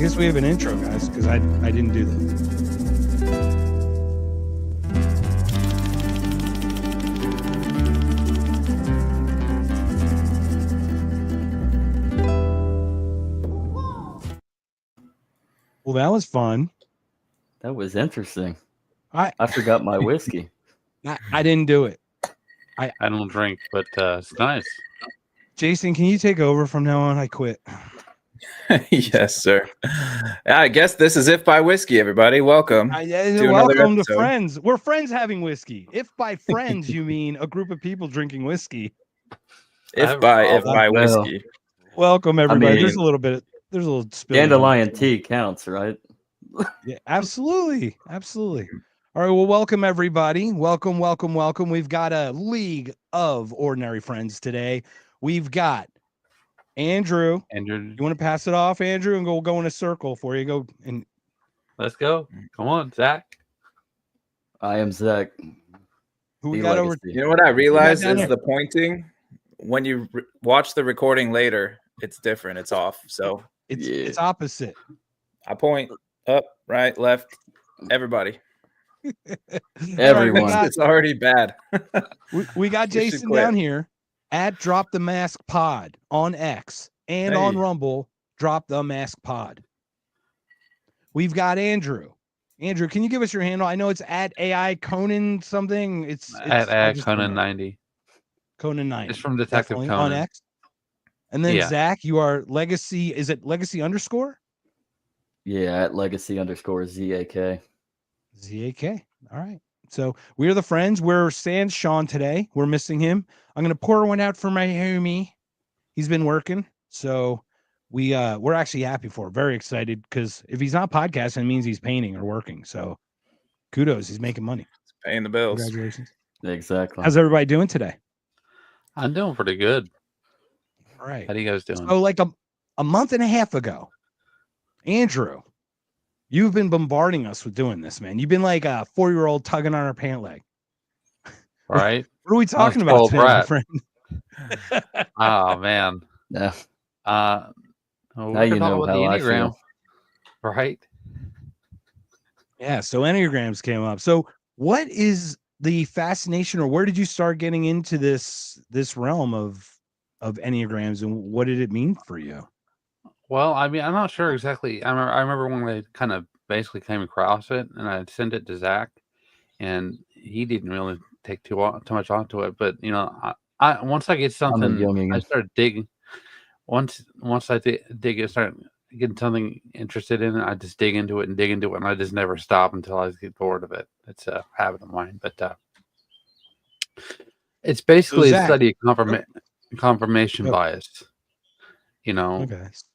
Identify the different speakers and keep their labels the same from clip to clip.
Speaker 1: guess we have an intro, guys, because I didn't do that. Well, that was fun.
Speaker 2: That was interesting.
Speaker 1: I
Speaker 2: forgot my whiskey.
Speaker 1: I didn't do it.
Speaker 3: I don't drink, but it's nice.
Speaker 1: Jason, can you take over from now on? I quit.
Speaker 4: Yes, sir. I guess this is If by Whiskey, everybody. Welcome.
Speaker 1: Welcome to Friends. We're friends having whiskey. If by friends you mean a group of people drinking whiskey.
Speaker 4: If by whiskey.
Speaker 1: Welcome, everybody.
Speaker 2: I mean,
Speaker 1: there's a little spill.
Speaker 2: Dandelion tea counts, right?
Speaker 1: Yeah, absolutely. Absolutely. All right. Well, welcome, everybody. Welcome. We've got a League of Ordinary Frens today. We've got Andrew. You want to pass it off, Andrew, and go in a circle for you. Go and
Speaker 3: let's go. Come on, Zach.
Speaker 2: I am Zach.
Speaker 1: Who we got over?
Speaker 4: You know what I realized is the pointing. When you watch the recording later, it's different. It's off. So
Speaker 1: it's opposite.
Speaker 4: I point up, right, left, everybody.
Speaker 2: Everyone.
Speaker 4: It's already bad.
Speaker 1: we got Jason down here at Drop the Mask Pod on X and on Rumble. Drop the Mask Pod. We've got Andrew. Andrew, can you give us your handle? I know it's at AI Conan something. It's
Speaker 3: at AI Conan 90.
Speaker 1: Conan 90.
Speaker 3: It's from Detective Conan
Speaker 1: on X. And then Zach, you are Legacy. Is it Legacy _?
Speaker 2: Yeah, at Legacy_ZAK.
Speaker 1: ZAK. All right. So we're the friends. We're sans Sean today. We're missing him. I'm gonna pour one out for my homie. He's been working. So we're actually happy for it. Very excited because if he's not podcasting, it means he's painting or working. So kudos, he's making money.
Speaker 4: It's paying the bills.
Speaker 1: Congratulations.
Speaker 2: Exactly.
Speaker 1: How's everybody doing today?
Speaker 3: I'm doing pretty good.
Speaker 1: All right.
Speaker 3: How do you guys doing?
Speaker 1: So like a month and a half ago, Andrew, you've been bombarding us with doing this, man. You've been like a 4-year-old tugging on our pant leg.
Speaker 3: Right.
Speaker 1: What are we talking about today, my friend?
Speaker 3: Oh man.
Speaker 2: Yeah.
Speaker 3: Now you know how I feel. Right.
Speaker 1: Yeah. So Enneagrams came up. So what is the fascination, or where did you start getting into this realm of Enneagrams, and what did it mean for you?
Speaker 3: Well, I mean, I'm not sure exactly. I remember when I kind of basically came across it, and I sent it to Zach, and he didn't really take too much onto it. But you know, I once I get something, I started digging. Once I dig it, start getting something interested in it, I just dig into it, and I just never stop until I get bored of it. It's a habit of mine, but it's basically a study of confirmation bias. You know,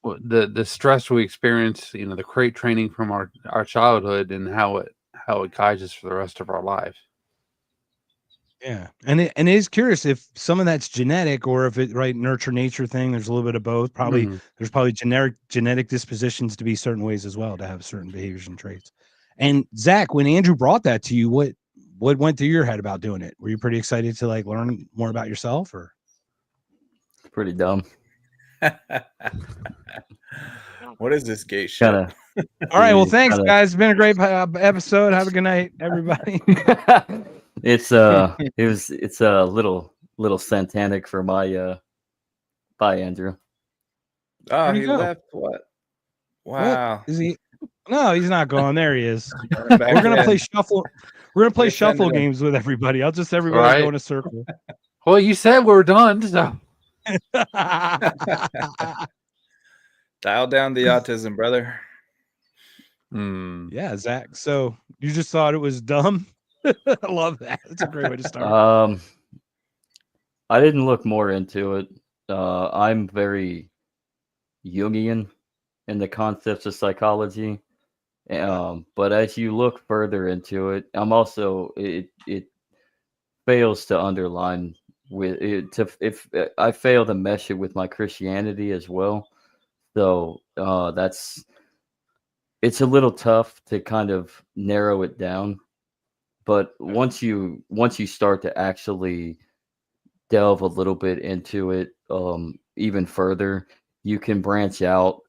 Speaker 3: the stress we experience, you know, the crate training from our childhood, and how it guides us for the rest of our life.
Speaker 1: Yeah, and it is curious if some of that's genetic or if it nurture nature thing. There's a little bit of both. Probably there's probably genetic dispositions to be certain ways as well, to have certain behaviors and traits. And Zach, when Andrew brought that to you, what went through your head about doing it? Were you pretty excited to like learn more about yourself, or
Speaker 2: pretty dumb?
Speaker 4: What is this gay shit?
Speaker 1: All right, well, thanks guys. It's been a great episode. Have a good night, everybody.
Speaker 2: It's a little satanic for my bye, Andrew.
Speaker 4: Oh, he left. What? Wow.
Speaker 1: What? Is he? No, he's not gone. There he is. We're gonna play shuffle. We're gonna play shuffle games with everybody. I'll just everybody go in a circle.
Speaker 3: Well, you said we're done, so
Speaker 4: dial down the autism, brother.
Speaker 1: Yeah, Zach. So you just thought it was dumb? I love that. That's a great way to start.
Speaker 2: I didn't look more into it. I'm very Jungian in the concepts of psychology. But as you look further into it, I'm also it fails to underline with it. If I fail to mesh it with my Christianity as well, so it's a little tough to kind of narrow it down. But once you start to actually delve a little bit into it, even further, you can branch out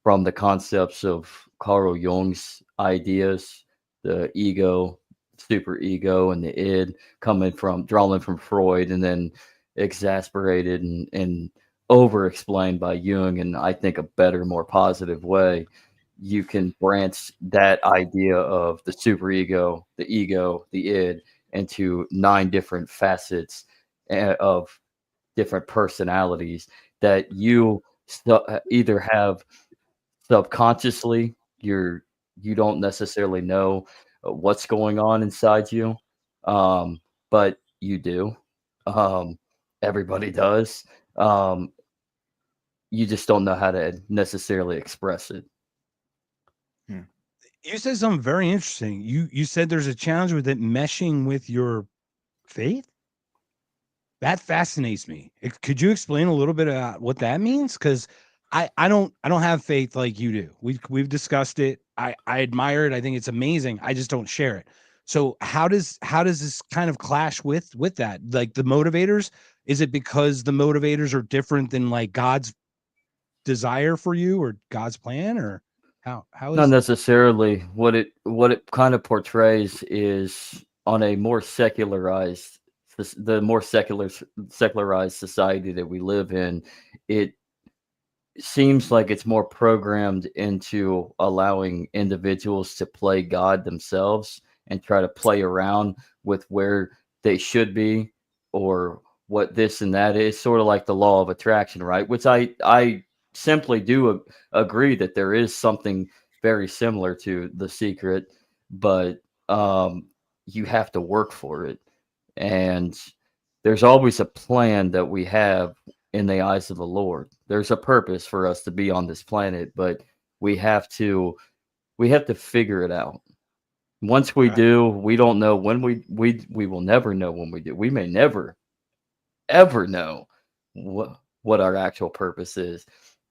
Speaker 2: from the concepts of Carl Jung's ideas, the ego, super ego, and the id, drawing from Freud, and then exasperated and over explained by Jung, and I think a better, more positive way. You can branch that idea of the superego, the ego, the id into 9 different facets of different personalities that you either have subconsciously, you don't necessarily know what's going on inside you, but you do. Everybody does. You just don't know how to necessarily express it.
Speaker 1: You said something very interesting. You said there's a challenge with it meshing with your faith. That fascinates me. Could you explain a little bit about what that means? Because I don't have faith like you do. We've discussed it. I admire it. I think it's amazing. I just don't share it. So how does this kind of clash with that? Like the motivators? Is it because the motivators are different than like God's desire for you or God's plan, or how is
Speaker 2: Not necessarily. What it kind of portrays is on a more secularized, the more secularized society that we live in, it seems like it's more programmed into allowing individuals to play God themselves and try to play around with where they should be or what this and that is, sort of like the law of attraction, right? Which I simply do agree that there is something very similar to The Secret, but you have to work for it. And there's always a plan that we have in the eyes of the Lord. There's a purpose for us to be on this planet, but we have to figure it out. Once we do, we don't know when we will never know when we do. We may never ever know what our actual purpose is,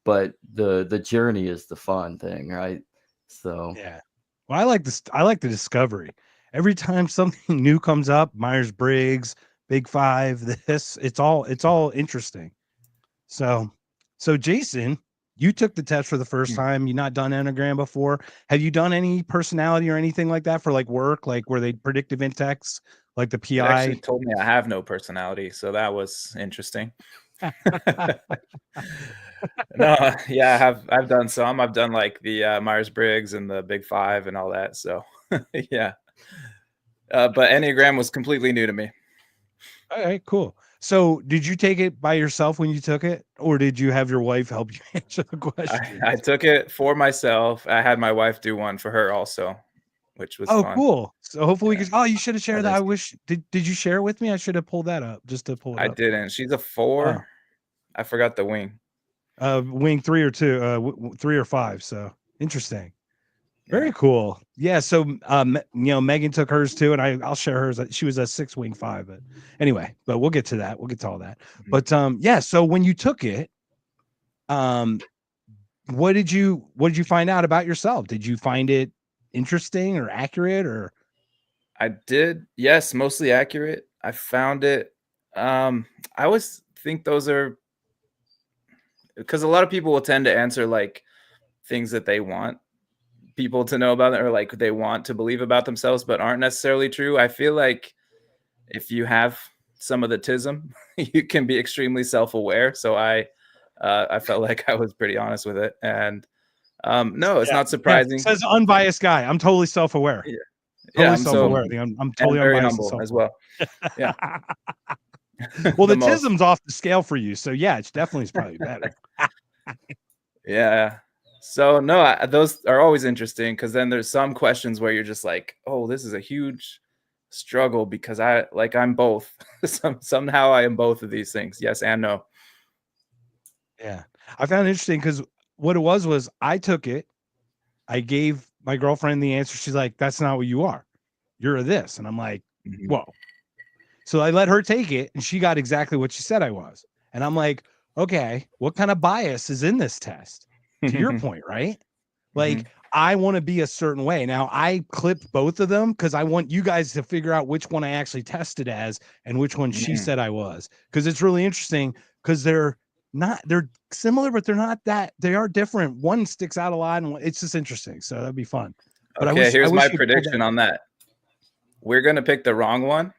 Speaker 2: but the journey is the fun thing, right? So
Speaker 1: yeah. Well, I like this. I like the discovery. Every time something new comes up, Myers-Briggs, Big Five, it's all interesting. So Jason, you took the test for the first time. You not done Enneagram before. Have you done any personality or anything like that for like work, like where they predictive index, like the PI?
Speaker 4: It actually told me I have no personality, so that was interesting. No, yeah, I've done some. I've done like the Myers-Briggs and the Big Five and all that. So yeah, but Enneagram was completely new to me.
Speaker 1: All right, cool. So did you take it by yourself when you took it, or did you have your wife help you answer the question?
Speaker 4: I took it for myself. I had my wife do one for her also, which was fun.
Speaker 1: Cool. So hopefully we can. You should have shared that. I wish. Did you share it with me? I should have pulled that up just to pull it up.
Speaker 4: I didn't. She's a 4. I forgot the wing.
Speaker 1: Wing 3 or 2, 3 or 5. So interesting. Very cool. Yeah. So, Megan took hers too, and I'll share hers. She was a 6 wing 5, but anyway, but we'll get to that. We'll get to all that. But, yeah. So when you took it, what did you find out about yourself? Did you find it interesting or accurate, or?
Speaker 4: I did. Yes. Mostly accurate. I found it. I always think those are, because a lot of people will tend to answer like things that they want people to know about it, or like they want to believe about themselves, but aren't necessarily true. I feel like if you have some of the tism, you can be extremely self-aware. So I felt like I was pretty honest with it. And no, it's not surprising.
Speaker 1: It says unbiased guy. I'm totally self-aware.
Speaker 4: Yeah,
Speaker 1: I'm self-aware. I'm totally
Speaker 4: very
Speaker 1: unbiased
Speaker 4: humble as well. Yeah.
Speaker 1: Well, the tism's off the scale for you, so yeah, it's definitely probably better.
Speaker 4: Yeah. So no, those are always interesting, because then there's some questions where you're just like, oh, this is a huge struggle, because I'm both. Somehow I am both of these things. Yes and no.
Speaker 1: Yeah. I found it interesting because what it was I took it. I gave my girlfriend the answer. She's like, that's not what you are. You're a this. And I'm like, whoa. So I let her take it, and she got exactly what she said I was. And I'm like, okay, what kind of bias is in this test? To your point, right? Like, I want to be a certain way. Now, I clipped both of them because I want you guys to figure out which one I actually tested as and which one she said I was. Because it's really interesting, because they're they're similar, but they're not that. They are different. One sticks out a lot, and it's just interesting. So that'd be fun. But
Speaker 4: okay, here's my
Speaker 1: you
Speaker 4: prediction on that. We're gonna pick the wrong one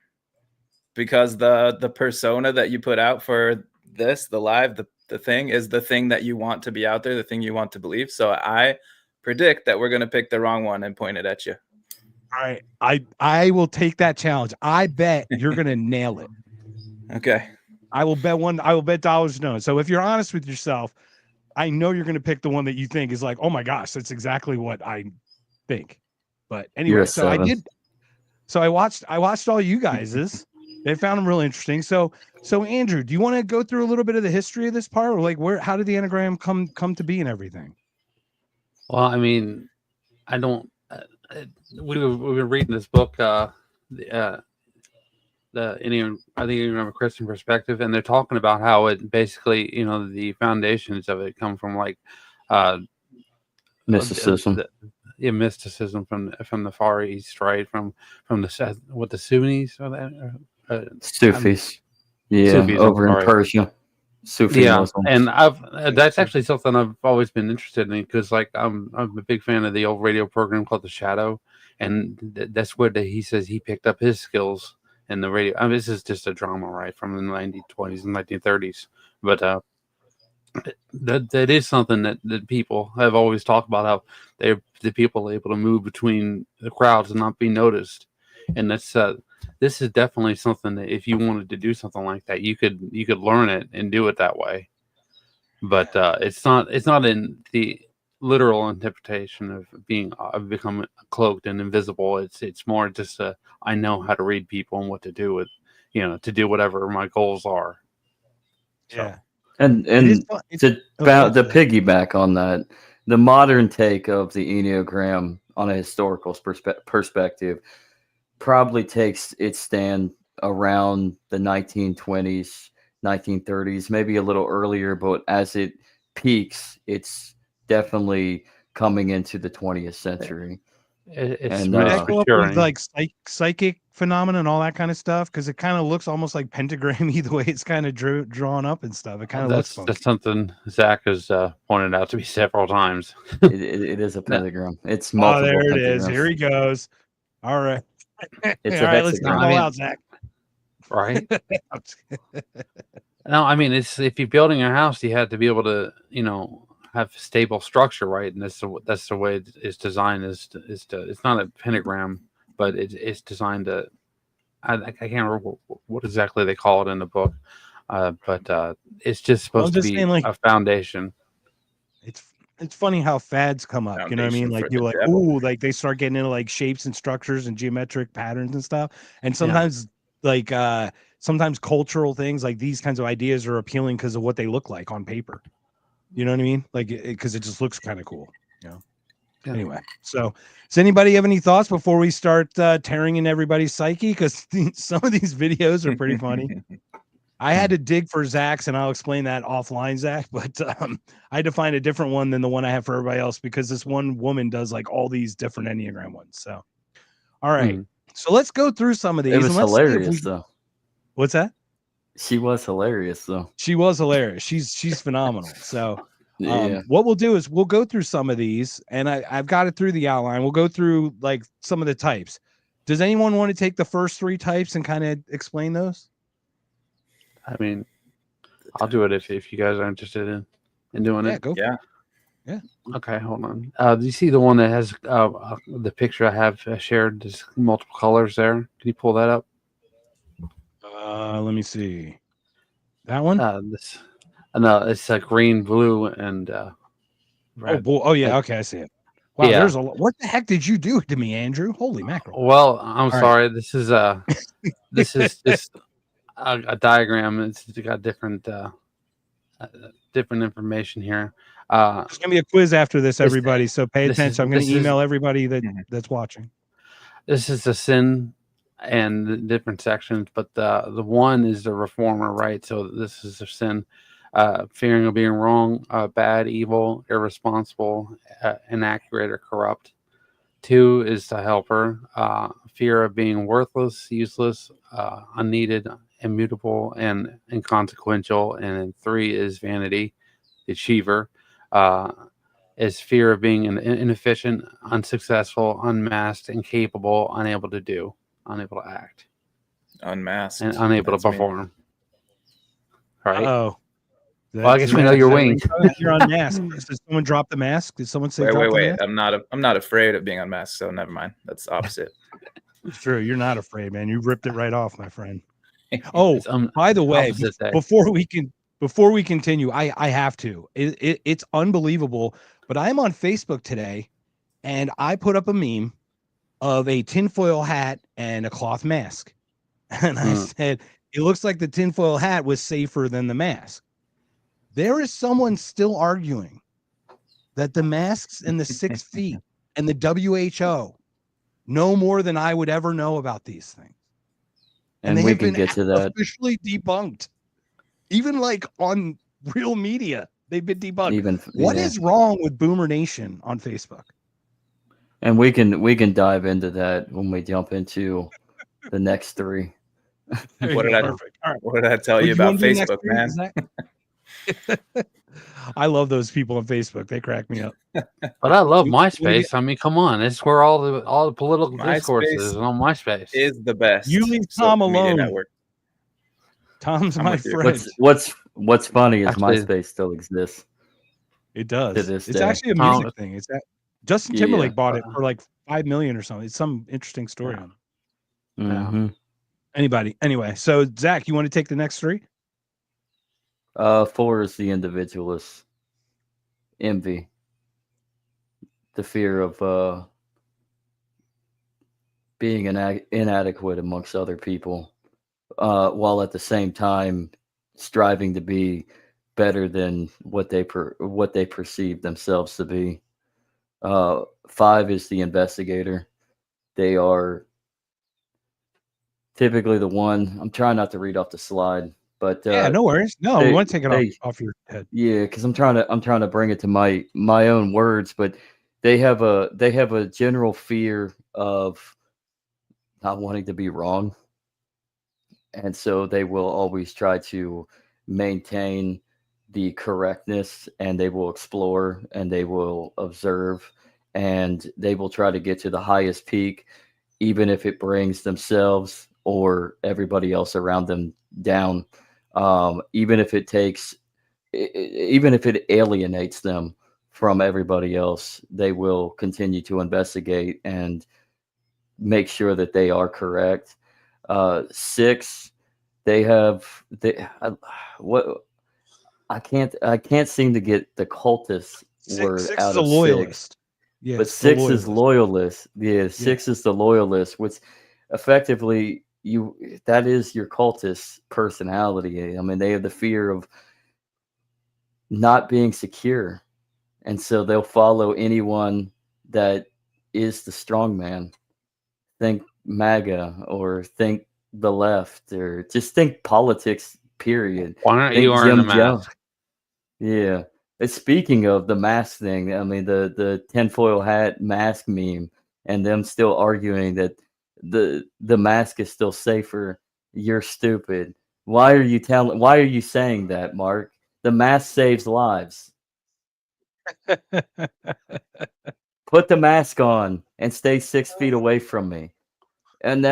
Speaker 4: because the persona that you put out for this, the live, the thing is the thing that you want to be out there, the thing you want to believe. So I predict that we're gonna pick the wrong one and point it at you.
Speaker 1: All right, I will take that challenge. I bet you're gonna nail it.
Speaker 4: Okay.
Speaker 1: I will bet dollars no. So if you're honest with yourself, I know you're gonna pick the one that you think is like, oh my gosh, that's exactly what I think. But anyway, so I did. So I watched all you guys's. They found them really interesting. So Andrew, do you want to go through a little bit of the history of this part, or like how did the Enneagram come to be and everything?
Speaker 3: Well, I mean, I don't. We've been reading this book, the Enneagram, I think you remember Christian Perspective, and they're talking about how it basically, the foundations of it come from like
Speaker 2: mysticism.
Speaker 3: Mysticism from the Far East, right? From the Sunnis or that
Speaker 2: Sufis,
Speaker 3: Sufis,
Speaker 2: over in Persia. Sufi Muslims.
Speaker 3: And that's actually something I've always been interested in because, like, I'm a big fan of the old radio program called The Shadow, and that's where he says he picked up his skills in the radio. I mean, this is just a drama, right, from the 1920s and 1930s, but that is something that people have always talked about, how the people are able to move between the crowds and not be noticed, and that's this is definitely something that if you wanted to do something like that, you could learn it and do it that way. But it's not in the literal interpretation of become cloaked and invisible. It's more just I know how to read people and what to do with, to do whatever my goals are.
Speaker 1: Yeah.
Speaker 2: And to piggyback on that, the modern take of the Enneagram on a historical perspective probably takes its stand around the 1920s, 1930s, maybe a little earlier, but as it peaks, it's definitely coming into the 20th century.
Speaker 3: It's
Speaker 1: would that go up with like psychic phenomena and all that kind of stuff? Because it kind of looks almost like pentagram the way it's kind of drawn up and stuff. It kind of looks funky.
Speaker 3: That's something Zach has pointed out to me several times.
Speaker 2: It is a pentagram. It's multiple.
Speaker 1: Oh, there it is. Here he goes. All right.
Speaker 2: It's
Speaker 1: all right, let's get all out, Zach.
Speaker 3: Right? No, I mean, it's if you're building a house, you have to be able to, have stable structure, right? And that's the way it's designed. It's not a pentagram, but it's designed to. I can't remember what exactly they call it in the book, but it's just supposed to be a foundation.
Speaker 1: It's funny how fads come up. You know what I mean? Like you're like, ooh, like they start getting into like shapes and structures and geometric patterns and stuff. And sometimes sometimes cultural things like these kinds of ideas are appealing because of what they look like on paper. You know what I mean? Like because it just looks kind of cool. Yeah. Anyway, so does anybody have any thoughts before we start tearing in everybody's psyche? Because some of these videos are pretty funny. I had to dig for Zach's, and I'll explain that offline, Zach. But I had to find a different one than the one I have for everybody else because this one woman does like all these different Enneagram ones. So, all right. So let's go through some of these.
Speaker 2: It was hilarious, though.
Speaker 1: What's that?
Speaker 2: She was hilarious, though.
Speaker 1: She was hilarious. She's phenomenal. So what we'll do is we'll go through some of these, and I've got it through the outline. We'll go through like some of the types. Does anyone want to take the first three types and kind of explain those?
Speaker 3: I mean, I'll do it if you guys are interested in doing it.
Speaker 1: Go. Yeah.
Speaker 3: Okay, hold on. Do you see the one that has the picture I have shared? There's multiple colors there. Can you pull that up?
Speaker 1: Let me see. That one?
Speaker 3: No, it's green, blue, and red.
Speaker 1: Oh yeah. Okay, I see it. Wow, there's what the heck did you do to me, Andrew? Holy mackerel!
Speaker 3: Well, I'm sorry. Right. This is just a diagram. It's got different information here.
Speaker 1: There's gonna be a quiz after this, everybody. So pay attention. I'm gonna email everybody that's watching.
Speaker 3: This is the sin and the different sections, but the one is the reformer, right? So this is the sin, fearing of being wrong, bad, evil, irresponsible, inaccurate, or corrupt. 2 is the helper, fear of being worthless, useless, unneeded, immutable and inconsequential, and then 3 is vanity, the achiever. Is fear of being inefficient, unsuccessful, unmasked, incapable, unable to do, unable to act,
Speaker 4: Unmasked.
Speaker 3: and unable
Speaker 4: That's
Speaker 3: to
Speaker 4: me.
Speaker 3: perform. Right?
Speaker 1: Oh,
Speaker 3: Well, I guess we know you're winged.
Speaker 1: You're unmasked. Did someone drop the mask? Did someone say drop the
Speaker 4: Wait.
Speaker 1: mask?
Speaker 4: I'm not afraid of being unmasked, so never mind. That's the opposite.
Speaker 1: It's true. You're not afraid, man. You ripped it right off, my friend. Oh,
Speaker 3: It's
Speaker 1: by the way,
Speaker 3: opposite day.
Speaker 1: before we continue, I have to. It's unbelievable. But I'm on Facebook today, and I put up a meme of a tinfoil hat and a cloth mask, and I said it looks like the tinfoil hat was safer than the mask. There is someone still arguing that the masks and the 6 feet and the WHO know more than I would ever know about these things.
Speaker 2: And
Speaker 1: they
Speaker 2: we
Speaker 1: have
Speaker 2: can
Speaker 1: been
Speaker 2: get to that.
Speaker 1: officially debunked. Even like on real media, they've been debunked. What is wrong with Boomer Nation on Facebook?
Speaker 2: And we can dive into that when we jump into the next 3.
Speaker 4: What did I tell you about Facebook, man?
Speaker 1: I love those people on Facebook. They crack me up.
Speaker 3: But I love MySpace. I mean, come on, it's where all the political discourse is on MySpace.
Speaker 4: Is the best.
Speaker 1: You leave Tom alone. Network. Tom's my friend.
Speaker 2: What's funny is MySpace still exists.
Speaker 1: It does.
Speaker 2: To this
Speaker 1: it's
Speaker 2: day.
Speaker 1: actually a music thing. It's that Justin Timberlake bought it for like $5 million or something. It's some interesting story on it.
Speaker 2: Mm-hmm.
Speaker 1: Anybody? Anyway, so Zach, you want to take the next 3?
Speaker 2: 4 is the individualist. Envy. The fear of being inadequate amongst other people, while at the same time striving to be better than what they perceive themselves to be. 5 is the investigator. They are typically the one. I'm trying not to read off the slide, but
Speaker 1: yeah, no worries. No, we want to take it off your head.
Speaker 2: Yeah, because I'm trying to bring it to my own words, but they have a general fear of not wanting to be wrong, and so they will always try to maintain the correctness, and they will explore, and they will observe, and they will try to get to the highest peak, even if it brings themselves or everybody else around them down, even if it alienates them from everybody else. They will continue to investigate and make sure that they are correct. 6, I can't seem to get the cultist word out of 6. Yeah, but 6 is loyalist. Yeah, 6 is the loyalist, which effectively that is your cultist personality. I mean, they have the fear of not being secure, and so they'll follow anyone that is the strong man. Think MAGA, or think the left, or just think politics, period.
Speaker 3: Why aren't you wearing a mask?
Speaker 2: Yeah. Speaking of the mask thing, I mean, the tinfoil hat mask meme, and them still arguing that the mask is still safer. You're stupid. Why are you saying that, Mark? The mask saves lives. Put the mask on and stay 6 feet away from me. And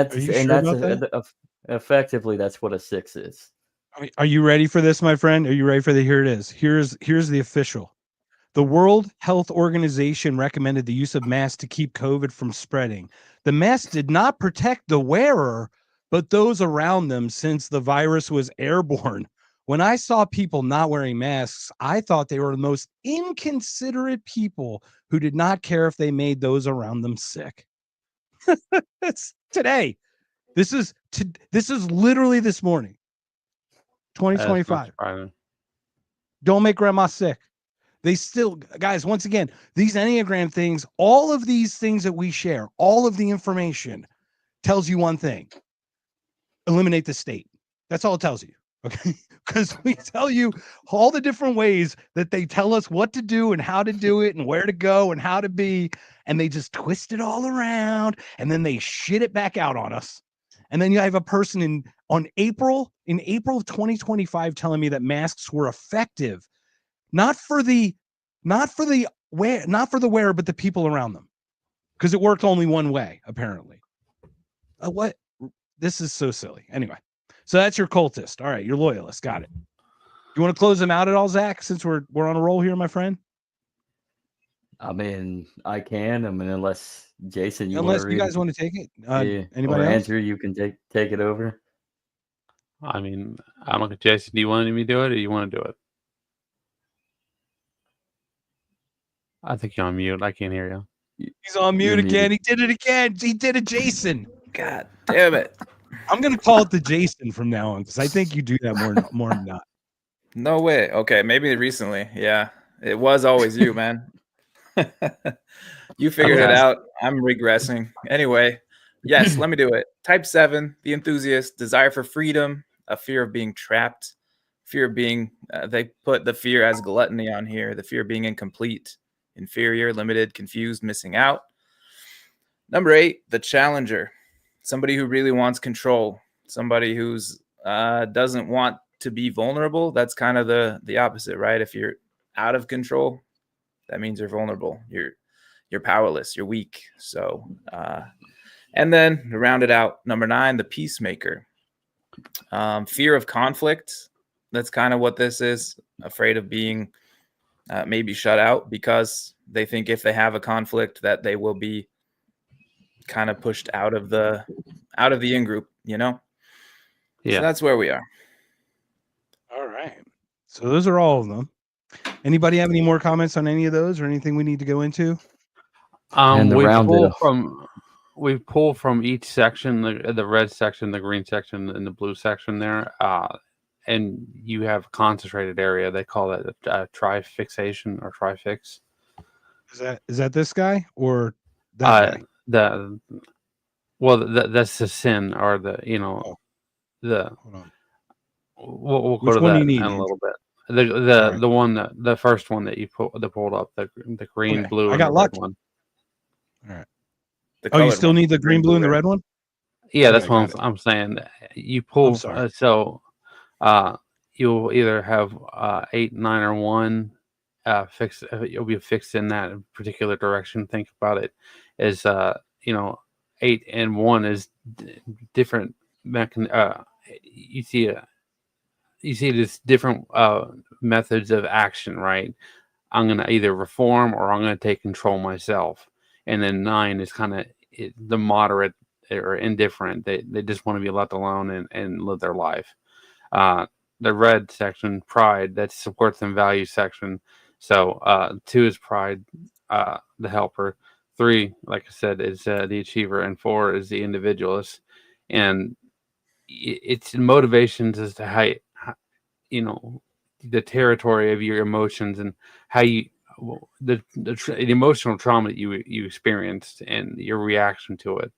Speaker 2: effectively that's what a 6 is.
Speaker 1: Are you ready for this, my friend? Are you ready for here it is. Here's the official. The World Health Organization recommended the use of masks to keep COVID from spreading. The mask did not protect the wearer, but those around them, since the virus was airborne. When I saw people not wearing masks, I thought they were the most inconsiderate people who did not care if they made those around them sick. That's today. This is literally this morning. 2025. Don't make grandma sick. They still, guys, once again, these Enneagram things, all of these things that we share, all of the information tells you one thing: eliminate the state. That's all it tells you. Okay. Because we tell you all the different ways that they tell us what to do and how to do it and where to go and how to be. And they just twist it all around, and then they shit it back out on us. And then you have a person in in April of 2025 telling me that masks were effective, not for the wearer, but the people around them, because it worked only one way apparently. What? This is so silly. Anyway, so that's your cultist. All right, your loyalist. Got it. You want to close them out at all, Zach? Since we're on a roll here, my friend.
Speaker 2: I mean, I can. I mean, unless Jason,
Speaker 1: unless you guys want to take it.
Speaker 2: Yeah.
Speaker 1: Anybody
Speaker 2: or
Speaker 1: else?
Speaker 2: Andrew, you can take it over.
Speaker 3: I mean, I'm looking at Jason. Do you want me to do it, or you want to do it? I think you're on mute. I can't hear you.
Speaker 1: He's on mute again.
Speaker 2: Muted.
Speaker 1: He did it again. He did it, Jason.
Speaker 4: God damn it.
Speaker 1: I'm gonna call it the Jason from now on because I think you do that more than not.
Speaker 4: No way. Okay, maybe recently. Yeah, it was always you, man. You figured it out. I'm regressing. Anyway, yes, let me do it. Type 7, the enthusiast, desire for freedom, a fear of being trapped, fear of being, they put the fear as gluttony on here, the fear of being incomplete, inferior, limited, confused, missing out. Number 8, the challenger, somebody who really wants control, somebody who's doesn't want to be vulnerable. That's kind of the opposite, right? If you're out of control, that means you're vulnerable. You're powerless. You're weak. So, and then to round it out, number 9, the peacemaker, fear of conflict. That's kind of what this is. Afraid of being maybe shut out because they think if they have a conflict that they will be kind of pushed out of the in group, you know?
Speaker 3: Yeah.
Speaker 4: So that's where we are.
Speaker 1: All right. So those are all of them. Anybody have any more comments on any of those or anything we need to go into?
Speaker 3: We pull from each section, the red section, the green section, and the blue section there, and you have a concentrated area. They call that a trifixation or trifix.
Speaker 1: Is that this guy or that guy?
Speaker 3: That's the sin or the
Speaker 1: Hold on.
Speaker 3: We'll
Speaker 1: Which
Speaker 3: go to
Speaker 1: one
Speaker 3: that
Speaker 1: do you need,
Speaker 3: in a
Speaker 1: Andrew?
Speaker 3: little bit.
Speaker 1: Right.
Speaker 3: The one the first one that you pulled up, the green,
Speaker 1: Okay.
Speaker 3: blue,
Speaker 1: I
Speaker 3: and
Speaker 1: got
Speaker 3: the
Speaker 1: lucky.
Speaker 3: red one.
Speaker 1: All right.
Speaker 4: The
Speaker 1: Oh, you
Speaker 4: colored
Speaker 1: still
Speaker 4: one.
Speaker 1: need the green, blue, and the red one?
Speaker 3: Yeah,
Speaker 1: Okay,
Speaker 3: that's what
Speaker 1: got it.
Speaker 3: I'm saying. You pull.
Speaker 1: I'm sorry.
Speaker 3: You'll either have 8, 9, or 1 fixed. You'll be fixed in that particular direction. Think about it as 8 and 1 is different. You see this different methods of action, right? I'm gonna either reform or I'm gonna take control myself. And then 9 is kind of the moderate or indifferent. They just want to be left alone and live their life. The red section, pride, that supports and values section. So 2 is pride, the helper. 3, like I said, is the achiever, and 4 is the individualist. And it's motivations as to how the territory of your emotions and how you the emotional trauma that you experienced and your reaction to it.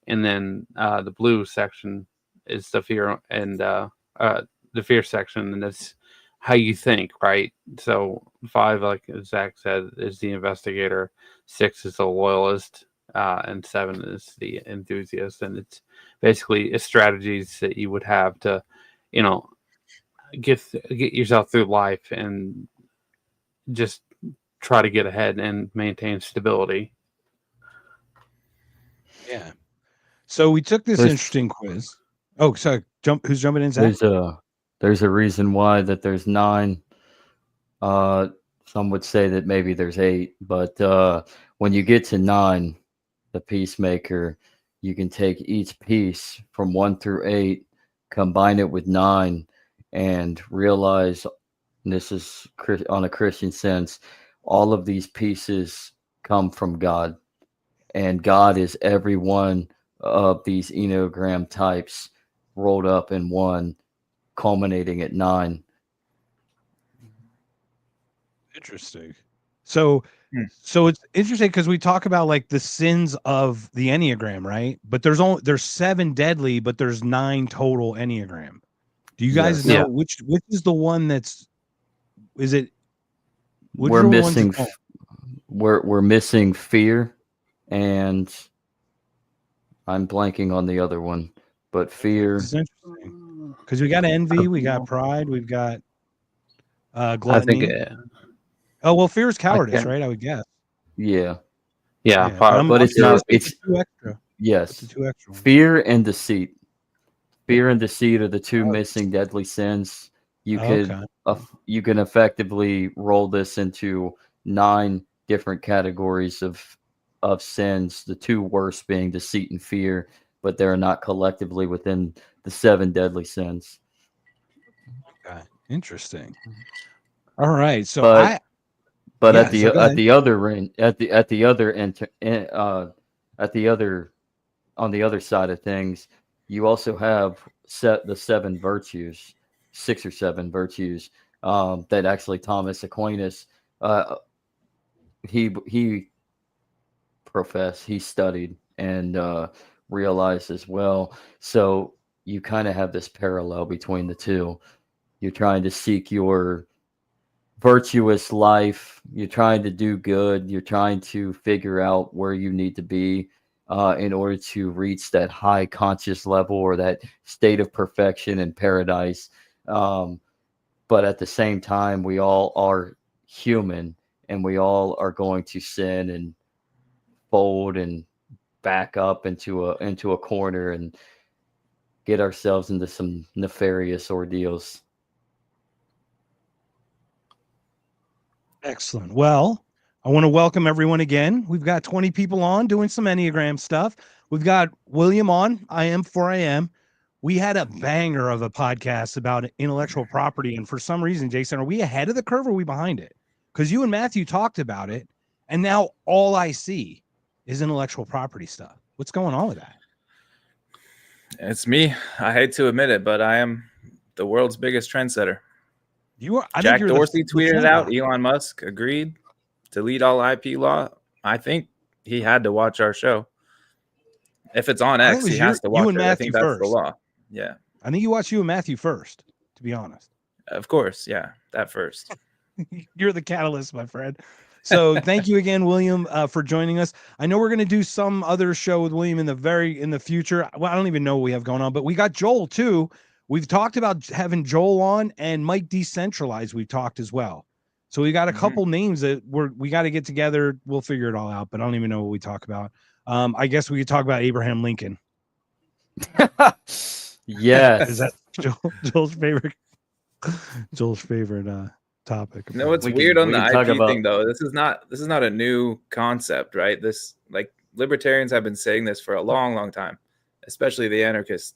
Speaker 3: And then the blue section is the fear and the fear section, and that's how you think, right? So 5, like Zach said, is the investigator. 6 is the loyalist, and 7 is the enthusiast. And it's basically strategies that you would have to, get yourself through life and just try to get ahead and maintain stability.
Speaker 1: Yeah. So we took this interesting quiz. Oh, sorry. Who's jumping in, Zach?
Speaker 2: There's a reason why that there's 9. Some would say that maybe there's 8, but when you get to 9, the peacemaker, you can take each piece from 1 through 8, combine it with 9, and realize, and this is on a Christian sense, all of these pieces come from God, and God is every one of these Enneagram types rolled up in one, culminating at 9.
Speaker 1: Interesting. So it's interesting because we talk about like the sins of the Enneagram, right? But there's 7 deadly, but there's 9 total Enneagram. Do you guys know which is the one that's? Is it?
Speaker 2: We're missing. We're missing fear, and I'm blanking on the other one. But fear,
Speaker 1: This is interesting because we got envy, we got pride, we've got
Speaker 3: I think
Speaker 1: gluttony. Oh well, fear is cowardice,
Speaker 3: can't-
Speaker 1: right? I would guess.
Speaker 2: yeah.
Speaker 3: yeah,
Speaker 1: Yeah, but
Speaker 3: probably.
Speaker 2: But
Speaker 1: I'm
Speaker 2: it's not.
Speaker 1: curious with
Speaker 2: It's
Speaker 1: the two extra. With the
Speaker 2: yes,
Speaker 1: two extra ones.
Speaker 2: fear and deceit. Fear and deceit are the two
Speaker 1: Oh.
Speaker 2: missing deadly sins. You
Speaker 1: Okay.
Speaker 2: you can effectively roll this into 9 different categories of sins. The 2 worst being deceit and fear, but they're not collectively within the 7 deadly sins.
Speaker 1: Okay. Interesting. All right. So
Speaker 2: But But
Speaker 1: Yeah, so go
Speaker 2: at
Speaker 1: ahead.
Speaker 2: the other end, at the other end, at the other on the other side of things, you also have set the 7 virtues, 6 or 7 virtues that actually Thomas Aquinas uh, he professed, he studied and realized as well. So you kind of have this parallel between the two. You're trying to seek your virtuous life. You're trying to do good. You're trying to figure out where you need to be in order to reach that high conscious level or that state of perfection and paradise. But at the same time, we all are human and we all are going to sin and fold and back up into a corner and get ourselves into some nefarious ordeals.
Speaker 1: Excellent. Well, I want to welcome everyone again. We've got 20 people on doing some Enneagram stuff. We've got William on, I am 4am. We had a banger of a podcast about intellectual property. And for some reason, Jason, are we ahead of the curve or are we behind it? Because you and Matthew talked about it. And now all I see is intellectual property stuff. What's going on with that?
Speaker 4: It's me. I hate to admit it, but I am the world's biggest trendsetter.
Speaker 1: You are. I
Speaker 4: Jack
Speaker 1: think you're
Speaker 4: Dorsey
Speaker 1: the
Speaker 4: tweeted it
Speaker 1: full
Speaker 4: out.
Speaker 1: guy.
Speaker 4: Elon Musk agreed to delete all IP law. I think he had to watch our show. If it's on
Speaker 1: I think
Speaker 4: X,
Speaker 1: it was
Speaker 4: he has to watch
Speaker 1: you and
Speaker 4: it. I
Speaker 1: Matthew
Speaker 4: think that's the
Speaker 1: first.
Speaker 4: law. Yeah,
Speaker 1: I think you watched you and Matthew first, to be honest.
Speaker 4: of course. Yeah, that first.
Speaker 1: You're the catalyst, my friend. So thank you again, William, for joining us. I know we're going to do some other show with William in the future. Well, I don't even know what we have going on, but we got Joel too. We've talked about having Joel on, and Mike Decentralized. We've talked as well. So we got a couple names that we got to get together. We'll figure it all out, but I don't even know what we talk about. I guess we could talk about Abraham Lincoln.
Speaker 2: Yes.
Speaker 1: Is that Joel's favorite? Joel's favorite topic.
Speaker 4: No, it's
Speaker 2: We
Speaker 4: weird
Speaker 2: can-
Speaker 4: on
Speaker 2: we
Speaker 4: the
Speaker 2: can talk
Speaker 4: IP
Speaker 2: about-
Speaker 4: thing though. This is not a new concept, right? This, like, libertarians have been saying this for a long, long time, especially the anarchist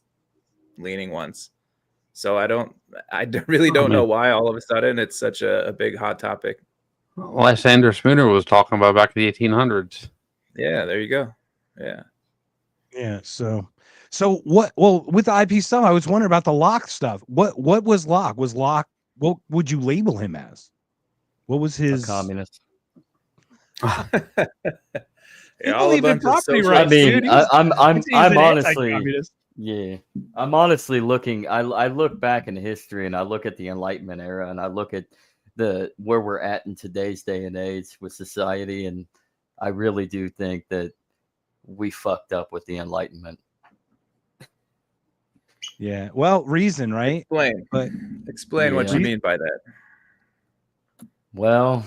Speaker 4: leaning ones. So I really don't know why all of a sudden it's such a big hot topic.
Speaker 3: Lysander Spooner was talking about back in the 1800s.
Speaker 4: Yeah, there you go. Yeah.
Speaker 1: Yeah. So what? Well, with the IP stuff, I was wondering about the Locke stuff. What was Locke? Was Locke? What would you label him as? What was his
Speaker 2: A communist.
Speaker 1: He
Speaker 4: all a
Speaker 1: believed in
Speaker 4: bunch of
Speaker 1: property
Speaker 4: social-
Speaker 1: rights,
Speaker 2: I mean,
Speaker 1: dude. He's
Speaker 2: I'm
Speaker 1: an
Speaker 2: honestly,
Speaker 1: anti-communist.
Speaker 2: yeah, I'm honestly looking. I look back in history and I look at the Enlightenment era and I look at where we're at in today's day and age with society, and I really do think that we fucked up with the Enlightenment.
Speaker 1: Yeah. Well, reason, right?
Speaker 4: Explain what
Speaker 2: Yeah.
Speaker 4: you mean by that.
Speaker 2: Well,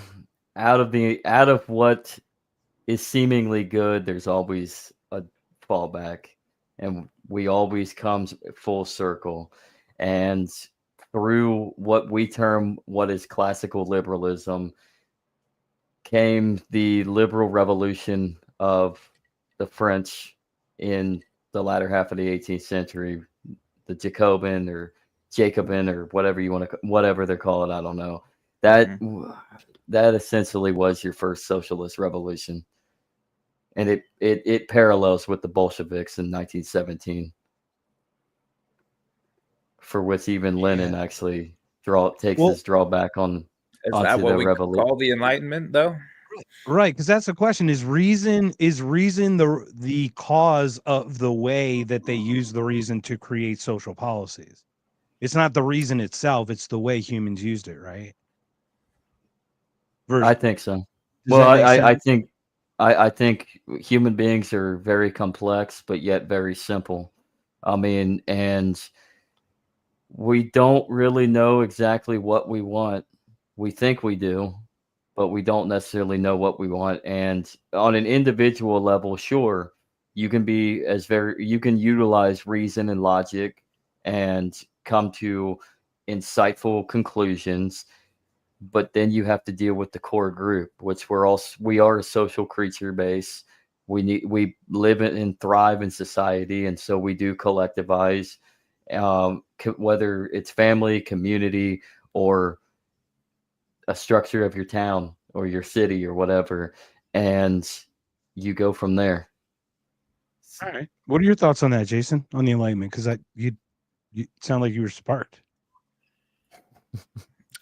Speaker 2: out of what is seemingly good, there's always a fallback, and we always come full circle. And through what we term what is classical liberalism came the liberal revolution of the French in the latter half of the 18th century, the Jacobin or whatever they call it. I don't know. That essentially was your first socialist revolution. And it parallels with the Bolsheviks in 1917, for which even Lenin actually takes his drawback on.
Speaker 4: Is that what we
Speaker 2: revolution.
Speaker 4: call the Enlightenment, though?
Speaker 1: Right, because that's the question: is reason the cause of the way that they use the reason to create social policies? It's not the reason itself; it's the way humans used it, right?
Speaker 2: I think so.
Speaker 1: Does
Speaker 2: Well,
Speaker 1: that make sense?
Speaker 2: I think human beings are very complex, but yet very simple. I mean, and we don't really know exactly what we want. We think we do, but we don't necessarily know what we want. And on an individual level, sure, you can utilize reason and logic and come to insightful conclusions, but then you have to deal with the core group, which we are a social creature base. We live and thrive in society, and so we do collectivize, whether it's family, community, or a structure of your town or your city or whatever, and you go from there.
Speaker 1: All right. What are your thoughts on that, Jason, on the enlightenment? Because you sound like you were sparked.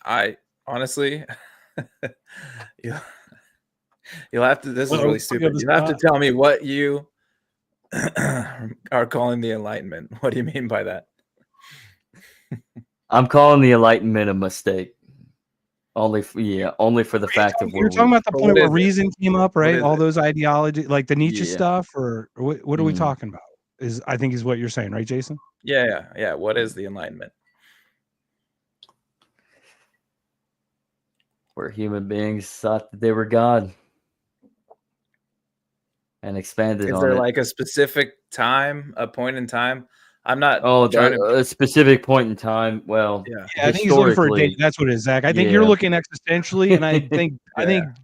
Speaker 4: I honestly, you'll have to. This is really stupid. You have to tell me what you are calling the enlightenment. What do you mean by that?
Speaker 2: I'm calling the enlightenment a mistake. Only for the fact of
Speaker 1: you're talking about the point where reason came up, right? All those ideology, like the Nietzsche stuff, or what are we talking about? I think is what you're saying, right, Jason?
Speaker 4: Yeah. What is the enlightenment?
Speaker 2: Where human beings thought that they were God and expanded on it.
Speaker 4: Is there like a specific time, a point in time? I'm not
Speaker 2: a specific point in time. Well,
Speaker 1: yeah, I think he's looking for a date. That's what it is, Zach. I think you're looking existentially, and I think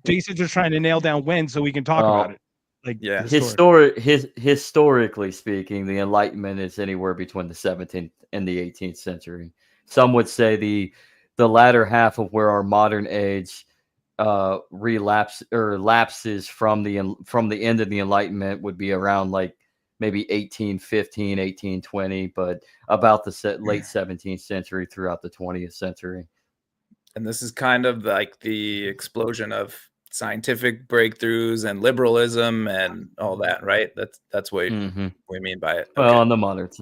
Speaker 1: Jason's just trying to nail down when so we can talk about it. Like,
Speaker 2: historically speaking, the Enlightenment is anywhere between the 17th and the 18th century. Some would say the latter half of where our modern age lapses from the end of the Enlightenment would be around like maybe 1815, 1820, but about the late 17th century throughout the 20th century.
Speaker 4: And this is kind of like the explosion of scientific breakthroughs and liberalism and all that, right? That's what we mean by it.
Speaker 2: Okay. Well, on the modern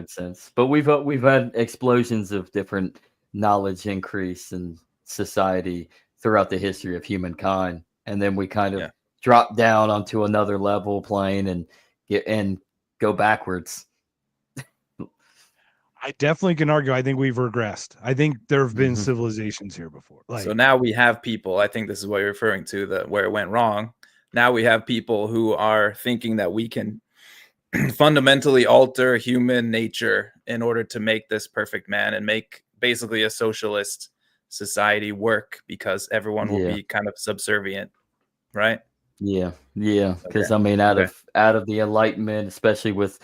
Speaker 2: sense, but we've had explosions of different knowledge increase in society throughout the history of humankind, and then we kind of drop down onto another level plane and go backwards.
Speaker 1: I definitely can argue. I think we've regressed. I think there have been civilizations here before.
Speaker 4: So now we have people. I think this is what you're referring to, where it went wrong. Now we have people who are thinking that we can fundamentally alter human nature in order to make this perfect man and make basically a socialist society work, because everyone will be kind of subservient, right?
Speaker 2: Yeah. Because I mean, out of the Enlightenment, especially with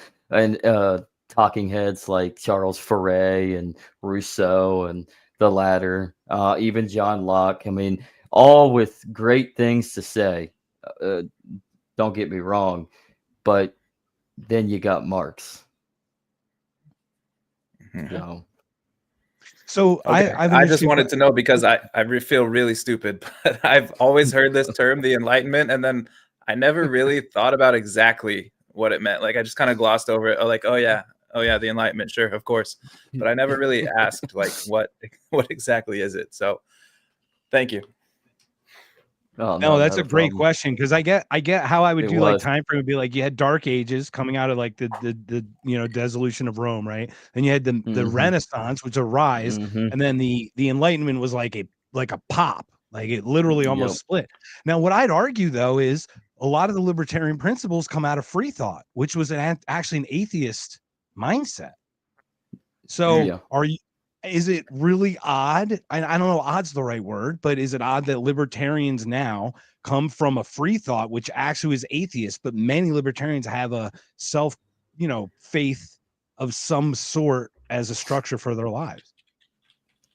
Speaker 2: talking heads like Charles Fourier and Rousseau and the latter, even John Locke. I mean, all with great things to say. Don't get me wrong, but then you got Marx.
Speaker 1: So
Speaker 4: I just wanted to know, because I feel really stupid, but I've always heard this term, the Enlightenment, and then I never really thought about exactly what it meant. Like, I just kind of glossed over it. Like, oh yeah, the Enlightenment, sure, of course. But I never really asked, like, what exactly is it? So thank you.
Speaker 1: Oh, no, that's a great question, because I get how I would do like time frame would be like you had Dark Ages coming out of like the dissolution of Rome, right? And you had the Renaissance, which is a rise, and then the Enlightenment was like a pop, like it literally almost split. Now, what I'd argue though is a lot of the libertarian principles come out of free thought, which was actually an atheist mindset. So is it really odd? I don't know, odd's the right word, but is it odd that libertarians now come from a free thought, which actually is atheist, but many libertarians have a faith of some sort as a structure for their lives?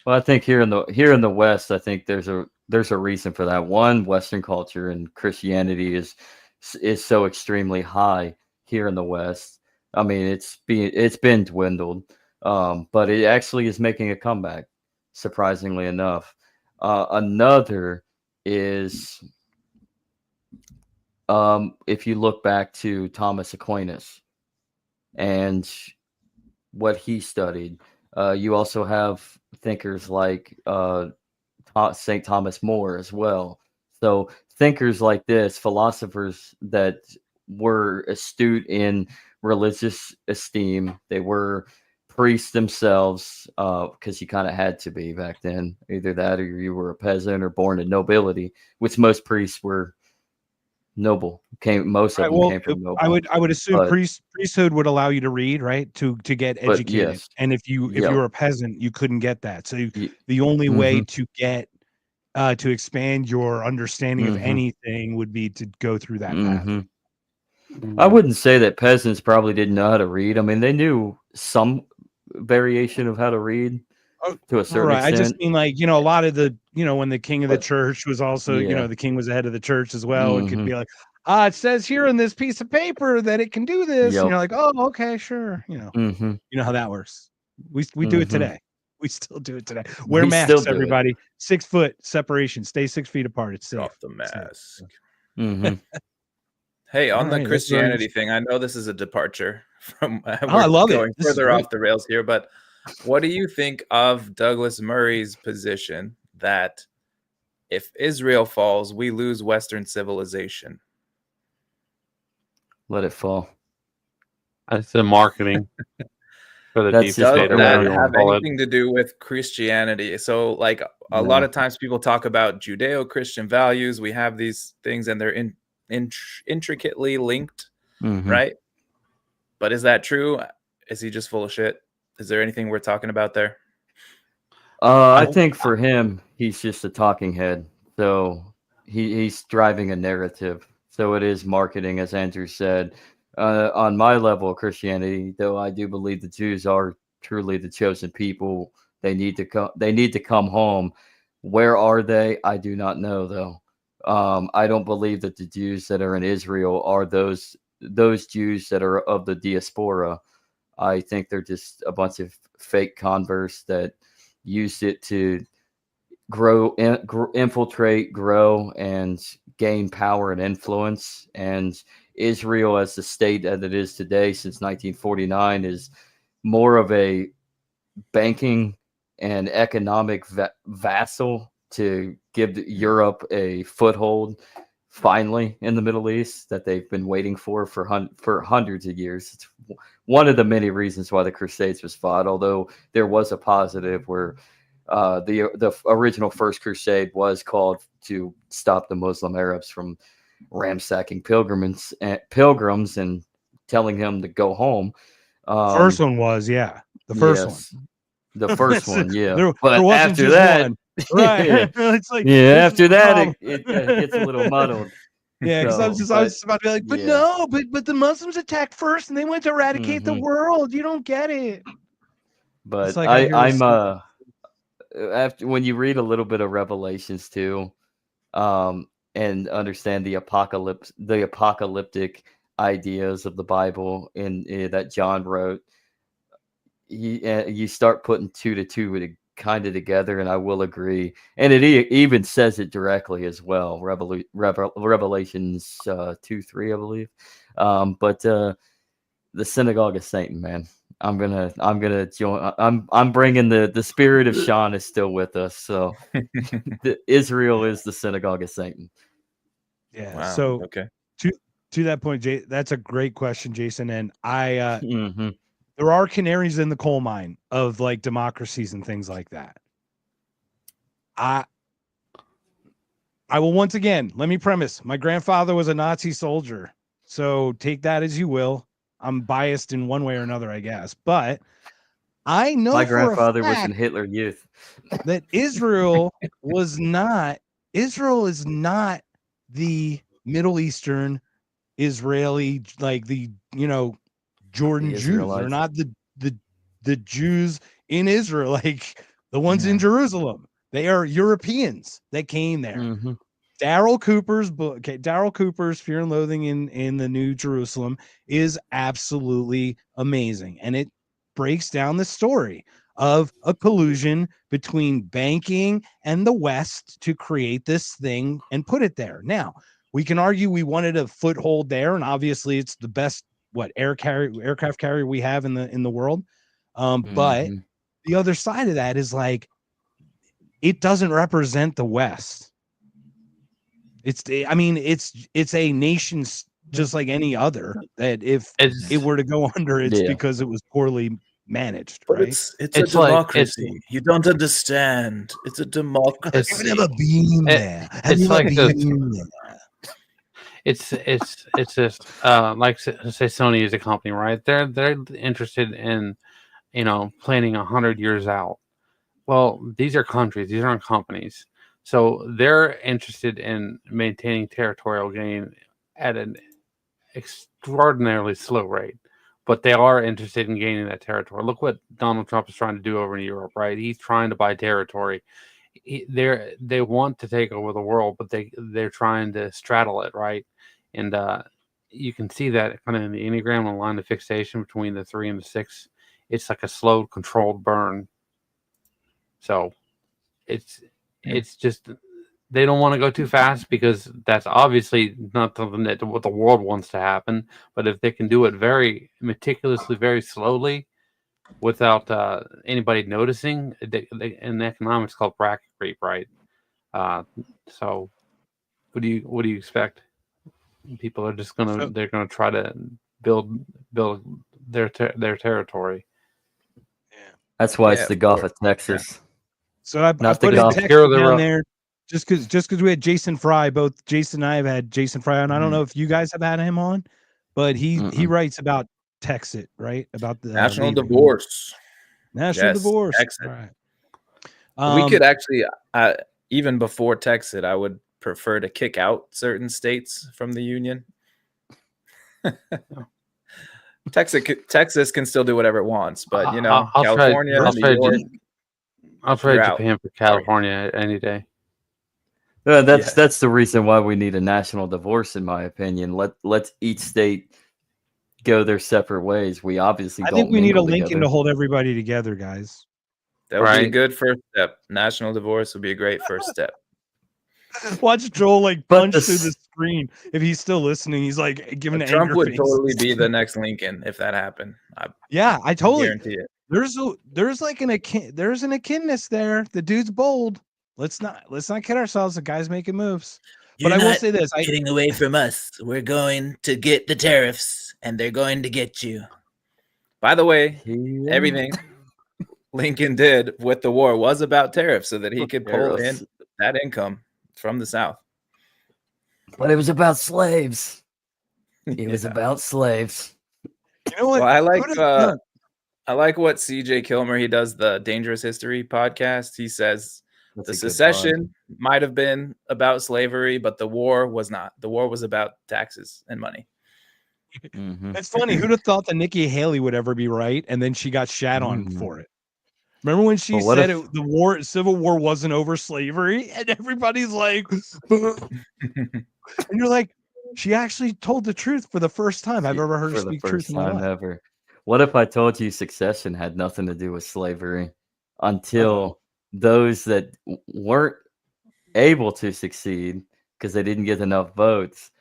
Speaker 2: Well, I think here in the West, I think there's a reason for that. One, Western culture and Christianity is so extremely high here in the West. I mean, it's been dwindled. But it actually is making a comeback, surprisingly enough. Another is if you look back to Thomas Aquinas and what he studied, you also have thinkers like St. Thomas More as well. So thinkers like this, philosophers that were astute in religious esteem. They were priests themselves, because you kind of had to be back then. Either that, or you were a peasant or born in nobility, which most priests were noble. Most of
Speaker 1: Right.
Speaker 2: them
Speaker 1: Well,
Speaker 2: came from
Speaker 1: I
Speaker 2: noble.
Speaker 1: would assume
Speaker 2: But
Speaker 1: priesthood would allow you to read, right? To get educated.
Speaker 2: yes,
Speaker 1: And if you
Speaker 2: yeah,
Speaker 1: were a peasant, you couldn't get that. So
Speaker 2: y-
Speaker 1: the only way
Speaker 2: mm-hmm,
Speaker 1: to get to expand your understanding of
Speaker 2: mm-hmm,
Speaker 1: anything would be to go through that path.
Speaker 2: mm-hmm. I
Speaker 3: Mm.
Speaker 2: wouldn't say that peasants probably didn't know how to read. I mean, they knew some variation of how to read
Speaker 1: Oh,
Speaker 2: to a certain
Speaker 1: right. I just
Speaker 2: extent,
Speaker 1: mean like, a lot of the, when the king of the
Speaker 2: but
Speaker 1: church was also,
Speaker 2: yeah,
Speaker 1: the king was the head of the church as well. It could
Speaker 2: mm-hmm,
Speaker 1: be like, it says here on this piece of paper that it can do this. And
Speaker 2: yep,
Speaker 1: you're like, oh, okay, sure.
Speaker 2: mm-hmm,
Speaker 1: You know how that works. We do it
Speaker 2: mm-hmm.
Speaker 1: today. We still do it today. Wear
Speaker 2: We still
Speaker 1: masks,
Speaker 2: do it.
Speaker 1: everybody. 6 foot separation. Stay 6 feet apart. It's safe.
Speaker 4: Drop the
Speaker 1: It's safe.
Speaker 4: mask.
Speaker 2: Mm-hmm.
Speaker 4: Hey,
Speaker 1: All
Speaker 4: on the
Speaker 1: right, that's very
Speaker 4: Christianity thing, I know this is a departure from
Speaker 1: Oh, I
Speaker 4: we're
Speaker 1: love it.
Speaker 4: going
Speaker 1: This is
Speaker 4: further
Speaker 1: great.
Speaker 4: off the rails here, but what do you think of Douglas Murray's position that if Israel falls, we lose Western civilization?
Speaker 2: Let it fall.
Speaker 3: That's the marketing for the
Speaker 2: That's
Speaker 3: deep
Speaker 2: just
Speaker 4: Does
Speaker 3: state or
Speaker 2: what
Speaker 3: whatever
Speaker 4: that
Speaker 3: you want
Speaker 4: have
Speaker 3: to call it.
Speaker 4: anything to do with Christianity? So, like a lot
Speaker 2: No.
Speaker 4: of times people talk about Judeo-Christian values. We have these things and they're intricately linked,
Speaker 2: Mm-hmm.
Speaker 4: right? But is that true? Is he just full of shit? Is there anything we're talking about there?
Speaker 2: I think for him, he's just a talking head. So he's driving a narrative. So it is marketing, as Andrew said. On my level of Christianity, though, I do believe the Jews are truly the chosen people. They need to come. They need to come home. Where are they? I do not know, though. I don't believe that the Jews that are in Israel are those Jews that are of the diaspora. I think they're just a bunch of fake converts that used it to infiltrate, grow, and gain power and influence. And Israel, as the state that it is today since 1949, is more of a banking and economic vassal to give Europe a foothold finally in the Middle East that they've been waiting for hundreds of years. It's one of the many reasons why the Crusades was fought, although there was a positive where the original First Crusade was called to stop the Muslim Arabs from ransacking pilgrims and telling him to go home.
Speaker 1: First one was, yeah. The first one.
Speaker 2: Yes, the first one, yeah.
Speaker 1: There
Speaker 2: But
Speaker 1: wasn't
Speaker 2: after
Speaker 1: just
Speaker 2: that,
Speaker 1: one. Right. It's like,
Speaker 2: yeah,
Speaker 1: this is
Speaker 2: after
Speaker 1: the
Speaker 2: that,
Speaker 1: problem.
Speaker 2: it gets a little muddled.
Speaker 1: Yeah, because I
Speaker 2: So,
Speaker 1: was just
Speaker 2: but
Speaker 1: about to be like, but
Speaker 2: yeah,
Speaker 1: no, but the Muslims attacked first and they went to eradicate the
Speaker 2: hmm
Speaker 1: world. You don't get it. It's
Speaker 2: but
Speaker 1: like I hear
Speaker 2: I'm after when you read a little bit of Revelations too, and understand the apocalyptic ideas of the Bible that John wrote, you start putting two to two kind of together, and I will agree. And it even says it directly as well. Revelations 2:3, I believe. But the synagogue of Satan, man. I'm gonna join. I'm bringing the spirit of Sean is still with us. So Israel is the synagogue of Satan.
Speaker 1: Yeah.
Speaker 4: Wow.
Speaker 1: So
Speaker 4: Okay.
Speaker 1: to that point, Jay, that's a great question, Jason. And I
Speaker 2: Mm-hmm.
Speaker 1: there are canaries in the coal mine of like democracies and things like that. I will once again, let me premise, my grandfather was a Nazi soldier. So take that as you will. I'm biased in one way or another, I guess. But I know
Speaker 2: My
Speaker 1: for a
Speaker 2: grandfather was in
Speaker 1: fact
Speaker 2: Hitler Youth.
Speaker 1: that Israel is not the Middle Eastern Israeli, like the Jordan
Speaker 2: The
Speaker 1: Jews. They're
Speaker 2: Israelites.
Speaker 1: not the Jews in Israel, like the ones in Jerusalem. They are Europeans that came there.
Speaker 2: Mm-hmm.
Speaker 1: Daryl Cooper's book, Daryl Cooper's Fear and Loathing in the New Jerusalem is absolutely amazing. And it breaks down the story of a collusion between banking and the West to create this thing and put it there. Now, we can argue we wanted a foothold there, and obviously it's the best aircraft carrier we have in the world. But the other side of that is like it doesn't represent the West. It's a nation just like any other. That if it were to go under, it's because it was poorly managed,
Speaker 4: but
Speaker 1: right?
Speaker 4: It's a democracy. You don't understand. It's a democracy.
Speaker 1: Have you never been there? Have you never been there?
Speaker 3: It's just like say Sony is a company, right? They're interested in planning 100 years out. Well, these are countries; these aren't companies. So they're interested in maintaining territorial gain at an extraordinarily slow rate, but they are interested in gaining that territory. Look what Donald Trump is trying to do over in Europe, right? He's trying to buy territory. They want to take over the world, but they're trying to straddle it, right? And you can see that kind of in the Enneagram, the line of fixation between the 3 and the 6. It's like a slow, controlled burn. So it's just they don't want to go too fast because that's obviously not something that what the world wants to happen. But if they can do it very meticulously, very slowly, without anybody noticing, in economics called bracket creep, right? So what do you expect? People are just they're gonna try to build their territory.
Speaker 1: Yeah,
Speaker 2: that's why it's the Gulf of Texas.
Speaker 1: Yeah. So I put a text down there just because we had Jason Fry. Both Jason and I have had Jason Fry on. I don't know if you guys have had him on, but he writes about Texit, right? About the
Speaker 4: national divorce.
Speaker 1: National divorce.
Speaker 4: Texit.
Speaker 1: Right.
Speaker 4: We could actually, even before Texit, I would prefer to kick out certain states from the union. Texas can still do whatever it wants, but California,
Speaker 3: I'll trade Japan for California any day.
Speaker 2: That's the reason why we need a national divorce, in my opinion. Let's each state go their separate ways. We obviously
Speaker 1: I think we need a Lincoln to hold everybody together, guys.
Speaker 4: That would be a good first step. National divorce would be a great first step.
Speaker 1: Watch Joel punch through the screen. If he's still listening, he's giving an
Speaker 4: Trump
Speaker 1: anger
Speaker 4: would
Speaker 1: face.
Speaker 4: totally be the next Lincoln if that happened.
Speaker 1: I totally
Speaker 4: guarantee it.
Speaker 1: There's an akinness there. The dude's bold. Let's not kid ourselves. The guy's making moves.
Speaker 5: You're
Speaker 1: but I will say this:
Speaker 5: getting away from us. We're going to get the tariffs, and they're going to get you.
Speaker 4: By the way, everything Lincoln did with the war was about tariffs, so that he could pull in that income from the South.
Speaker 2: But it was about slaves. It was about slaves.
Speaker 1: You know what?
Speaker 4: Well, I like what CJ Kilmer, he does the Dangerous History podcast. He says the secession might have been about slavery, but the war was not. The war was about taxes and money.
Speaker 1: It's funny. Who'd have thought that Nikki Haley would ever be right, and then she got shat on for it? Remember when she said the Civil War wasn't over slavery, and everybody's like, and you're like, she actually told the truth for the first time I've ever heard her speak truth in my life.
Speaker 2: Ever. What if I told you secession had nothing to do with slavery until those that weren't able to succeed because they didn't get enough votes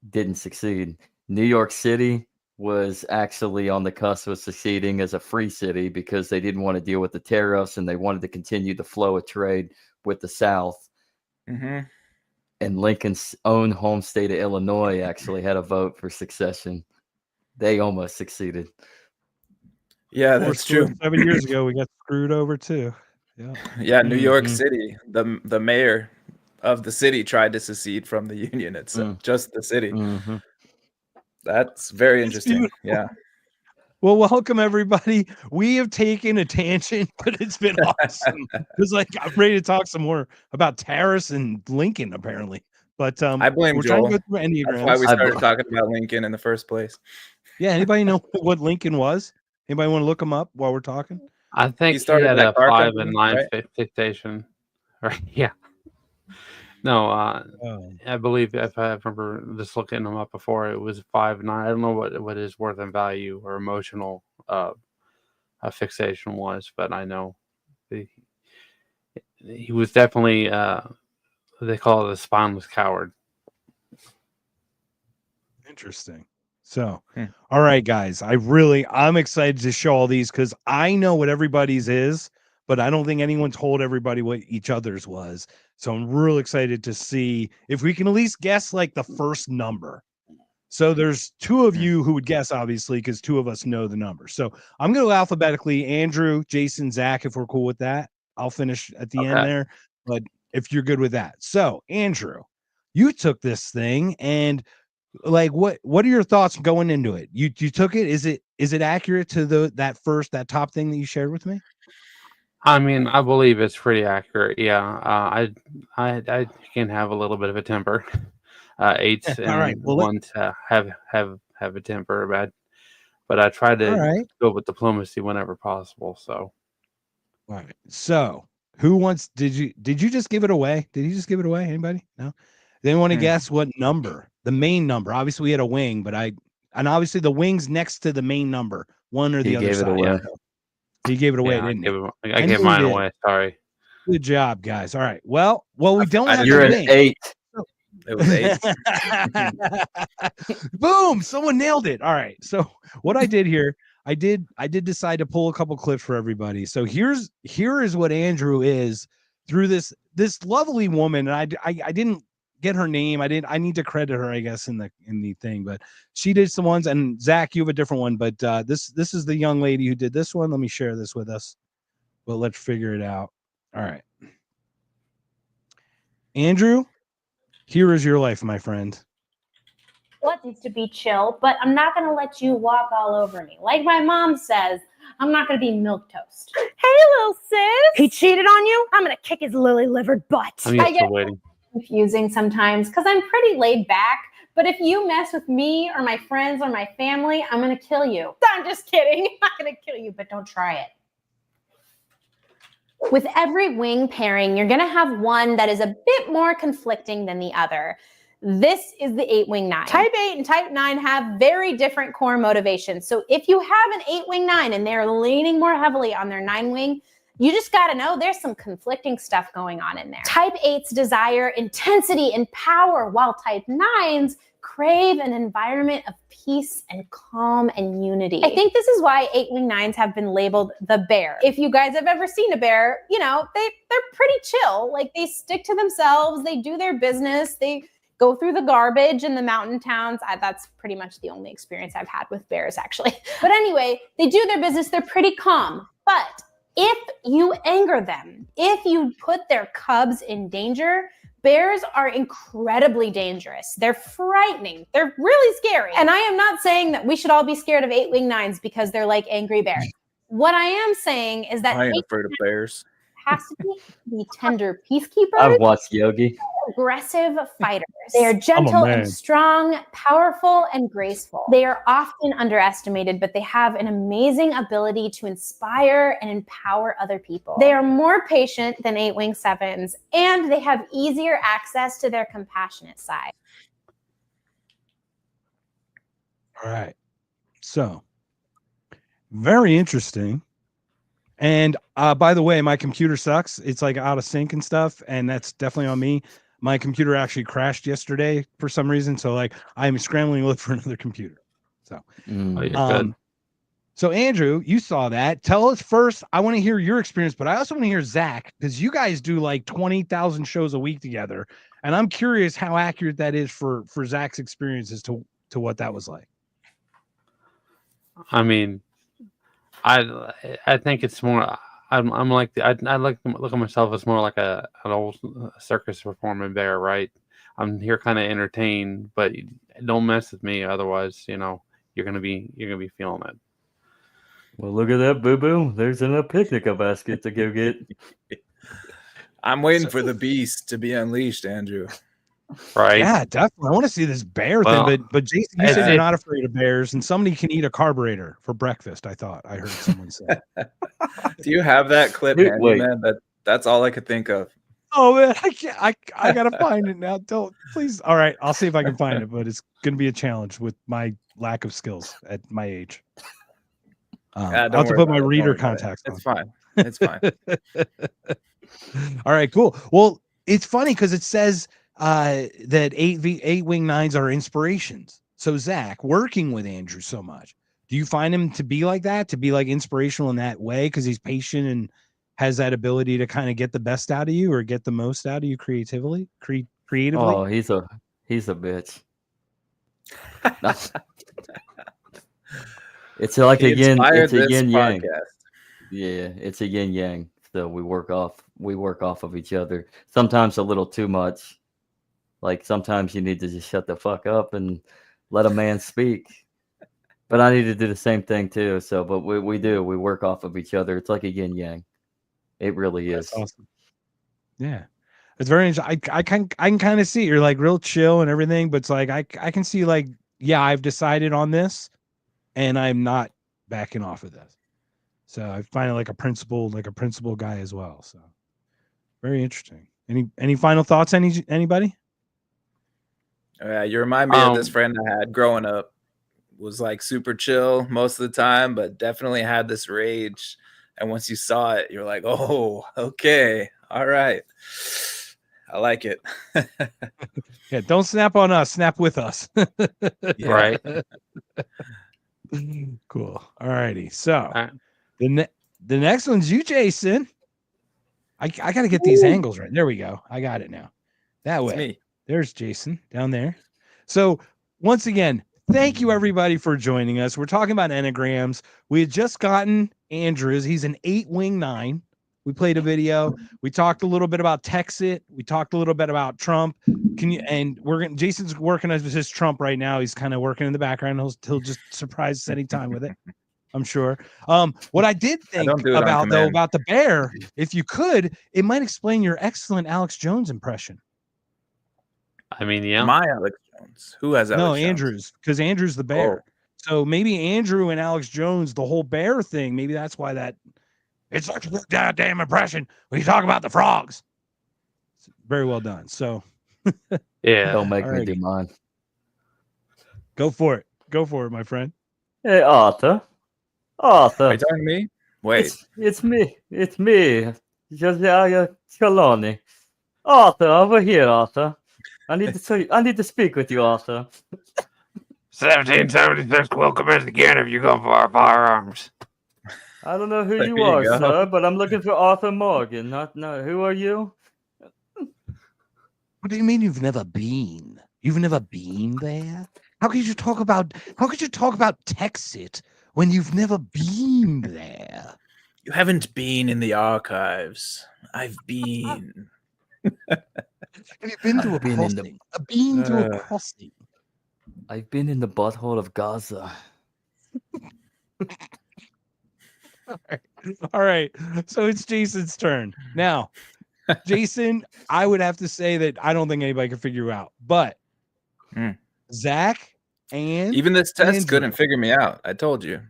Speaker 2: didn't succeed? New York City was actually on the cusp of succeeding as a free city because they didn't want to deal with the tariffs and they wanted to continue the flow of trade with the South.
Speaker 4: And
Speaker 2: Lincoln's own home state of Illinois actually had a vote for secession. They almost succeeded.
Speaker 4: Yeah, that's true.
Speaker 1: 7 years ago, we got screwed over too.
Speaker 4: Yeah, New York City, the mayor of the city tried to secede from the union itself, just the city. That's very interesting. Yeah.
Speaker 1: Well, welcome everybody. We have taken a tangent, but it's been awesome. Because I'm ready to talk some more about tariffs and Lincoln, apparently. But
Speaker 4: I blame
Speaker 1: we're
Speaker 4: Joel.
Speaker 1: trying to go through Enneagrams.
Speaker 4: That's why we started talking about Lincoln in the first place.
Speaker 1: Yeah, anybody know what Lincoln was? Anybody want to look him up while we're talking?
Speaker 3: I think he had a 5 and 9 fixation. Right? Yeah. No, I believe if I remember just looking them up before, it was 5 and 9. I don't know what his worth and value or emotional fixation was, but I know he was definitely they call it a spineless coward.
Speaker 1: Interesting. So, all right, guys, I'm excited to show all these because I know what everybody's is, but I don't think anyone told everybody what each other's was. So I'm real excited to see if we can at least guess the first number. So there's two of you who would guess, obviously, because two of us know the number. So I'm going to go alphabetically. Andrew, Jason, Zach, if we're cool with that. I'll finish at the end there. But if you're good with that. So, Andrew, you took this thing, and like what are your thoughts going into it? You took it. Is it accurate to that top thing that you shared with me?
Speaker 3: I mean, I believe it's pretty accurate. Yeah, I can have a little bit of a temper. Eights and
Speaker 1: All right. Well,
Speaker 3: ones have a temper bad, but I try to go with diplomacy whenever possible. So,
Speaker 1: all right. So, who wants? Did you just give it away? Did you just give it away? Anybody? No. They want to guess what number? The main number. Obviously, we had a wing, but and obviously the wing's next to the main number, one or the other side.
Speaker 2: Away.
Speaker 1: He gave it away,
Speaker 3: yeah,
Speaker 1: didn't he?
Speaker 3: I gave mine away. Sorry.
Speaker 1: Good job, guys. All right. Well, we don't have
Speaker 2: You're
Speaker 1: to
Speaker 2: an 8.
Speaker 4: It was 8.
Speaker 1: Boom! Someone nailed it. All right. So what I did here, I did decide to pull a couple clips for everybody. So here is what Andrew is through this lovely woman, and I didn't get her name. I need to credit her, I guess, in the thing, but she did some ones, and Zach, you have a different one, but this is the young lady who did this one. Let me share this with us. Well, let's figure it out. All right. Andrew, here is your life, my friend.
Speaker 6: What needs to be chill, but I'm not going to let you walk all over me. Like my mom says, I'm not going to be milquetoast.
Speaker 7: Hey, little sis. He cheated on you? I'm going to kick his lily-livered butt.
Speaker 3: I'm used to waiting.
Speaker 6: Confusing sometimes because I'm pretty laid back. But if you mess with me or my friends or my family, I'm going to kill you. I'm just kidding. I'm not going to kill you, but don't try it. With every wing pairing, you're going to have one that is a bit more conflicting than the other. This is the 8-wing 9. Type 8 and type 9 have very different core motivations. So if you have an 8-wing 9 and they're leaning more heavily on their 9-wing, you just got to know there's some conflicting stuff going on in there. Type 8s desire intensity and power, while type 9s crave an environment of peace and calm and unity. I think this is why 8-wing 9s have been labeled the bear. If you guys have ever seen a bear, they're pretty chill. Like, they stick to themselves, they do their business, they go through the garbage in the mountain towns. That's pretty much the only experience I've had with bears, actually. But anyway, they do their business, they're pretty calm. But if you anger them, if you put their cubs in danger, bears are incredibly dangerous. They're frightening. They're really scary. And I am not saying that we should all be scared of 8-wing 9s because they're like angry bears. What I am saying is that
Speaker 4: I ain't afraid of bears.
Speaker 6: Has to be tender peacekeepers.
Speaker 2: I've watched Yogi.
Speaker 6: Aggressive fighters. They are gentle and strong, powerful and graceful. They are often underestimated, but they have an amazing ability to inspire and empower other people. They are more patient than 8-wing 7s, and they have easier access to their compassionate side.
Speaker 1: All right. So, very interesting. And by the way, my computer sucks. It's like out of sync and stuff, and that's definitely on me. My computer actually crashed yesterday for some reason, so like I'm scrambling to look for another computer. So,
Speaker 3: you're good.
Speaker 1: So Andrew, you saw that. Tell us first. I want to hear your experience, but I also want to hear Zach, because you guys do like 20,000 shows a week together, and I'm curious how accurate that is for Zach's experiences to what that was like.
Speaker 3: I mean, I think it's more. I like to look at myself as more like an old circus performing bear, right? I'm here kind of entertained, but don't mess with me, otherwise, you're gonna be feeling it.
Speaker 2: Well, look at that, boo boo. There's a picnic basket to go get.
Speaker 4: I'm waiting for the beast to be unleashed, Andrew.
Speaker 3: Right?
Speaker 1: Yeah, definitely. I want to see this bear thing, but Jason, you said you're not afraid of bears, and somebody can eat a carburetor for breakfast. I thought I heard someone say.
Speaker 4: Do you have that clip, man? That's all I could think of.
Speaker 1: Oh man, I can't. I gotta find it now. Don't please. All right, I'll see if I can find it, but it's gonna be a challenge with my lack of skills at my age. I'll have to put my reader contacts on.
Speaker 4: It's fine. It's fine.
Speaker 1: All right, cool. Well, it's funny because it says that 8-wing 9s are inspirations. So Zach, working with Andrew so much, do you find him to be like that, to be like inspirational in that way because he's patient and has that ability to kind of get the best out of you or get the most out of you creatively?
Speaker 2: Oh, he's a bitch. It's like
Speaker 4: He
Speaker 2: again,
Speaker 4: inspired
Speaker 2: it's a
Speaker 4: this
Speaker 2: yin yang.
Speaker 4: podcast.
Speaker 2: Yeah, it's a yin yang. So we work off of each other. Sometimes a little too much. Like sometimes you need to just shut the fuck up and let a man speak. But I need to do the same thing too. So, but we work off of each other. It's like a yin yang. It really is.
Speaker 1: That's awesome. Yeah. It's very interesting. I can kind of see you're like real chill and everything, but it's like I can see like, yeah, I've decided on this and I'm not backing off of this. So I find it like a principal guy as well. So very interesting. Any final thoughts? Anybody?
Speaker 4: Yeah, you remind me of this friend I had growing up. Was like super chill most of the time, but definitely had this rage. And once you saw it, you're like, oh, okay, all right. I like it.
Speaker 1: Yeah, don't snap on us, snap with us.
Speaker 3: Right.
Speaker 1: Cool. All righty. So the next one's you, Jason. I gotta get these angles right. There we go. I got it now. That way.
Speaker 4: Me.
Speaker 1: There's Jason down there. So once again, thank you everybody for joining us. We're talking about Enneagrams. We had just gotten Andrew's. He's an 8-wing 9. We played a video. We talked a little bit about Texit. We talked a little bit about Trump. Jason's working as his Trump right now. He's kind of working in the background. He'll just surprise us anytime with it, I'm sure. What I did think about the bear, if you could, it might explain your excellent Alex Jones impression.
Speaker 3: I mean, yeah.
Speaker 4: My Alex Jones. Who has Alex Jones?
Speaker 1: No, Andrew's, because Andrew's the bear. Oh. So maybe Andrew and Alex Jones, the whole bear thing, maybe that's why it's like a goddamn impression when you talk about the frogs. Very well done. So
Speaker 3: yeah.
Speaker 2: Don't make me do mine.
Speaker 1: Go for it. Go for it, my friend.
Speaker 2: Hey, Arthur. Arthur.
Speaker 4: Are you talking to me? Wait.
Speaker 2: It's me. It's me. Josiah Trelawney. Arthur, over here, Arthur. I need to speak with you, Arthur.
Speaker 8: 1776, we'll commence again if you go for our firearms.
Speaker 2: I don't know who you are, sir, but I'm looking for Arthur Morgan. No, who are you?
Speaker 1: What do you mean you've never been? You've never been there? How could you talk about Texit when you've never been there?
Speaker 5: You haven't been in the archives. I've been.
Speaker 1: Have you been to a crossing? I've been to a crossing.
Speaker 2: I've been in the butthole of Gaza.
Speaker 1: All right. So it's Jason's turn. Now, Jason, I would have to say that I don't think anybody can figure you out. But Zach and
Speaker 4: even this test
Speaker 1: Andrew
Speaker 4: couldn't figure me out. I told you.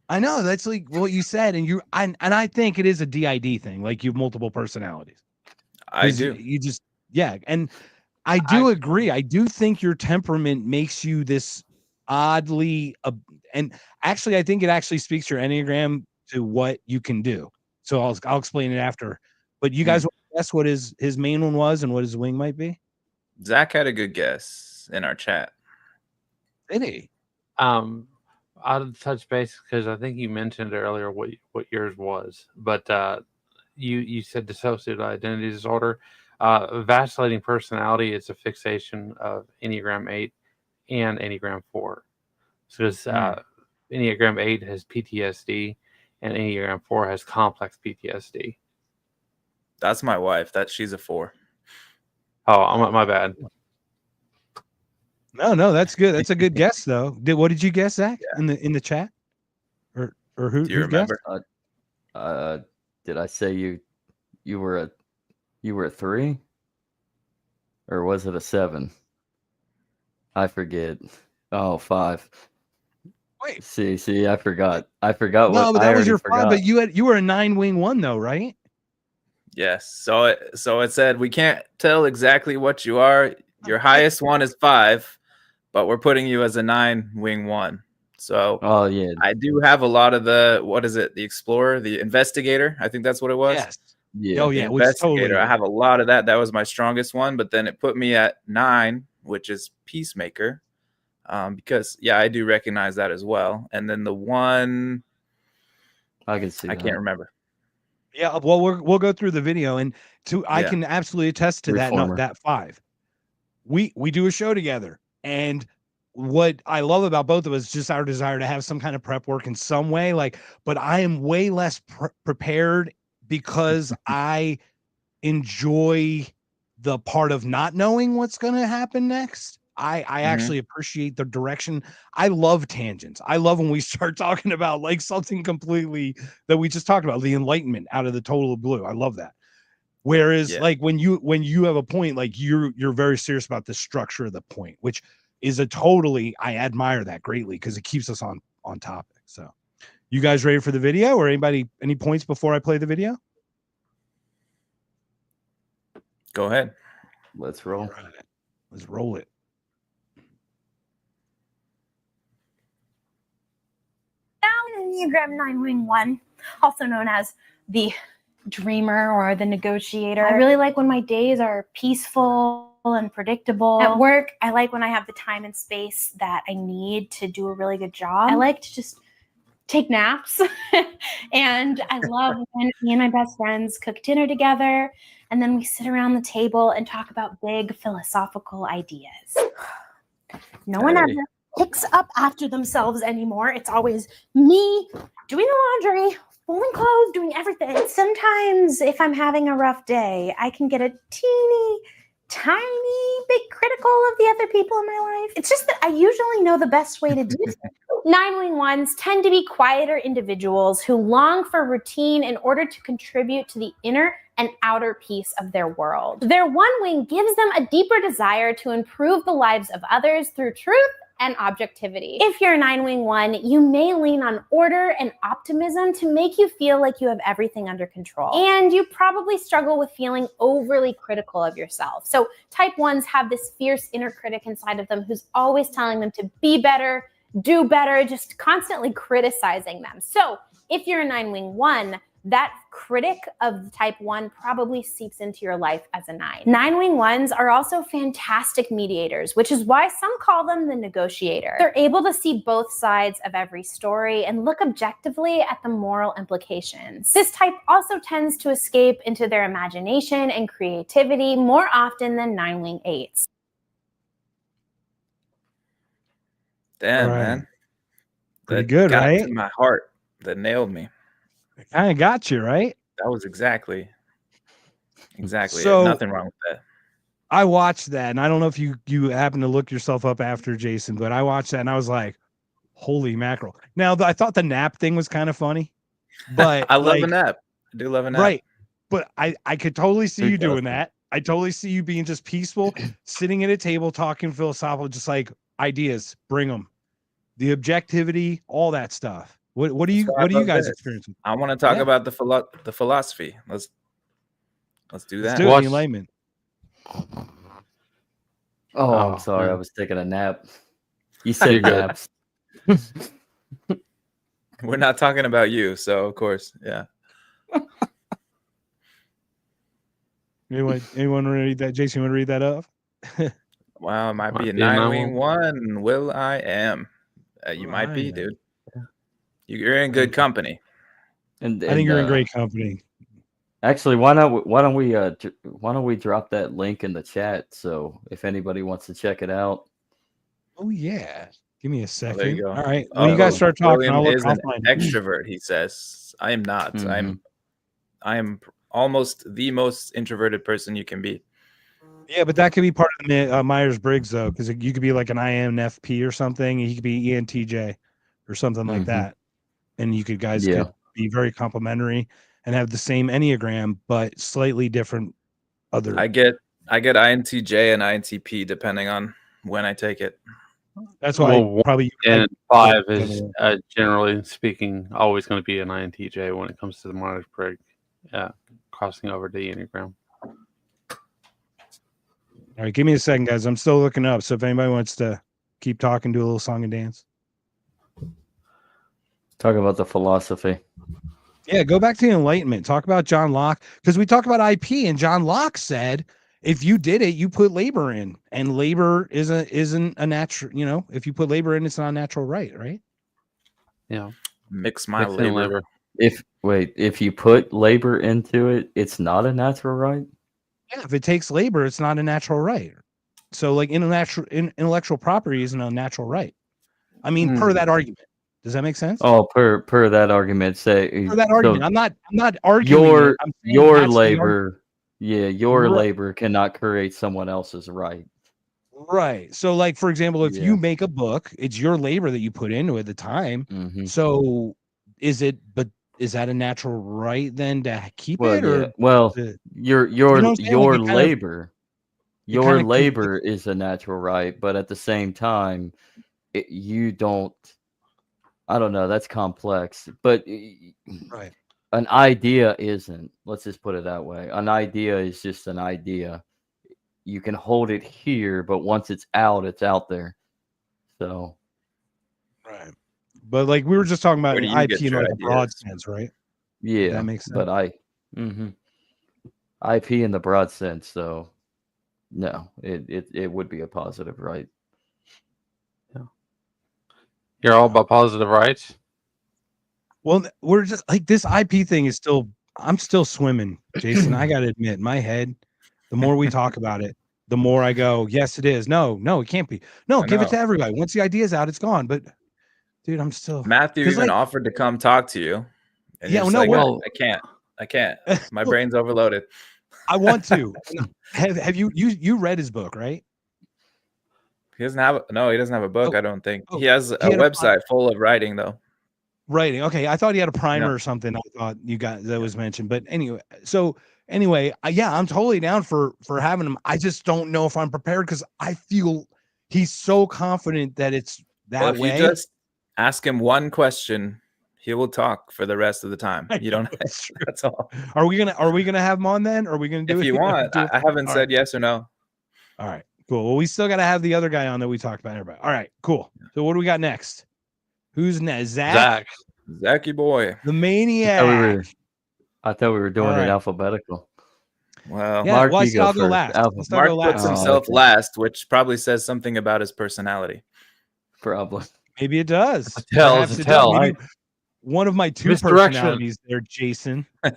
Speaker 1: I know that's like what you said, and I think it is a DID thing. Like you have multiple personalities.
Speaker 4: I do.
Speaker 1: You just and I do agree. I do think your temperament makes you this oddly, and actually, I think it actually speaks to your Enneagram to what you can do. So I'll explain it after. But you guys want to guess what his main one was and what his wing might be?
Speaker 4: Zach had a good guess in our chat.
Speaker 1: Did he?
Speaker 3: I'll touch base because I think you mentioned earlier what yours was, but you said dissociative identity disorder. Vacillating personality is a fixation of Enneagram 8 and Enneagram 4. So Enneagram 8 has PTSD and Enneagram 4 has complex PTSD.
Speaker 4: That's my wife. She's a 4.
Speaker 3: Oh, my bad.
Speaker 1: No, that's good. That's a good guess, though. What did you guess, Zach? Yeah. In the chat, or who?
Speaker 4: Do you remember?
Speaker 2: Did I say you were a 3, or was it a 7? I forget. Oh, 5.
Speaker 1: Wait.
Speaker 2: See, I forgot. No,
Speaker 1: but that was your 5. But you were a 9-wing 1, though, right?
Speaker 4: Yes. So it said we can't tell exactly what you are. Your highest one is 5, but we're putting you as a 9-wing 1. So
Speaker 2: yeah,
Speaker 4: I do have a lot of the the explorer, the investigator. I think that's what it was.
Speaker 1: Yes.
Speaker 2: Yeah.
Speaker 1: Oh yeah,
Speaker 4: the investigator. I have a lot of that. That was my strongest one, but then it put me at 9, which is peacemaker. Because I do recognize that as well. And then the one
Speaker 2: I can see.
Speaker 4: I can't remember.
Speaker 1: Yeah, well, we'll go through the video, and I can absolutely attest to that 5. We do a show together, and what I love about both of us is just our desire to have some kind of prep work in some way. Like, but I am way less prepared because I enjoy the part of not knowing what's going to happen next. I actually appreciate the direction. I love tangents. I love when we start talking about like something completely that we just talked about, the enlightenment out of the total blue. I love that. Whereas like when you have a point, like you're very serious about the structure of the point, which is I admire that greatly because it keeps us on topic. So you guys ready for the video, or any points before I play the video?
Speaker 4: Go ahead.
Speaker 2: Let's roll.
Speaker 1: Right. Let's roll it.
Speaker 7: Now, Enneagram 9-wing-1, also known as the dreamer or the negotiator. I really like when my days are peaceful and predictable. At work, I like when I have the time and space that I need to do a really good job. I like to just take naps. And I love when me and my best friends cook dinner together, and then we sit around the table and talk about big philosophical ideas. No one ever picks up after themselves anymore. It's always me doing the laundry, folding clothes, doing everything. Sometimes if I'm having a rough day, I can get a teeny tiny bit critical of the other people in my life. It's just that I usually know the best way to do it. 9-wing-1s tend to be quieter individuals who long for routine in order to contribute to the inner and outer peace of their world. Their one wing gives them a deeper desire to improve the lives of others through truth and objectivity. If you're a 9-wing-1, you may lean on order and optimism to make you feel like you have everything under control. And you probably struggle with feeling overly critical of yourself. So type 1s have this fierce inner critic inside of them who's always telling them to be better, do better, just constantly criticizing them. So if you're a 9-wing-1, that critic of type 1 probably seeps into your life as a 9. 9-wing-1s are also fantastic mediators, which is why some call them the negotiator. They're able to see both sides of every story and look objectively at the moral implications. This type also tends to escape into their imagination and creativity more often than 9-wing-8s.
Speaker 4: Damn, man.
Speaker 1: Pretty good,
Speaker 4: got
Speaker 1: right?
Speaker 4: to my heart. That nailed me.
Speaker 1: It kind of got you, right?
Speaker 4: That was exactly
Speaker 1: so,
Speaker 4: nothing wrong with that.
Speaker 1: I watched that, and I don't know if you happen to look yourself up after, Jason, but I watched that and I was like, holy mackerel. Now, I thought the nap thing was kind of funny, but
Speaker 4: I love a nap. I do love a nap.
Speaker 1: Right. But I could totally see you doing that. I totally see you being just peaceful, sitting at a table, talking philosophical, just like ideas, bring them. The objectivity, all that stuff. What do you guys experiencing?
Speaker 4: I want to talk about the philosophy. Let's do that.
Speaker 1: Let's do it, the enlightenment.
Speaker 2: Oh, I'm sorry. I was taking a nap. You said naps.
Speaker 4: We're not talking about you, so of course, yeah.
Speaker 1: Anyone want to read that? Jason, you want to read that up?
Speaker 4: Wow, it might be a 9-wing-1. Will I am. You might be, dude. You're in good company.
Speaker 2: And
Speaker 1: I think you're in great company.
Speaker 2: Actually, why don't we drop that link in the chat, so if anybody wants to check it out.
Speaker 1: Oh yeah, give me a second.
Speaker 4: There you go.
Speaker 1: All right, when you guys start talking,
Speaker 4: William is an extrovert. He says, "I am not.
Speaker 2: Mm-hmm.
Speaker 4: I am almost the most introverted person you can be."
Speaker 1: Yeah, but that could be part of the Myers-Briggs though, because you could be like an INFP or something. He could be ENTJ or something like that, and you could could be very complementary and have the same Enneagram but slightly different other.
Speaker 4: I get INTJ and INTP depending on when I take it.
Speaker 1: That's why probably
Speaker 3: and 5 is generally speaking always going to be an INTJ when it comes to the Myers-Briggs. Crossing over to Enneagram.
Speaker 1: All right, give me a second, guys. I'm still looking up. So if anybody wants to keep talking, do a little song and dance.
Speaker 2: Talk about the philosophy.
Speaker 1: Yeah, go back to the Enlightenment. Talk about John Locke, because we talk about IP, and John Locke said, if you did it, you put labor in, and labor isn't a natural. You know, if you put labor in, it's not a natural right.
Speaker 3: Yeah,
Speaker 4: mix my labor.
Speaker 2: If you put labor into it, it's not a natural right.
Speaker 1: Yeah, if it takes labor, it's not a natural right. So like intellectual property isn't a natural right. I mean, per that argument. Does that make sense?
Speaker 2: Oh, per that argument, say
Speaker 1: Per that
Speaker 2: so
Speaker 1: argument. I'm not arguing it. I'm saying
Speaker 2: your
Speaker 1: that's the argument.
Speaker 2: labor, your
Speaker 1: Right.
Speaker 2: labor cannot create someone else's right.
Speaker 1: Right. So like, for example, if
Speaker 2: Yeah.
Speaker 1: you make a book, it's your labor that you put into it at the time. So is that a natural right then to keep
Speaker 2: Well,
Speaker 1: it, or
Speaker 2: yeah. Well,
Speaker 1: the-
Speaker 2: your
Speaker 1: you know what I'm saying?
Speaker 2: your
Speaker 1: Like, it
Speaker 2: labor, your
Speaker 1: kinda
Speaker 2: labor is a natural right, but at the same time, you don't. I don't know. That's complex, but
Speaker 1: right.
Speaker 2: an idea isn't. Let's just put it that way. An idea is just an idea. You can hold it here, but once it's out there. So,
Speaker 1: Right. But like we were just talking about
Speaker 4: Where do you
Speaker 1: IP
Speaker 4: get
Speaker 1: in
Speaker 4: your
Speaker 1: like a broad
Speaker 4: ideas?
Speaker 1: sense, right?
Speaker 2: yeah,
Speaker 1: That makes sense.
Speaker 2: but IP in the broad sense, though, no, it would be a positive, right?
Speaker 3: You're all about positive rights.
Speaker 1: Well, we're just like this IP thing is still. I'm still swimming, Jason. I got to admit, in my head, the more we talk about it, the more I go, yes, it is. No, it can't be. No,
Speaker 4: I
Speaker 1: give it
Speaker 4: know.
Speaker 1: to everybody. Once the idea's out, it's gone. But dude, I'm still.
Speaker 4: Matthew
Speaker 1: 'cause,
Speaker 4: even
Speaker 1: like,
Speaker 4: offered to come talk to you. And
Speaker 1: Yeah,
Speaker 4: you're just
Speaker 1: no,
Speaker 4: like,
Speaker 1: well-
Speaker 4: I can't. My brain's overloaded.
Speaker 1: I want to. Have you read his book, right?
Speaker 4: He doesn't have a book,
Speaker 1: Oh,
Speaker 4: I don't think.
Speaker 1: oh,
Speaker 4: He has a
Speaker 1: he had a
Speaker 4: website full of writing though.
Speaker 1: Writing. Okay, I thought he had a primer
Speaker 4: No.
Speaker 1: or something. I thought you got that was mentioned. But anyway, yeah, I'm totally down for having him. I just don't know if I'm prepared because I feel he's so confident that it's that
Speaker 4: Well, if
Speaker 1: way.
Speaker 4: you just ask him one question, he will talk for the rest of the time. You don't
Speaker 1: That's true.
Speaker 4: that's all.
Speaker 1: Are we gonna have him on then? Are we gonna do
Speaker 4: If
Speaker 1: it?
Speaker 4: you want, I haven't
Speaker 1: All
Speaker 4: said
Speaker 1: right.
Speaker 4: yes or no.
Speaker 1: All right, cool. Well, we still gotta have the other guy on that we talked about. Everybody. All right, cool. So what do we got next? Who's next? Zach,
Speaker 4: Zachy boy.
Speaker 1: the maniac.
Speaker 2: I thought we were doing
Speaker 1: All
Speaker 2: it
Speaker 1: right.
Speaker 2: alphabetical.
Speaker 4: Well,
Speaker 1: Yeah,
Speaker 2: Mark,
Speaker 1: well, I
Speaker 2: you
Speaker 1: said
Speaker 2: go
Speaker 1: I'll go
Speaker 2: first.
Speaker 1: last.
Speaker 2: Alpha-
Speaker 1: I'll still
Speaker 4: Mark
Speaker 1: go
Speaker 4: puts
Speaker 1: last.
Speaker 4: himself
Speaker 2: okay.
Speaker 4: last, which probably says something about his personality.
Speaker 2: Probably.
Speaker 1: Maybe it does.
Speaker 3: tell,
Speaker 1: Perhaps
Speaker 3: it's a
Speaker 1: it
Speaker 3: tell.
Speaker 1: does. Maybe one of my two
Speaker 3: Misdirection.
Speaker 1: personalities there, Jason. All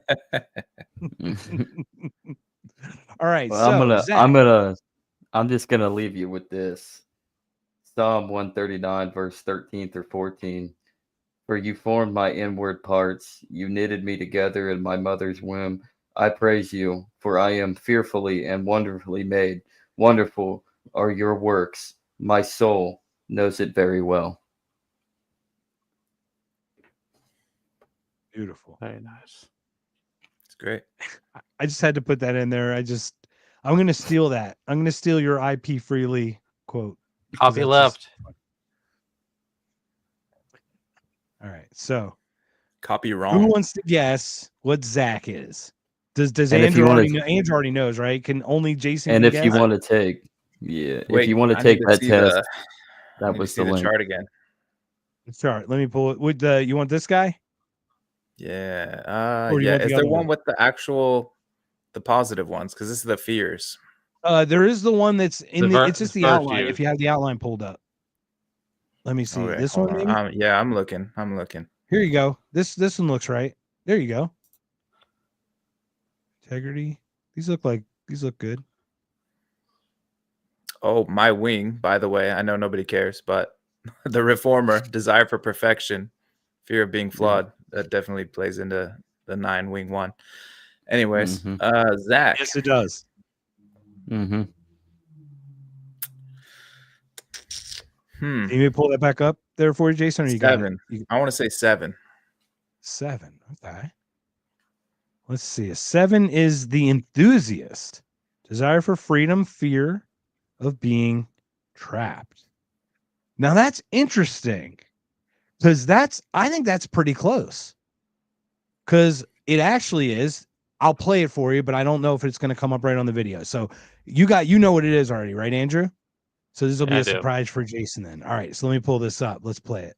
Speaker 1: right,
Speaker 2: Well,
Speaker 1: so Zach,
Speaker 2: I'm just gonna leave you with this. Psalm 139, verse 13 through 14. For you formed my inward parts, you knitted me together in my mother's womb. I praise you, for I am fearfully and wonderfully made. Wonderful are your works. My soul knows it very well.
Speaker 1: beautiful.
Speaker 3: Very nice.
Speaker 4: It's great.
Speaker 1: I just had to put that in there. I'm gonna steal that. I'm gonna steal your IP freely quote.
Speaker 3: Copy
Speaker 1: that's
Speaker 3: left.
Speaker 1: All right, so
Speaker 4: Copy
Speaker 1: who
Speaker 4: wrong.
Speaker 1: wants to guess what Zach is? Does
Speaker 2: And if
Speaker 1: Andrew
Speaker 2: you wanna-
Speaker 1: already know? Andrew already knows, right? Can only Jason
Speaker 2: And
Speaker 1: can
Speaker 2: if
Speaker 1: guess?
Speaker 2: you want to take, if you want to
Speaker 4: I
Speaker 2: take
Speaker 4: need
Speaker 2: that
Speaker 4: see
Speaker 2: test,
Speaker 4: I
Speaker 2: that
Speaker 4: need to
Speaker 2: was
Speaker 4: see
Speaker 2: the link.
Speaker 4: chart again.
Speaker 1: Chart. Let me pull it. Would you want this guy?
Speaker 4: Yeah.
Speaker 1: Or do you
Speaker 4: Yeah.
Speaker 1: want the
Speaker 4: Is there
Speaker 1: other
Speaker 4: one
Speaker 1: one?
Speaker 4: with the positive ones? Because this is the fears.
Speaker 1: There is the one that's in
Speaker 3: The
Speaker 1: it's just the
Speaker 3: first
Speaker 1: outline.
Speaker 3: view.
Speaker 1: If you have the outline pulled up. Let me see.
Speaker 4: Okay,
Speaker 1: This
Speaker 4: hold
Speaker 1: one,
Speaker 4: on.
Speaker 1: maybe?
Speaker 4: Yeah, I'm looking.
Speaker 1: Here you go. This one looks right. There you go. Integrity. These look good.
Speaker 4: Oh, my wing, by the way. I know nobody cares, but the reformer, desire for perfection, fear of being flawed. That definitely plays into the 9 wing 1. Anyways, Zach.
Speaker 1: Yes, it does.
Speaker 2: Mm-hmm.
Speaker 1: Can you pull that back up there for you, Jason? Or you got
Speaker 4: 7.
Speaker 1: it?
Speaker 4: I want to say 7.
Speaker 1: 7. Okay. Let's see. A 7 is the enthusiast. Desire for freedom, fear of being trapped. Now that's interesting. Because I think that's pretty close. Because it actually is. I'll play it for you, but I don't know if it's going to come up right on the video. So you know what it is already, right, Andrew? So this will be
Speaker 3: I
Speaker 1: a
Speaker 3: do.
Speaker 1: surprise for Jason then. All right, so let me pull this up. Let's play it.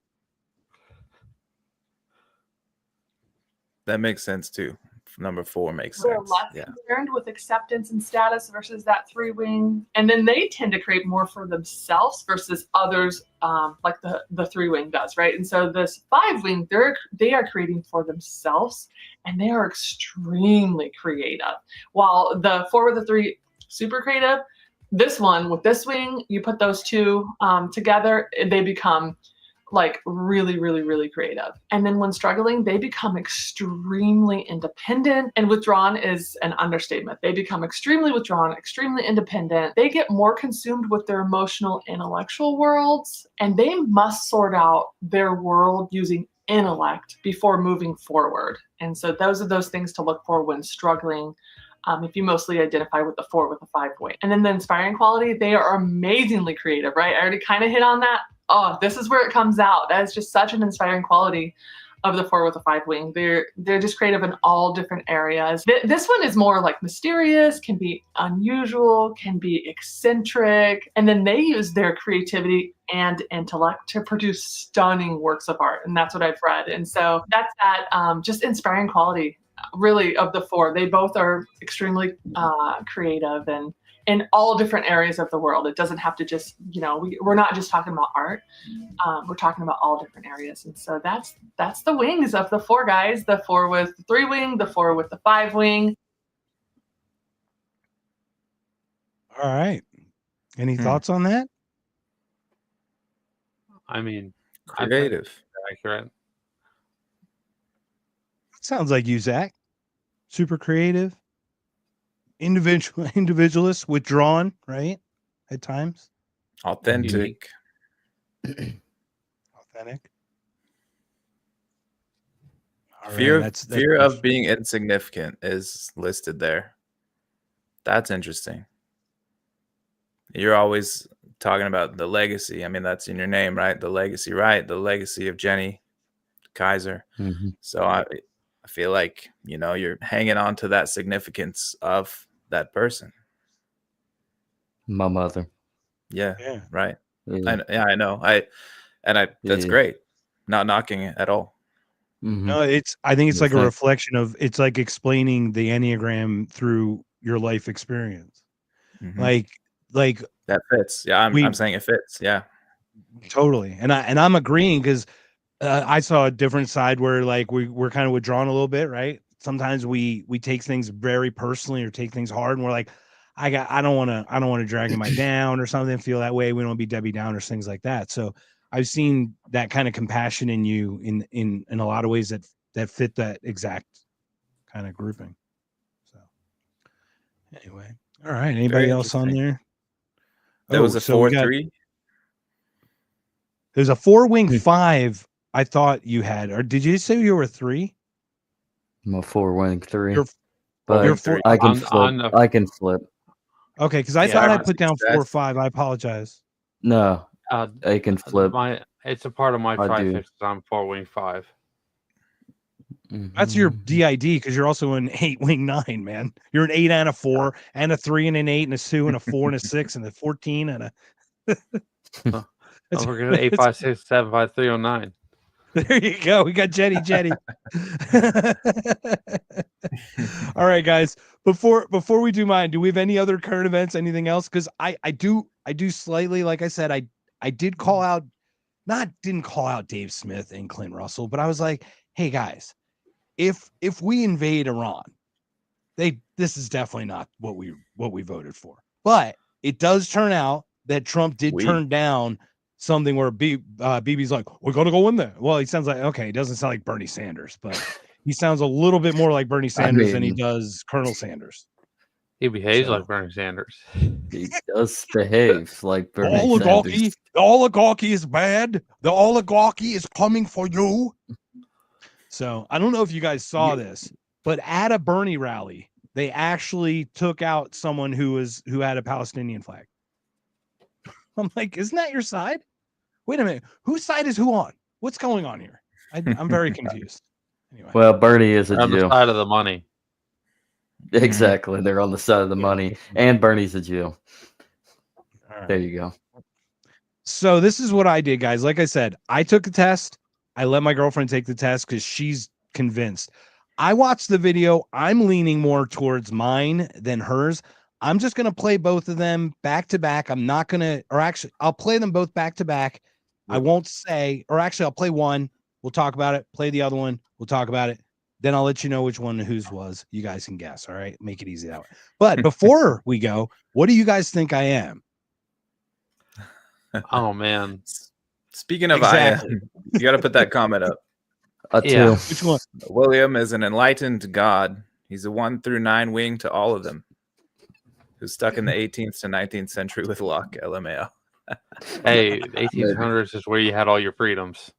Speaker 4: That makes sense too. Number 4 makes
Speaker 9: They're
Speaker 4: sense.
Speaker 9: less
Speaker 4: Yeah.
Speaker 9: concerned with acceptance and status versus that 3 wing, and then they tend to create more for themselves versus others, like the 3 wing does, right? And so this 5 wing, they are creating for themselves, and they are extremely creative. While the 4 with the 3 super creative, this one with this wing, you put those two together, they become like really, really, really creative. And then when struggling, they become extremely independent, and withdrawn is an understatement. They become extremely withdrawn, extremely independent. They get more consumed with their emotional, intellectual worlds, and they must sort out their world using intellect before moving forward. And so those are those things to look for when struggling. If you mostly identify with the 4 with the 5 wing. And then the inspiring quality, they are amazingly creative, right? I already kind of hit on that. Oh, this is where it comes out. That is just such an inspiring quality of the 4 with the 5 wing. They're just creative in all different areas. This one is more like mysterious, can be unusual, can be eccentric, and then they use their creativity and intellect to produce stunning works of art. And that's what I've read. And so that's that just inspiring quality, really, of the 4. They both are extremely creative and in all different areas of the world. It doesn't have to just, we're not just talking about art. We're talking about all different areas. And so that's the wings of the 4 guys, the 4 with the 3 wing, the 4 with the 5 wing.
Speaker 1: All right. Any thoughts on that?
Speaker 3: I mean,
Speaker 4: creative.
Speaker 3: Accurate.
Speaker 1: Sounds like you, Zach. Super creative. Individualist, withdrawn, right? At times.
Speaker 4: Authentic.
Speaker 1: Authentic. All
Speaker 4: Fear,
Speaker 1: right, that's
Speaker 4: fear of being insignificant is listed there. That's interesting. You're always talking about the legacy. I mean, that's in your name, right? The legacy, right? The legacy of Jenny Kaiser.
Speaker 2: Mm-hmm.
Speaker 4: So I feel like, you're hanging on to that significance of that person.
Speaker 2: My mother.
Speaker 4: Yeah. Right.
Speaker 2: Yeah.
Speaker 4: I know. That's great. Not knocking it at all.
Speaker 2: Mm-hmm.
Speaker 1: No, I think it's like a reflection of, it's like explaining the Enneagram through your life experience.
Speaker 4: Mm-hmm.
Speaker 1: Like
Speaker 4: that fits. Yeah. I'm saying it fits. Yeah.
Speaker 1: Totally. And I'm agreeing, because I saw a different side where like we're kind of withdrawn a little bit, right? Sometimes we take things very personally or take things hard, and we're like, I don't want to drag him down or something, feel that way. We don't want to be Debbie Downers, things like that. So I've seen that kind of compassion in you in a lot of ways that fit that exact kind of grouping. So anyway, all right. Anybody else on there?
Speaker 4: There was a 4-3.
Speaker 1: There's a 4-wing 5. I thought you had, or did you say you were 3?
Speaker 2: I'm a 4-wing 3.
Speaker 1: You're 4.
Speaker 2: I can flip. I can flip.
Speaker 1: Okay, because I thought I put down 4 or 5. I apologize.
Speaker 2: No, I can flip.
Speaker 3: It's a part of my trifecta. I'm 4-wing 5.
Speaker 1: That's your DID, because you're also an 8-wing 9, man. You're an 8 and a 4 and a 3 and an 8 and a 2 and a 4 and a 6 and a 14 and a.
Speaker 3: We're gonna 8, 5, 6, 7, 5, 3, 0, 9.
Speaker 1: There you go. We got Jenny. All right, guys. Before we do mine, do we have any other current events? Anything else? Because I do slightly, like I said, I did call out, didn't call out Dave Smith and Clint Russell, but I was like, hey guys, if we invade Iran, this is definitely not what we voted for. But it does turn out that Trump did turn down something where BB's like, we're going to go in there. Well, he sounds like, okay, he doesn't sound like Bernie Sanders, but he sounds a little bit more like Bernie Sanders than he does Colonel Sanders.
Speaker 3: He behaves like Bernie Sanders.
Speaker 2: He does behave like Bernie Sanders.
Speaker 1: The oligarchy is bad. The oligarchy is coming for you. So I don't know if you guys saw this, but at a Bernie rally, they actually took out someone who had a Palestinian flag. I'm like, isn't that your side? Wait a minute. Whose side is who on? What's going on here? I'm very confused. Anyway.
Speaker 2: Well, Bernie is a Jew.
Speaker 3: On the side of the money.
Speaker 2: Exactly. They're on the side of the money. And Bernie's a Jew. Right. There you go.
Speaker 1: So this is what I did, guys. Like I said, I took the test. I let my girlfriend take the test because she's convinced. I watched the video. I'm leaning more towards mine than hers. I'm just going to play both of them back to back. I'm not going to, or actually, I'll play them both back to back. I won't say, or actually, I'll play one. We'll talk about it. Play the other one. We'll talk about it. then I'll let you know which one whose was. You guys can guess. All right. Make it easy that way. But before we go, what do you guys think I am?
Speaker 3: Oh man.
Speaker 4: Speaking of
Speaker 1: Exactly.
Speaker 4: I am, you got to put that comment up.
Speaker 2: A
Speaker 3: Yeah.
Speaker 2: 2.
Speaker 1: Which one?
Speaker 4: William is an enlightened god. He's a 1 through 9 wing to all of them. Who's stuck in the 18th to 19th century with Locke, LMAO.
Speaker 3: Hey, 1800s is where you had all your freedoms.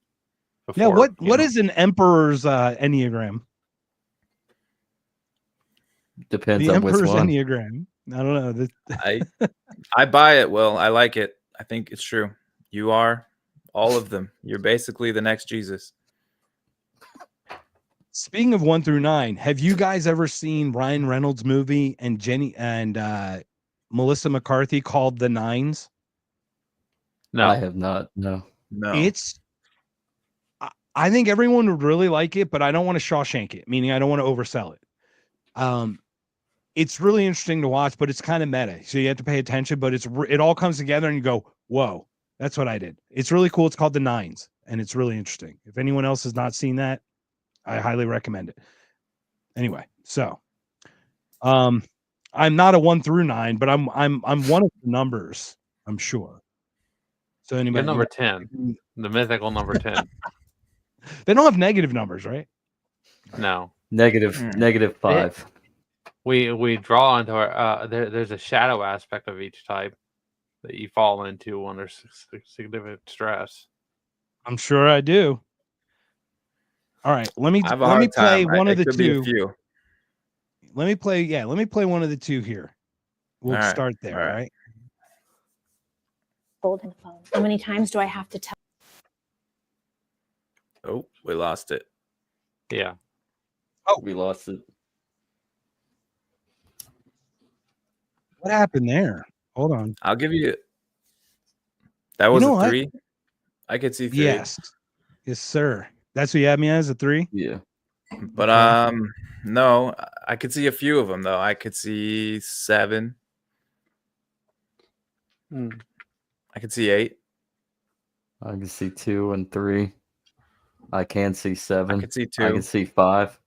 Speaker 1: Yeah.
Speaker 3: Before,
Speaker 1: What is an emperor's Enneagram?
Speaker 2: Depends
Speaker 1: The
Speaker 2: on which
Speaker 1: emperor's
Speaker 2: one.
Speaker 1: Enneagram. I don't know.
Speaker 4: I buy it, Will. I like it. I think it's true. You are all of them. You're basically the next Jesus.
Speaker 1: Speaking of 1 through 9, have you guys ever seen Ryan Reynolds' movie and Melissa McCarthy called The Nines?
Speaker 3: No.
Speaker 2: I have not. No.
Speaker 4: No.
Speaker 1: I think everyone would really like it, but I don't want to Shawshank it, meaning I don't want to oversell it. It's really interesting to watch, but it's kind of meta, so you have to pay attention. But it all comes together, and you go, "Whoa, that's what I did." It's really cool. It's called The Nines, and it's really interesting. If anyone else has not seen that, I highly recommend it. Anyway, so I'm not a 1 through 9, but I'm one of the numbers, I'm sure. So
Speaker 3: You're
Speaker 1: anybody,
Speaker 3: number 10, the mythical number 10.
Speaker 1: they don't have negative numbers, right?
Speaker 3: No.
Speaker 2: -5.
Speaker 3: We draw into our there's a shadow aspect of each type that you fall into under significant stress.
Speaker 1: I'm sure I do. All right, let me play one of the two. Let me play one of the two here. We'll start there, all right?
Speaker 6: Hold the phone. How many times do I have to tell?
Speaker 4: Oh, we lost it.
Speaker 3: Yeah.
Speaker 2: Oh, we lost it.
Speaker 1: What happened there? Hold on.
Speaker 4: I'll give you. That was a 3. I could see 3.
Speaker 1: Yes, sir. That's what you had me as, a 3.
Speaker 2: Yeah.
Speaker 4: But no, I could see a few of them though. I could see 7. I could see 8.
Speaker 2: I can see 2 and 3. I can see 7.
Speaker 4: I can see 2.
Speaker 2: I can see 5.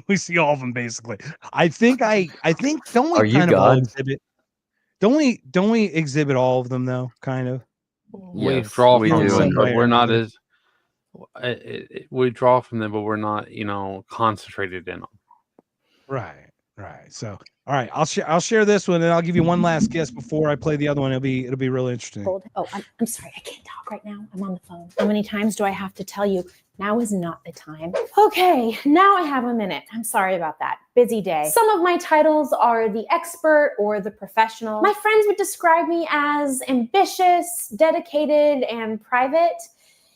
Speaker 1: We see all of them basically. I think don't we
Speaker 2: Are you
Speaker 1: kind of all
Speaker 2: God?
Speaker 1: exhibit? Don't we exhibit all of them though? Kind of.
Speaker 3: We draw
Speaker 2: we
Speaker 3: from
Speaker 2: do.
Speaker 3: them, but
Speaker 1: way or
Speaker 3: we're not
Speaker 1: another.
Speaker 3: as we draw from them, but we're not, concentrated in them.
Speaker 1: Right. So, all right, I'll share this one, and I'll give you one last guess before I play the other one. It'll be really interesting.
Speaker 6: Hold. Oh, I'm sorry. I can't talk right now. I'm on the phone. How many times do I have to tell you? Now is not the time. Okay, now I have a minute. I'm sorry about that. Busy day. Some of my titles are the expert or the professional. My friends would describe me as ambitious, dedicated, and private.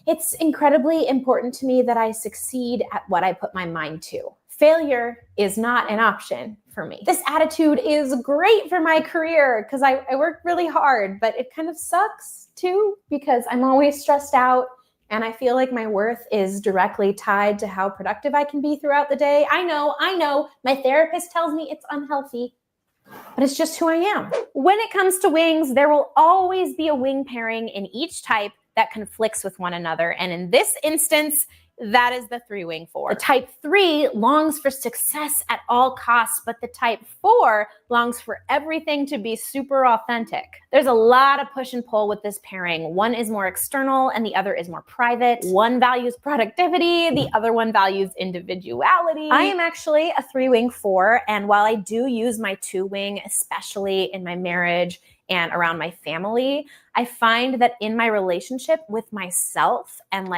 Speaker 6: It's incredibly important to me that I succeed at what I put my mind to. Failure is not an option for me. This attitude is great for my career because I work really hard, but it kind of sucks too because I'm always stressed out and I feel like my worth is directly tied to how productive I can be throughout the day. I know. My therapist tells me it's unhealthy, but it's just who I am. When it comes to wings, there will always be a wing pairing in each type that conflicts with one another. And in this instance, that is the 3-wing 4. The type 3 longs for success at all costs, but the type 4 longs for everything to be super authentic. There's a lot of push and pull with this pairing. One is more external and the other is more private. One values productivity, the other one values individuality. I am actually a 3-wing 4, and while I do use my 2-wing, especially in my marriage and around my family, I find that in my relationship with myself and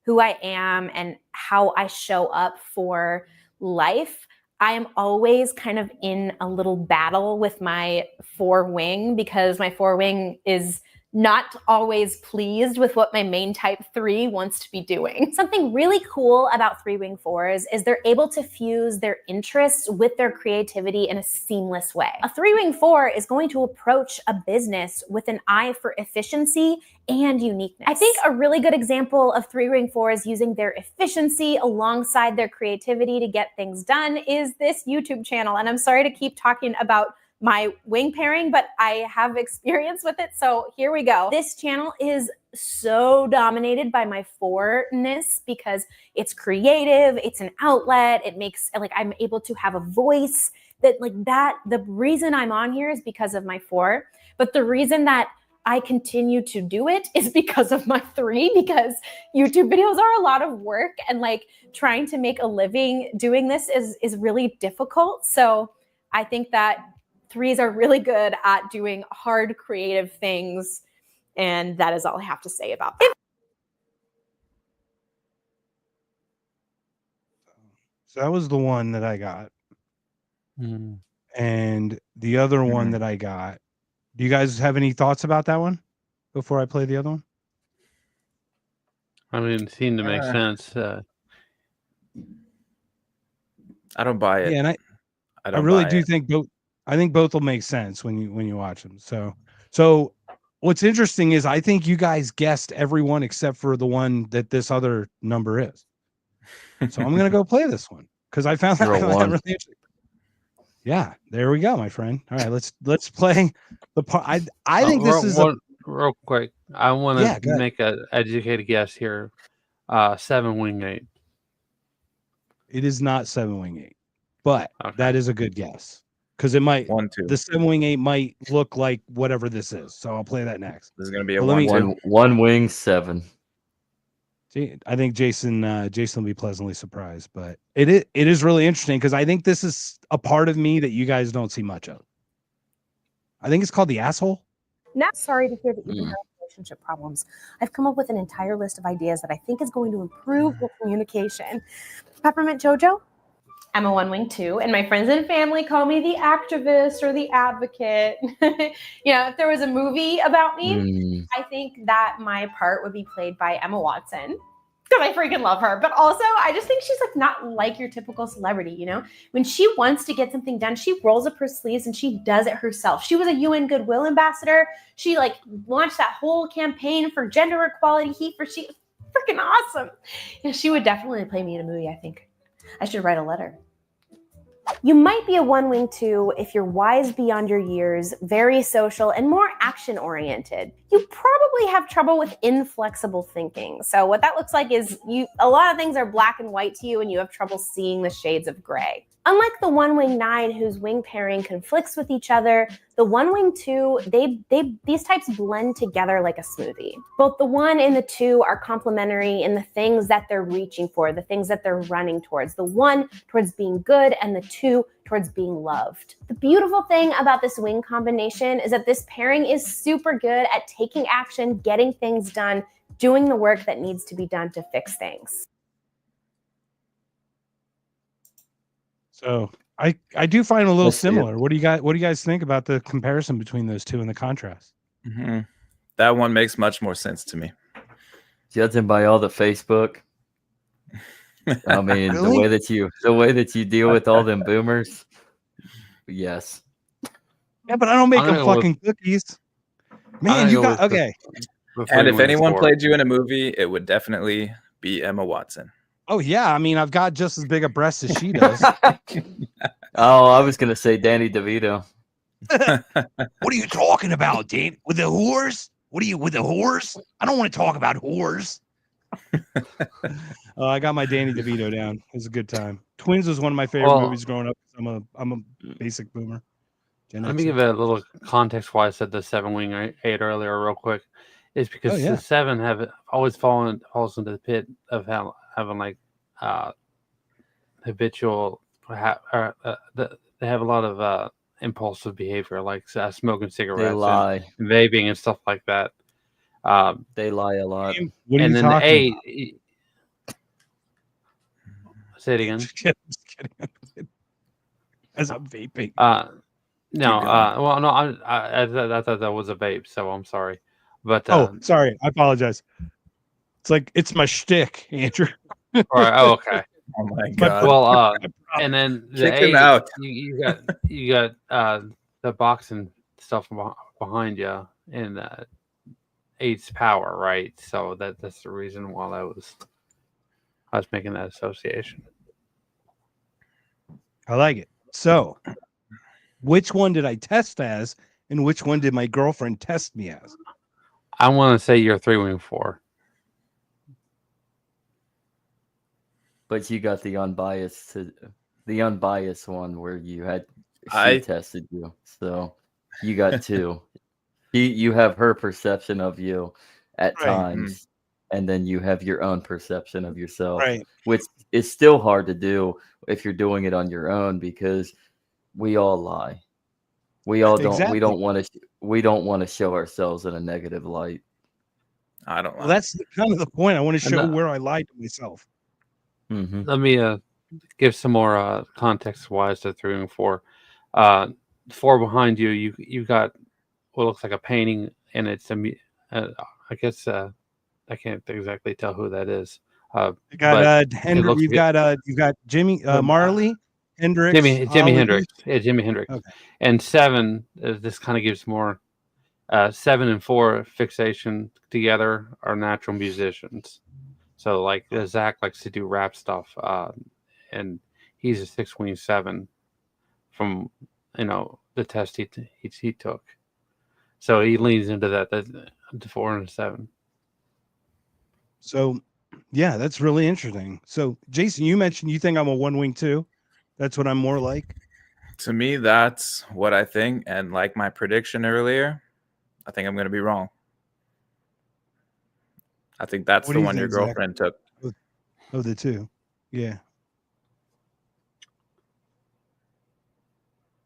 Speaker 6: who I am and how I show up for life, I am always kind of in a little battle with my 4-wing because my 4-wing is not always pleased with what my main type 3 wants to be doing. Something really cool about 3-wing 4s is they're able to fuse their interests with their creativity in a seamless way. A 3-wing 4 is going to approach a business with an eye for efficiency and uniqueness. I think a really good example of 3-wing 4s using their efficiency alongside their creativity to get things done is this YouTube channel. And I'm sorry to keep talking about my wing pairing, but I have experience with it. So here we go. This channel is so dominated by my 4-ness because it's creative, it's an outlet, it makes like I'm able to have a voice that the reason I'm on here is because of my 4, but the reason that I continue to do it is because of my 3, because YouTube videos are a lot of work and like trying to make a living doing this is really difficult. So I think that 3s are really good at doing hard creative things. And that is all I have to say about that.
Speaker 1: So that was the one that I got.
Speaker 3: Mm.
Speaker 1: And the other one that I got. Do you guys have any thoughts about that one before I play the other one?
Speaker 3: I mean, it seemed to make sense.
Speaker 4: I don't buy it.
Speaker 1: Yeah, and I really do think both. I think both will make sense when you watch them. So what's interesting is I think you guys guessed everyone except for the one that this other number is. So I'm gonna go play this one because I found that really interesting. Yeah, there we go, my friend. All right, let's play the part. I think this is
Speaker 3: real quick. I want to make an educated guess here. 7 wing 8.
Speaker 1: It is not 7 wing 8, but that is a good guess because it might.
Speaker 4: 1, 2.
Speaker 1: The 7 wing 8 might look like whatever this is. So I'll play that next.
Speaker 4: This is gonna be a 1,
Speaker 2: 1 wing 7.
Speaker 1: See, I think Jason will be pleasantly surprised, but it is really interesting because I think this is a part of me that you guys don't see much of. I think it's called the asshole.
Speaker 10: Not sorry to hear that you've been having relationship problems. I've come up with an entire list of ideas that I think is going to improve your communication. Peppermint Jojo?
Speaker 6: I'm a 1 wing 2, and my friends and family call me the activist or the advocate. If there was a movie about me, I think that my part would be played by Emma Watson because I freaking love her. But also, I just think she's like not like your typical celebrity. When she wants to get something done, she rolls up her sleeves and she does it herself. She was a UN Goodwill ambassador. She like launched that whole campaign for gender equality. She's freaking awesome. She would definitely play me in a movie. I think I should write a letter.
Speaker 10: You might be a 1 wing 2 if you're wise beyond your years, very social, and more action-oriented. You probably have trouble with inflexible thinking. So what that looks like is a lot of things are black and white to you, and you have trouble seeing the shades of gray. Unlike the 1 wing 9, whose wing pairing conflicts with each other, the 1 wing 2, these types blend together like a smoothie. Both the 1 and the 2 are complementary in the things that they're reaching for, the things that they're running towards. The 1 towards being good, and the 2 towards being loved. The beautiful thing about this wing combination is that this pairing is super good at taking action, getting things done, doing the work that needs to be done to fix things.
Speaker 1: So I do find them a little similar. What do you guys think about the comparison between those two and the contrast?
Speaker 4: Mm-hmm. That one makes much more sense to me.
Speaker 2: Judging by all the Facebook, I mean,
Speaker 1: Really?
Speaker 2: the way that you deal with all them boomers, yes.
Speaker 1: Yeah, but I don't make them fucking cookies. Man, you got okay.
Speaker 4: And if anyone played you in a movie, it would definitely be Emma Watson.
Speaker 1: Oh yeah, I mean, I've got just as big a breast as she does.
Speaker 2: Oh, I was gonna say Danny DeVito.
Speaker 8: What are you talking about, Dan? With the whores? What are you with the whores? I don't want to talk about whores.
Speaker 1: I got my Danny DeVito down. It was a good time. Twins was one of my favorite movies growing up. I'm a basic boomer.
Speaker 3: Let me give it a little context why I said the 7 wing 8 earlier, real quick. It's because the 7 have always falls into the pit of having like habitual. They have a lot of impulsive behavior, like smoking cigarettes,
Speaker 2: they lie,
Speaker 3: and vaping, and stuff like that.
Speaker 2: They lie a lot.
Speaker 1: What are
Speaker 3: and
Speaker 1: you
Speaker 3: then
Speaker 1: talking
Speaker 3: the 8. Say it again.
Speaker 1: Just kidding. As I'm vaping.
Speaker 3: No. Well, no. I thought that was a vape, so I'm sorry. But
Speaker 1: sorry. I apologize. It's like it's my shtick, Andrew.
Speaker 3: All right. Oh, okay.
Speaker 4: Oh my god.
Speaker 3: Well, and then the
Speaker 4: Kick him
Speaker 3: 8,
Speaker 4: out.
Speaker 3: you got the boxing stuff behind you in 8's power, right? So that's the reason why I was making that association.
Speaker 1: I like it. So which one did I test as, and which one did my girlfriend test me as?
Speaker 3: I want to say you're 3-wing 4.
Speaker 2: But you got the unbiased one where she tested you, so you got 2. You have her perception of you at times, and then you have your own perception of yourself, which is still hard to do if you're doing it on your own, because we all lie. We all don't.
Speaker 1: Exactly.
Speaker 2: We don't want to show ourselves in a negative light.
Speaker 4: I don't.
Speaker 1: Well, that's kind of the point. I want to show where I lied to myself.
Speaker 2: Mm-hmm.
Speaker 3: Let me give some more context wise to 3-wing 4. 4 behind you, you got what looks like a painting, and it's I guess I can't exactly tell who that is.
Speaker 1: You got Hendrick. You've got Jimmy Marley Hendricks.
Speaker 3: Jimi Hendrix. Yeah, Jimi Hendrix.
Speaker 1: Okay.
Speaker 3: And 7. This kind of gives more. 7 and 4 fixation together are natural musicians. So like Zach likes to do rap stuff, and he's a 6-wing 7 from the test he took. So he leans into that to 4 and 7.
Speaker 1: So yeah, that's really interesting. So Jason, you mentioned you think I'm a 1-wing too. That's what I'm more like.
Speaker 4: To me, that's what I think, and like my prediction earlier, I think I'm going to be wrong. I think that's the one your girlfriend took.
Speaker 1: Of the 2, yeah.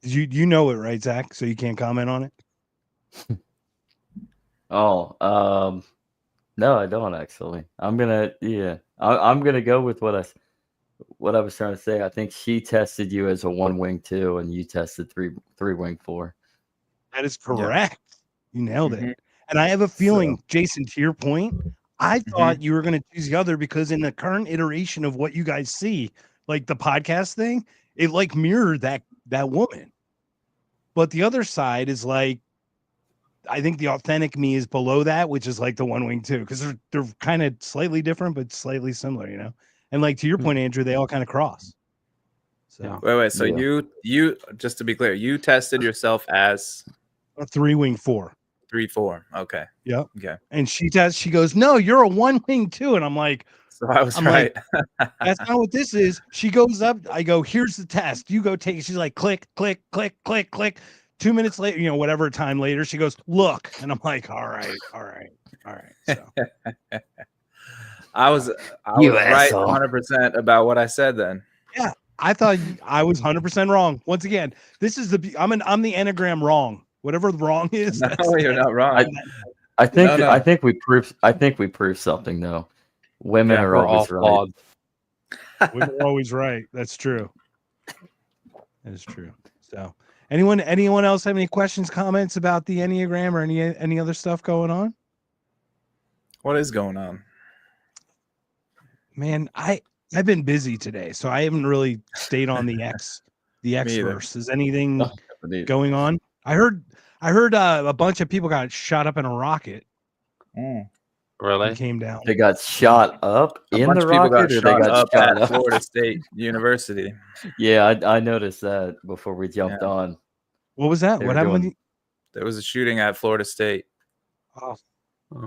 Speaker 1: You know it, right, Zach? So you can't comment on it.
Speaker 2: No, I don't actually. I'm gonna go with what I was trying to say. I think she tested you as a 1-wing 2, and you tested 3-wing 4.
Speaker 1: That is correct. Yeah. You nailed it. And I have a feeling, Jason, to your point, I thought you were going to choose the other because in the current iteration of what you guys see, like the podcast thing, it like mirrored that woman. But the other side is like, I think the authentic me is below that, which is like the 1-wing 2, because they're kind of slightly different, but slightly similar, And like to your point, Andrew, they all kind of cross. So
Speaker 4: wait. So you just to be clear, you tested yourself as
Speaker 1: a 3-wing 4.
Speaker 4: 3-4. Okay.
Speaker 1: Yep.
Speaker 4: Okay.
Speaker 1: And she goes, no, you're a 1-wing 2. And I'm like,
Speaker 4: so I was right.
Speaker 1: Like, that's not what this is. She goes up. I go, here's the test. You go take it. She's like, click, click, click, click, click. 2 minutes later, whatever time later, she goes, look. And I'm like, all right. So
Speaker 4: I was right 100% about what I said then.
Speaker 1: Yeah. I thought I was 100% wrong. Once again, this is I'm the Enneagram wrong. Whatever the wrong is.
Speaker 4: No, you're not wrong.
Speaker 2: I think we proved something though. Women are always right.
Speaker 1: Women are always right. That's true. That is true. So anyone else have any questions, comments about the Enneagram or any other stuff going on?
Speaker 4: What is going on?
Speaker 1: Man, I've been busy today, so I haven't really stayed on the X-verse. Is anything going on? I heard a bunch of people got shot up in a rocket.
Speaker 3: Really?
Speaker 1: Came down.
Speaker 2: They got shot up in the rocket, or they got shot up
Speaker 4: at Florida State University.
Speaker 2: Yeah, I noticed that before we jumped on.
Speaker 1: What was that? What happened?
Speaker 4: There was a shooting at Florida State.
Speaker 1: Oh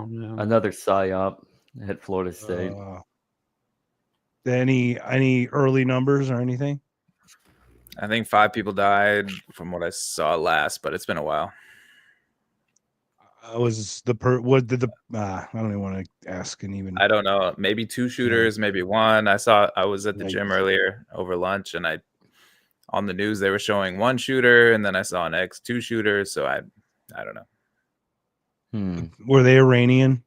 Speaker 1: man!
Speaker 2: Another psyop at Florida State.
Speaker 1: Any early numbers or anything?
Speaker 4: I think 5 people died from what I saw last, but it's been a while.
Speaker 1: I don't even want to ask and even.
Speaker 4: I don't know. Maybe 2 shooters, maybe 1. I was at the gym earlier over lunch, and on the news they were showing 1 shooter, and then I saw 2 shooters. So I don't know.
Speaker 1: Were they Iranian?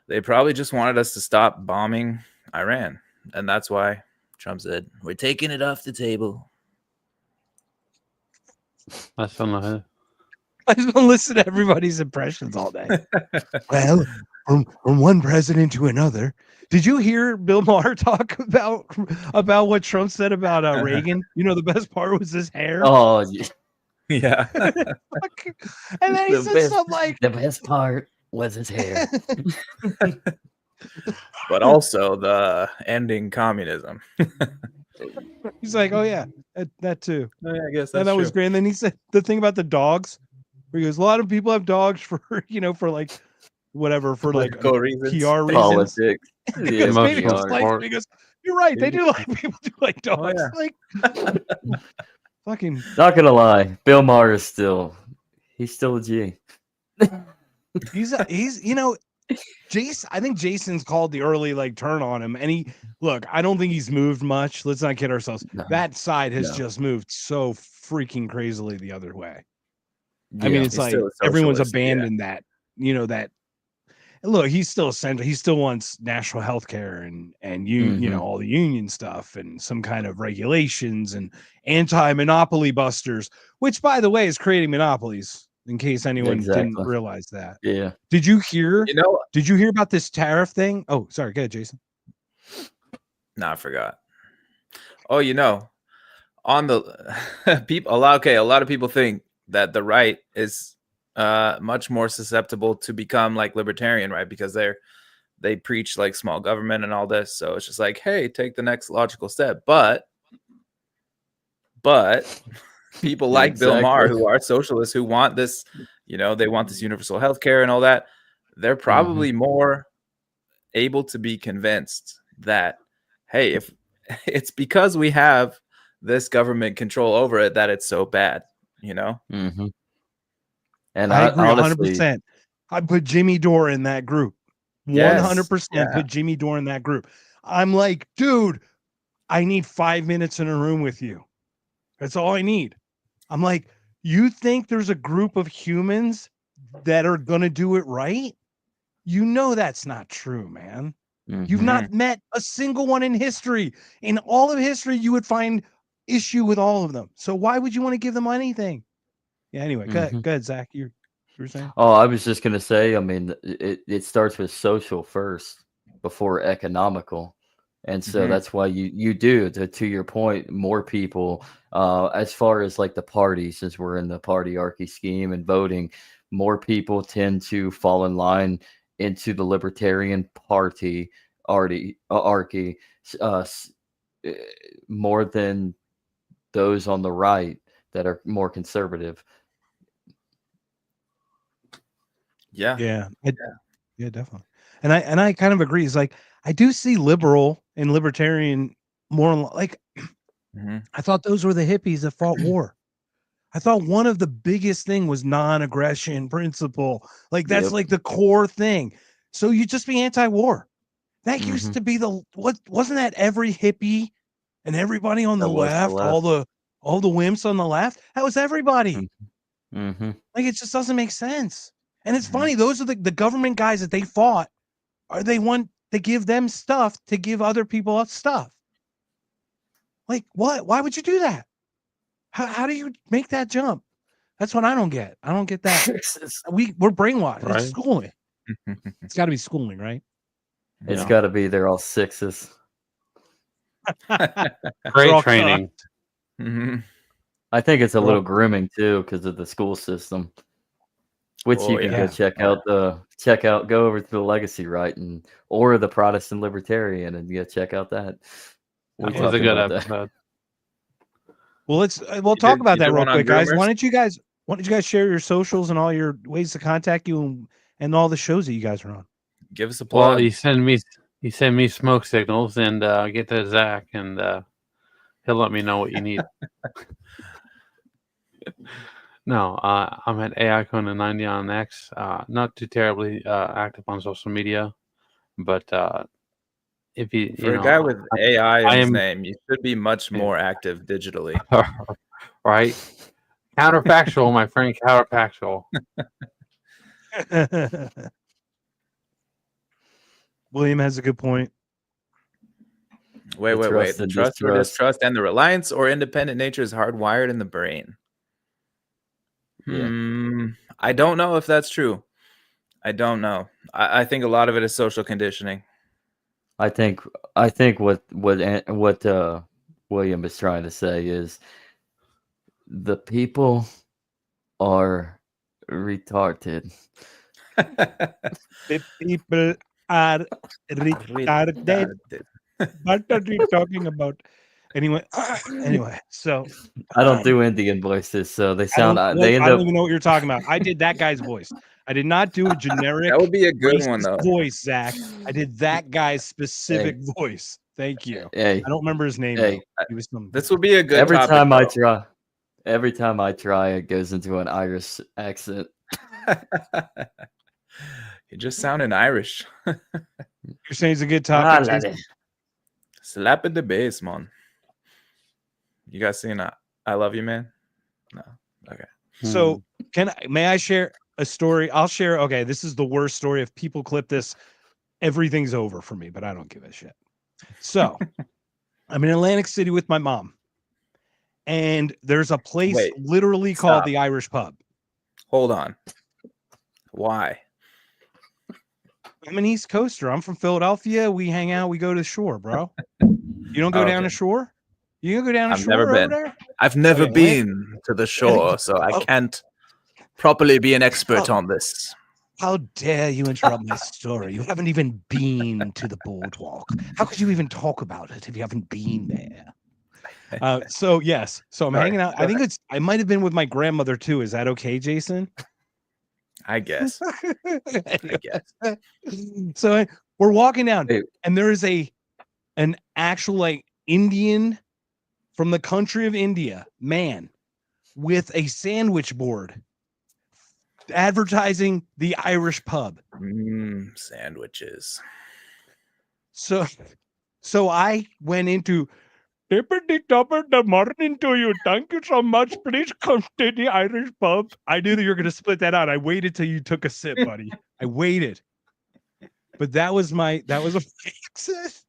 Speaker 4: They probably just wanted us to stop bombing Iran, and that's why Trump said we're taking it off the table.
Speaker 3: That's fun.
Speaker 1: I just want to listen to everybody's impressions all day. Well, from one president to another. Did you hear Bill Maher talk about what Trump said about Reagan? The best part was his hair.
Speaker 2: Oh,
Speaker 4: yeah.
Speaker 1: And then he said something like,
Speaker 2: the best part was his hair.
Speaker 4: But also the ending communism.
Speaker 1: He's like, oh yeah, that too.
Speaker 4: Oh, yeah, I guess
Speaker 1: And
Speaker 4: that's
Speaker 1: that was
Speaker 4: true.
Speaker 1: great. And then he said the thing about the dogs, where he goes, a lot of people have dogs for for like whatever, for like
Speaker 4: Political reasons.
Speaker 1: PR reasons.
Speaker 2: Politics.
Speaker 1: He
Speaker 2: Yeah,
Speaker 1: goes, maybe
Speaker 3: Emotional
Speaker 1: just like
Speaker 3: support.
Speaker 1: he goes, you're right. They do like people do like
Speaker 4: Oh,
Speaker 1: dogs.
Speaker 4: yeah.
Speaker 1: Like fucking
Speaker 2: Not gonna lie, Bill Maher is he's still a G.
Speaker 1: he's Jason. I think Jason's called the early like turn on him. And I don't think he's moved much. Let's not kid ourselves.
Speaker 2: No.
Speaker 1: That side has
Speaker 2: No.
Speaker 1: just moved so freaking crazily the other way.
Speaker 2: Yeah.
Speaker 1: I mean, it's
Speaker 4: He's
Speaker 1: like
Speaker 4: still a
Speaker 1: everyone's
Speaker 4: socialist, yeah.
Speaker 1: abandoned that, that. Look, he's still essential. He still wants national health care and all the union stuff and some kind of regulations and anti-monopoly busters, which, by the way, is creating monopolies. In case anyone didn't realize that.
Speaker 2: Yeah.
Speaker 1: Did you hear?
Speaker 4: Did
Speaker 1: you hear about this tariff thing? Oh, sorry. Go ahead, Jason.
Speaker 4: No, I forgot. Oh, on the people, a lot of people think that the right is much more susceptible to become like libertarian, right? Because they preach like small government and all this. So it's just like, hey, take the next logical step. But people like Bill Maher, who are socialists, who want this, they want this universal health care and all that. They're probably more able to be convinced that, hey, if it's because we have this government control over it that it's so bad,
Speaker 2: Mm-hmm.
Speaker 1: And I agree 100%. I put Jimmy Dore in that group. 100% put Jimmy Dore in that group. I'm like, dude, I need 5 minutes in a room with you. That's all I need. I'm like, you think there's a group of humans that are going to do it right? That's not true, man. You've not met a single one in history. In all of history, you would find issue with all of them. So why would you want to give them anything? Yeah, anyway, go ahead, Zach. You were saying?
Speaker 2: Oh, I was just going to say, I mean, it starts with social first before economical. And so that's why you do, to your point, more people, as far as like the party, since we're in the partyarchy scheme and voting, more people tend to fall in line into the Libertarian Party archy, more than those on the right that are more conservative.
Speaker 1: Yeah, definitely. And I kind of agree. It's like I do see liberal and libertarian more like I thought those were the hippies that fought war. I thought one of the biggest thing was non-aggression principle. Like that's like the core thing. So you just be anti-war. That used to be wasn't that every hippie and everybody on the left, all the wimps on the left? That was everybody. Like it just doesn't make sense. And it's funny, those are the government guys that they fought, or they want to give them stuff to give other people stuff. Like what? Why would you do that? How do you make that jump? That's what I don't get. I don't get that. We're brainwashed. Right? It's schooling. It's got to be schooling, right?
Speaker 2: It's got to be. They're all sixes.
Speaker 3: Great training.
Speaker 2: I think it's a little grooming too because of the school system, which you can go go over to the Legacy Right or the Protestant Libertarian and check out that.
Speaker 3: That was a good episode.
Speaker 1: Well, we'll talk about that real quick, guys. Why don't you guys share your socials and all your ways to contact you and all the shows that you guys are on?
Speaker 4: Give us a plug.
Speaker 3: Well, you send me smoke signals and get to Zach and he'll let me know what you need. No, I'm at AIConan90 on X. Not too terribly active on social media, but if you
Speaker 4: for a guy with AI in his name, you should be much more active digitally.
Speaker 3: Right? Counterfactual, my friend. Counterfactual.
Speaker 1: William has a good point.
Speaker 4: Wait. The trust or distrust and the reliance or independent nature is hardwired in the brain. I don't know if that's true. I don't know. I think a lot of it is social conditioning.
Speaker 2: I think what William is trying to say is the people are retarded.
Speaker 1: The people are retarded. What are we talking about? Anyway, so
Speaker 2: I don't do Indian voices, so they
Speaker 1: I
Speaker 2: sound.
Speaker 1: don't,
Speaker 2: They end
Speaker 1: I don't
Speaker 2: up.
Speaker 1: even know what you're talking about. I did that guy's voice. I did not do a generic
Speaker 4: That would be a good one,
Speaker 1: racist
Speaker 4: though.
Speaker 1: voice, Zach. I did that guy's specific voice. Thank you.
Speaker 2: Hey,
Speaker 1: I don't remember his name.
Speaker 2: hey,
Speaker 1: Though. He was some.
Speaker 4: This would be a good
Speaker 2: every
Speaker 4: topic,
Speaker 2: time I
Speaker 4: though.
Speaker 2: try, it goes into an Irish accent.
Speaker 4: You just sounding Irish.
Speaker 1: You're saying it's a good topic. Jason?
Speaker 4: Slap at the bass, man. You guys seen I Love You, Man? No. Okay.
Speaker 1: So may I share a story? I'll share. Okay, this is the worst story. If people clip this, everything's over for me, but I don't give a shit. So I'm in Atlantic City with my mom, and there's a place literally called the Irish Pub.
Speaker 4: Hold on. Why?
Speaker 1: I'm an East Coaster. I'm from Philadelphia. We hang out. We go to the shore, bro. You don't go down the shore? You don't go down the shore?
Speaker 4: Never been.
Speaker 1: There?
Speaker 4: I've never been to the shore, so I can't properly be an expert on this.
Speaker 8: How dare you interrupt my story? You haven't even been to the boardwalk. How could you even talk about it if you haven't been there?
Speaker 1: So I'm hanging out. I might have been with my grandmother too. Is that okay, Jason?
Speaker 4: I guess.
Speaker 1: So we're walking down, and there is an actual like Indian from the country of India man with a sandwich board advertising the Irish Pub.
Speaker 4: Sandwiches.
Speaker 1: So I went into tippity top of the morning to you. Thank you so much. Please come to the Irish Pub. I knew that you were going to split that out. I waited till you took a sip, buddy. I waited. But that was a exit.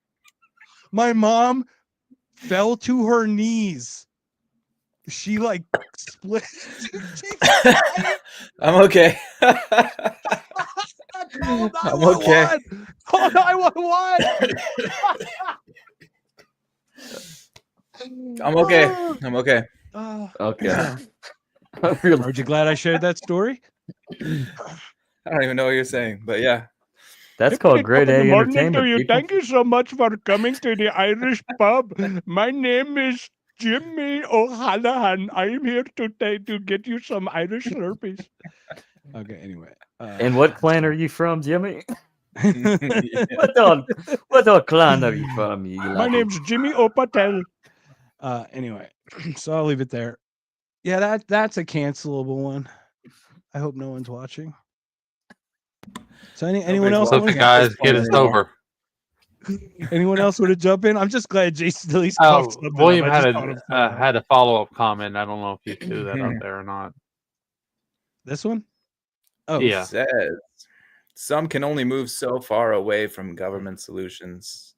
Speaker 1: My mom fell to her knees. She like split.
Speaker 4: I'm okay. I'm okay.
Speaker 1: Call 911.
Speaker 4: I'm okay. I'm okay.
Speaker 2: Okay.
Speaker 1: Aren't you glad I shared that story?
Speaker 4: I don't even know what you're saying, but yeah.
Speaker 2: That's called grade A entertainment.
Speaker 1: You. Thank you so much for coming to the Irish Pub. My name is Jimmy O'Hallahan. I'm here today to get you some Irish Slurpees. Okay, anyway.
Speaker 2: And what clan are you from, Jimmy? What clan are you from?
Speaker 1: My name's Jimmy O'Patel. Anyway, so I'll leave it there. Yeah, that's a cancelable one. I hope no one's watching. So anyone else?
Speaker 3: Hope you guys get us over.
Speaker 1: Anyone else want to jump in? I'm just glad Jason at least.
Speaker 3: William had a follow-up comment. I don't know if you threw that out there or not.
Speaker 1: This one? Oh,
Speaker 4: yeah. Says, some can only move so far away from government solutions.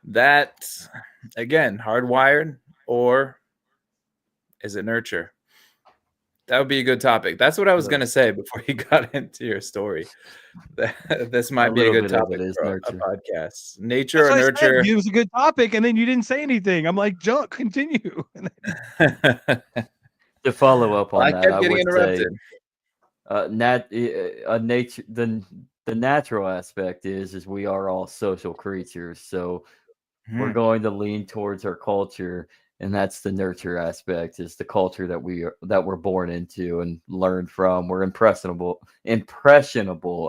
Speaker 4: That, again, hardwired, or is it nurture? That would be a good topic. That's what I was going to say before you got into your story. This might be a good topic for a podcast. Nature or nurture?
Speaker 1: It was a good topic, and then you didn't say anything. I'm like, Joe, continue.
Speaker 2: To follow up on that, I would
Speaker 4: interrupted.
Speaker 2: Say, the natural aspect is we are all social creatures, so we're going to lean towards our culture. And that's the nurture aspect, is the culture that we're born into and learn from. We're impressionable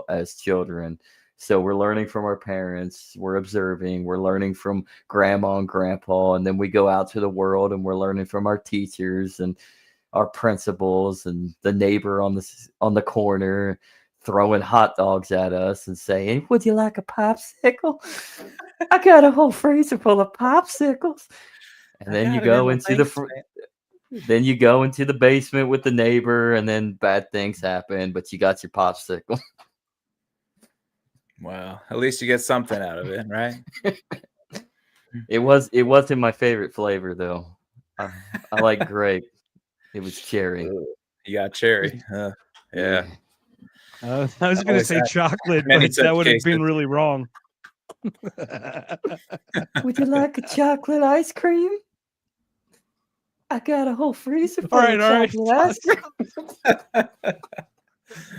Speaker 2: as children. So we're learning from our parents, we're observing, we're learning from grandma and grandpa, and then we go out to the world and we're learning from our teachers and our principals and the neighbor on the corner throwing hot dogs at us and saying, "Would you like a popsicle? I got a whole freezer full of popsicles." And then you go into the basement with the neighbor, and then bad things happen, but you got your popsicle.
Speaker 4: Wow. At least you get something out of it, right?
Speaker 2: It wasn't my favorite flavor though. I like grape. It was cherry.
Speaker 4: You got cherry. Yeah.
Speaker 1: I was going to say chocolate, but that would have been really wrong.
Speaker 2: Would you like a chocolate ice cream? I got a whole freezer full of chocolate ice cream.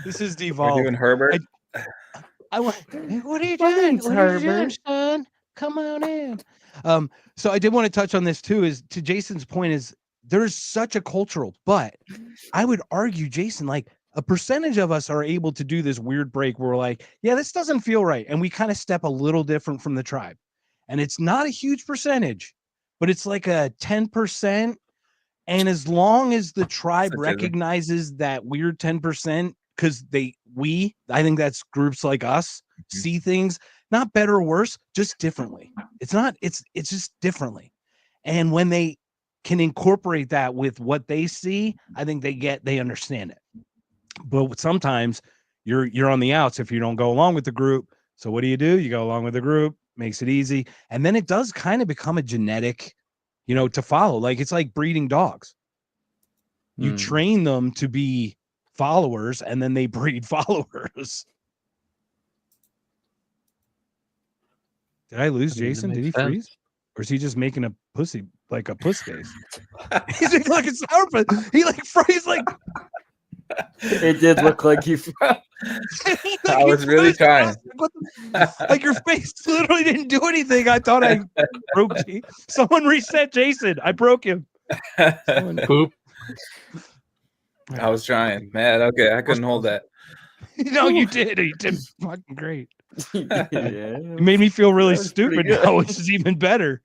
Speaker 1: This is devolved.
Speaker 4: We're doing Herbert.
Speaker 8: What are you doing? What are you doing, son?
Speaker 1: come on in. So I did want to touch on this too, is to Jason's point is there's such a cultural, but I would argue, Jason, like a percentage of us are able to do this weird break where we're like, yeah, this doesn't feel right. And we kind of step a little different from the tribe. And it's not a huge percentage, but it's like a 10%. And as long as the tribe recognizes that weird 10%, because I think that's groups like us see things not better or worse, just differently. It's just differently. And when they can incorporate that with what they see, I think they understand it. But sometimes you're on the outs if you don't go along with the group. So what do? You go along with the group, makes it easy. And then it does kind of become a genetic, to follow. Like it's like breeding dogs. You train them to be followers and then they breed followers. Did I lose Jason? Did he freeze? Or is he just making a pussy, like a puss face? He's like a sour, but he like froze like.
Speaker 2: It did look like you.
Speaker 4: I was really trying.
Speaker 1: Like your face literally didn't do anything. I thought I broke you. Someone reset Jason. I broke him.
Speaker 3: Poop.
Speaker 4: I was trying, man. Okay, I couldn't hold that.
Speaker 1: No, you did. You did fucking great.
Speaker 2: Yeah,
Speaker 1: it made me feel really stupid now, which is even better.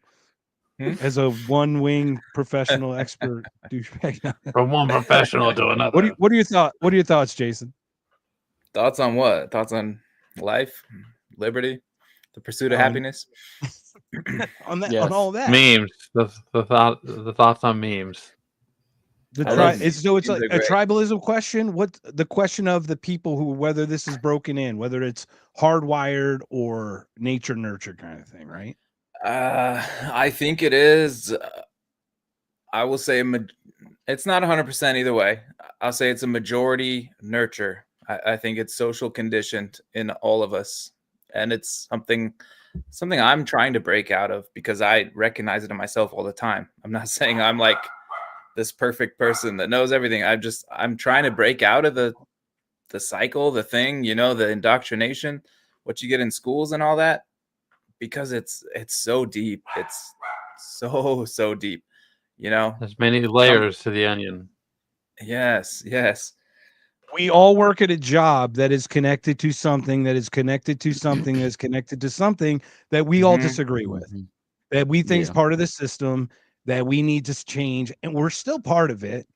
Speaker 1: As a one-wing professional expert douchebag.
Speaker 3: From one professional to another.
Speaker 1: What are your thoughts? What are your thoughts, Jason?
Speaker 4: Thoughts on what? Thoughts on life, liberty, the pursuit of happiness.
Speaker 1: On that, on all that.
Speaker 3: Memes. The thoughts on memes.
Speaker 1: It's like a tribalism question. What the question of the people who, whether this is broken in, whether it's hardwired or nature nurture kind of thing, right?
Speaker 4: I think it is. I will say it's not 100% either way. I'll say it's a majority nurture. I think it's social conditioned in all of us, and it's something I'm trying to break out of because I recognize it in myself all the time. I'm not saying I'm like this perfect person that knows everything. I'm trying to break out of the cycle, the thing, the indoctrination, what you get in schools and all that, because it's so deep. It's so deep,
Speaker 3: There's many layers to the onion.
Speaker 4: Yes.
Speaker 1: We all work at a job that is connected to something that is connected to something that's connected to something that we all disagree with, that we think is part of the system that we need to change, and we're still part of it.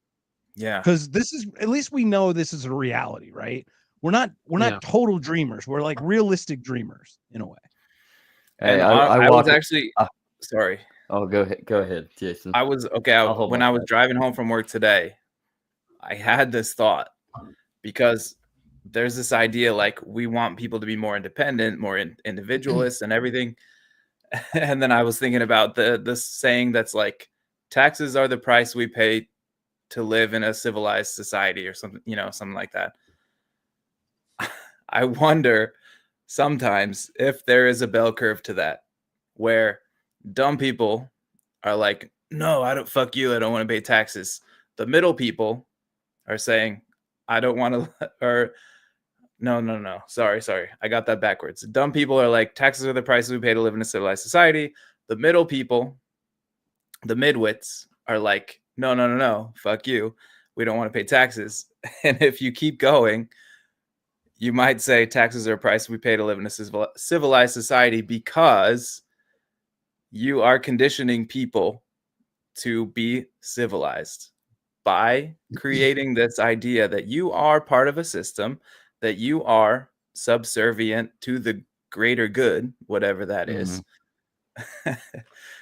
Speaker 4: Yeah.
Speaker 1: Because this is, at least we know this is a reality, right? We're not total dreamers. We're like realistic dreamers in a way.
Speaker 4: And I was actually sorry.
Speaker 2: Oh, go ahead, Jason.
Speaker 4: I was when I was driving home from work today, I had this thought because there's this idea like we want people to be more independent, more individualist and everything. And then I was thinking about the saying that's like, taxes are the price we pay to live in a civilized society or something, something like that. I wonder sometimes if there is a bell curve to that, where dumb people are like, no, I don't, fuck you, I don't want to pay taxes. The middle people are saying, I don't want to, or no, sorry, I got that backwards. Dumb people are like, taxes are the prices we pay to live in a civilized society. The middle people, the midwits, are like, no, fuck you, we don't want to pay taxes. And if you keep going, you might say taxes are a price we pay to live in a civilized society, because you are conditioning people to be civilized by creating this idea that you are part of a system, that you are subservient to the greater good, whatever that is.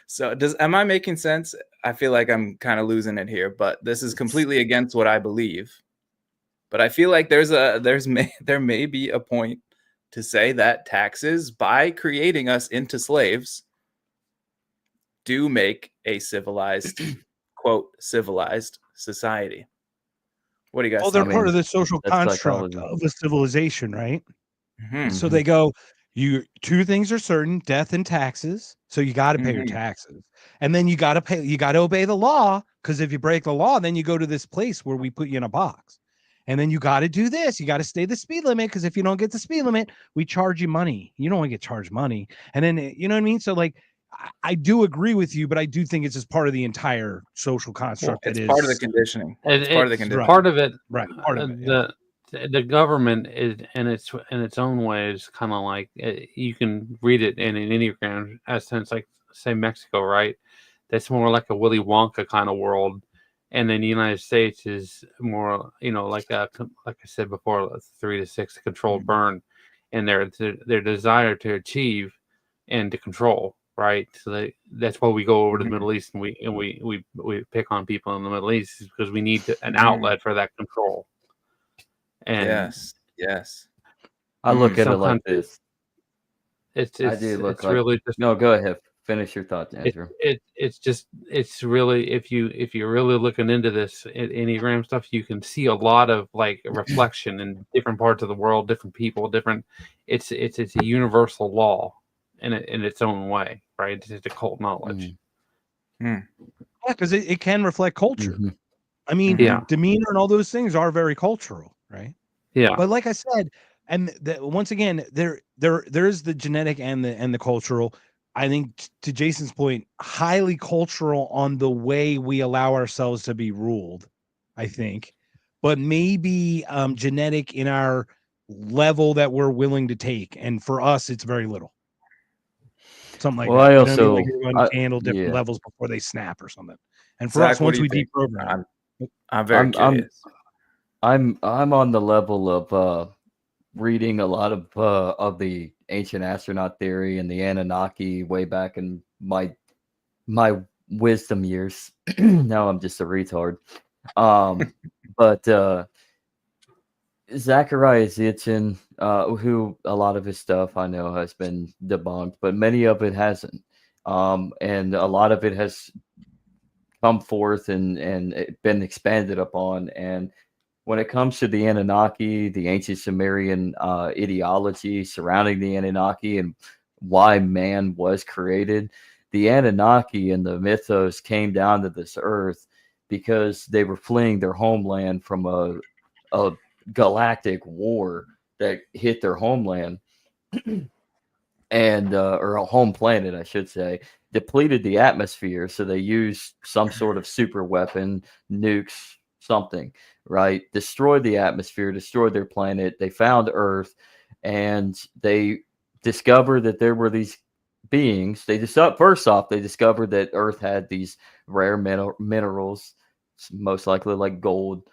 Speaker 4: So am I making sense? I feel like I'm kind of losing it here, but this is completely against what I believe. But I feel like there may be a point to say that taxes, by creating us into slaves, do make a civilized, quote, civilized society. What do you guys think?
Speaker 1: Well, they're part of the social construct of a civilization, right? So they go, two things are certain: death and taxes. So you got to pay your taxes, and then you got to obey the law, because if you break the law, then you go to this place where we put you in a box. And then you got to do this. You got to stay the speed limit, because if you don't get the speed limit, we charge you money. You don't want to get charged money. And then, you know what I mean? So like, I do agree with you, but I do think it's just part of the entire social construct.
Speaker 4: It's part of the conditioning.
Speaker 3: It's
Speaker 4: part of the conditioning.
Speaker 3: Part of it,
Speaker 1: right? Part of it.
Speaker 3: The government is in its own way is kind of like you can read it in an Enneagram as sense, like say Mexico, right? That's more like a Willy Wonka kind of world, and then the United States is more, like I said before, 3 to 6 controlled burn, and their desire to achieve and to control. Right, so that's why we go over to the Middle East and we pick on people in the Middle East, is because we need an outlet for that control. And
Speaker 4: yes.
Speaker 2: I look at it like this.
Speaker 3: It's
Speaker 2: really just, no. Go ahead, finish your thoughts, Andrew.
Speaker 3: It's really, if you're really looking into this Enneagram stuff, you can see a lot of like reflection in different parts of the world, different people, different. It's a universal law in its own way, right? It's a cult knowledge.
Speaker 1: Yeah, because it can reflect culture. I mean, demeanor and all those things are very cultural, right?
Speaker 3: Yeah.
Speaker 1: But like I said, and once again, there's the genetic and the cultural. I think, to Jason's point, highly cultural on the way we allow ourselves to be ruled, I think, but maybe genetic in our level that we're willing to take. And for us, it's very little. Something like that.
Speaker 2: I also
Speaker 1: like you're going to handle different levels before they snap or something. And for
Speaker 4: Zach,
Speaker 1: us, once we deprogram,
Speaker 4: I'm very curious.
Speaker 2: I'm on the level of reading a lot of the ancient astronaut theory and the Anunnaki way back in my wisdom years. Now I'm just a retard. But Zachariah Sitchin, who a lot of his stuff I know has been debunked, but many of it hasn't. And a lot of it has come forth and been expanded upon. And when it comes to the Anunnaki, the ancient Sumerian ideology surrounding the Anunnaki and why man was created, the Anunnaki and the mythos came down to this earth because they were fleeing their homeland from a galactic war that hit their homeland and or a home planet, I should say, depleted the atmosphere. So they used some sort of super weapon, nukes, something, right? Destroyed the atmosphere, destroyed their planet. They found Earth, and they discovered that there were these beings. First off, they discovered that Earth had these rare minerals, most likely like gold,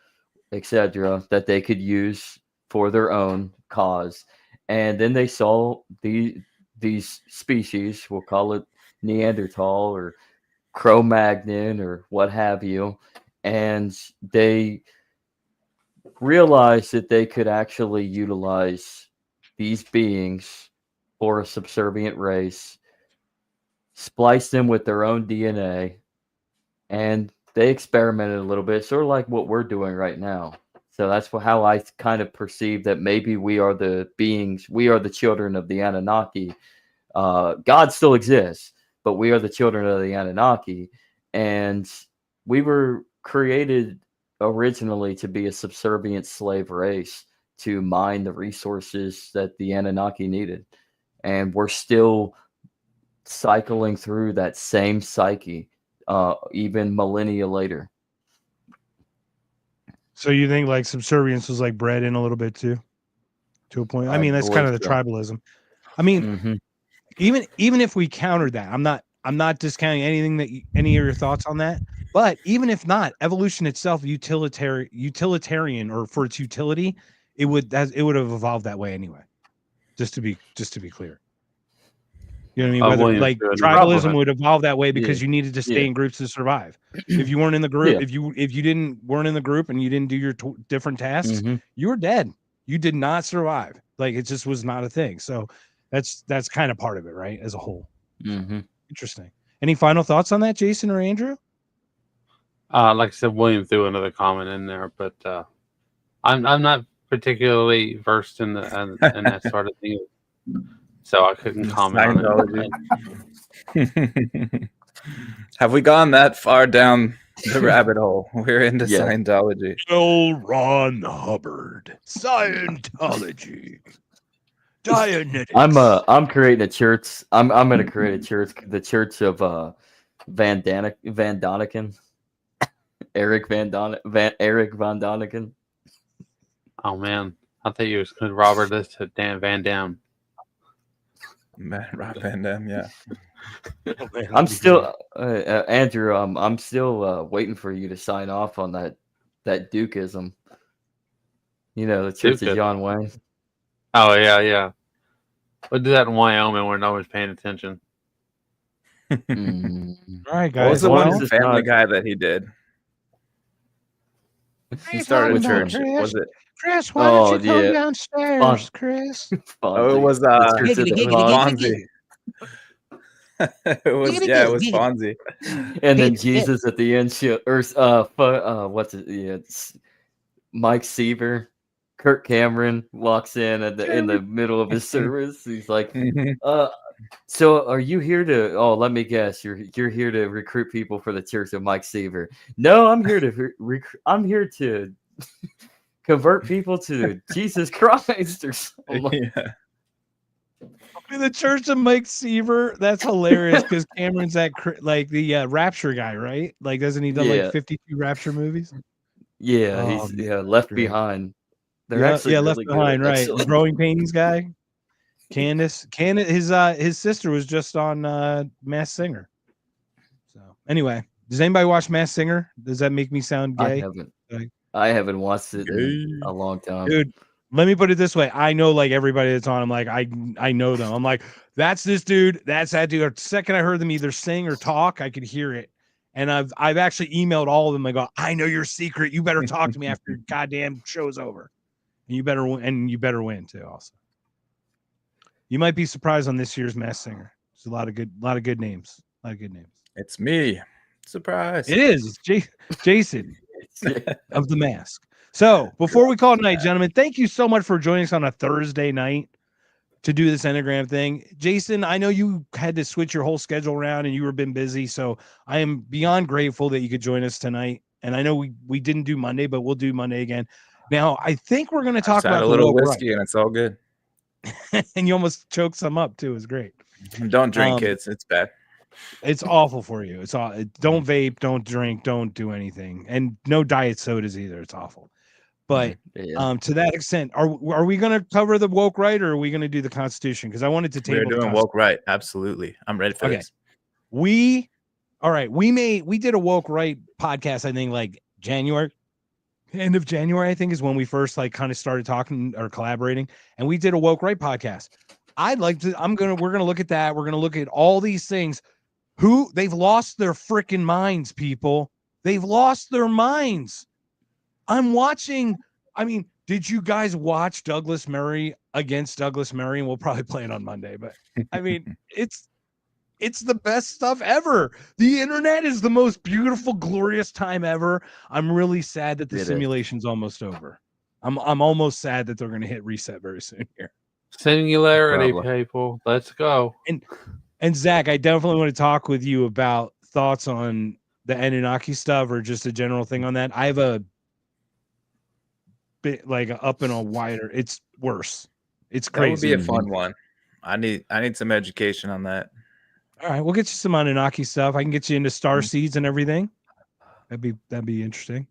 Speaker 2: etc., that they could use for their own cause. And then they saw these species, we'll call it Neanderthal or Cro-Magnon or what have you, and they realized that they could actually utilize these beings for a subservient race, splice them with their own DNA, and they experimented a little bit, sort of like what we're doing right now. So that's how I kind of perceive that maybe we are the beings, we are the children of the Anunnaki. God still exists, but we are the children of the Anunnaki, and we were created originally to be a subservient slave race to mine the resources that the Anunnaki needed. And we're still cycling through that same psyche, even millennia later.
Speaker 1: So you think like subservience was like bred in a little bit too, to a point? I mean, that's kind of the tribalism. I mean, even if we countered that, I'm not discounting anything any of your thoughts on that. But even if not, evolution itself, utilitarian, or for its utility, it would have evolved that way anyway. Just to be clear. You know what I mean? Whether like tribalism would evolve that way because you needed to stay in groups to survive. If you weren't in the group, if you weren't in the group and you didn't do your different tasks, you were dead. You did not survive. Like, it just was not a thing. So that's kind of part of it, right? As a whole. Interesting. Any final thoughts on that, Jason or Andrew?
Speaker 3: Like I said, William threw another comment in there, but I'm not particularly versed in that sort of thing, so I couldn't comment on it.
Speaker 4: Have we gone that far down The rabbit hole. We're into
Speaker 2: Yeah.
Speaker 4: Scientology.
Speaker 8: L. Ron Hubbard. Scientology. Dianetics.
Speaker 2: I'm creating a church. I'm gonna create a church, the Church of Van Doniken. Eric Van Doniken.
Speaker 3: Oh man, I thought you was going to Robert this to Dan Van Dam.
Speaker 4: Rob Van Dam, yeah.
Speaker 2: I'm still Andrew. I'm still waiting for you to sign off on that Dukeism. You know, the Church of John Wayne.
Speaker 3: Oh yeah. We did that in Wyoming where no one's paying attention.
Speaker 1: All right, guys.
Speaker 4: What was the one Family Guy that he did? He started a church. Was it?
Speaker 8: Chris, why don't you come downstairs, Chris?
Speaker 4: Oh, it was Fonzie. It was Fonzie.
Speaker 2: And then Jesus at the end, what's it? Yeah, it's Mike Seaver, Kirk Cameron walks in in the middle of his service. He's like, so are you here to? Oh, let me guess. You're here to recruit people for the Church of Mike Seaver. No, I'm here to I'm here to convert people to Jesus Christ or something.
Speaker 4: Yeah.
Speaker 1: The Church of Mike Seaver. That's hilarious because Cameron's that like the Rapture guy, right? Like, doesn't he done like 52 Rapture movies?
Speaker 2: Yeah, he's Left Behind. They're actually
Speaker 1: Left
Speaker 2: really
Speaker 1: Behind,
Speaker 2: good,
Speaker 1: right?
Speaker 2: actually.
Speaker 1: The Growing Pains guy. Candace, his sister was just on Masked Singer. So anyway, does anybody watch Masked Singer? Does that make me sound gay?
Speaker 2: I haven't watched it in a long time,
Speaker 1: dude. Let me put it this way: I know like everybody that's on. I'm like I know them. I'm like, that's this dude, that's that dude. The second I heard them either sing or talk, I could hear it. And I've actually emailed all of them. I go, I know your secret. You better talk to me after your goddamn show's over. And you better win too. Also, you might be surprised on this year's Masked Singer. There's a lot of good names. A lot of good names.
Speaker 4: It's me. Surprise.
Speaker 1: It is. It's Jason of the Mask. So before we call it night, gentlemen, thank you so much for joining us on a Thursday night to do this Enneagram thing. Jason, I know you had to switch your whole schedule around and you were been busy. So I am beyond grateful that you could join us tonight. And I know we didn't do Monday, but we'll do Monday again. Now, I think we're going to talk about
Speaker 4: a little whiskey and it's all good.
Speaker 1: And you almost choked some up too. It was great.
Speaker 4: Don't drink, kids. It's bad.
Speaker 1: It's awful for you. Don't vape, don't drink, don't do anything. And no diet sodas either. It's awful. But to that extent, are we going to cover the woke right, or are we going to do the Constitution? Because I wanted to table.
Speaker 4: We're doing woke right. Absolutely. I'm ready for this.
Speaker 1: We did a woke right podcast, I think like January. End of January, I think, is when we first like kind of started talking or collaborating, and we did a woke right podcast. We're gonna look at that. We're gonna look at all these things. They've lost their freaking minds, people. They've lost their minds. I'm watching. I mean, did you guys watch Douglas Murray against Douglas Murray? And we'll probably play it on Monday, but I mean, it's the best stuff ever. The internet is the most beautiful, glorious time ever. I'm really sad that the simulation's almost over. I'm almost sad that they're going to hit reset very soon here.
Speaker 3: Singularity, people. Let's go.
Speaker 1: And Zach, I definitely want to talk with you about thoughts on the Anunnaki stuff or just a general thing on that. I have a bit like up in a wider. It's worse. It's crazy.
Speaker 4: That would be a fun one. I need some education on that.
Speaker 1: All right, we'll get you some Anunnaki stuff. I can get you into star seeds and everything. That'd be interesting.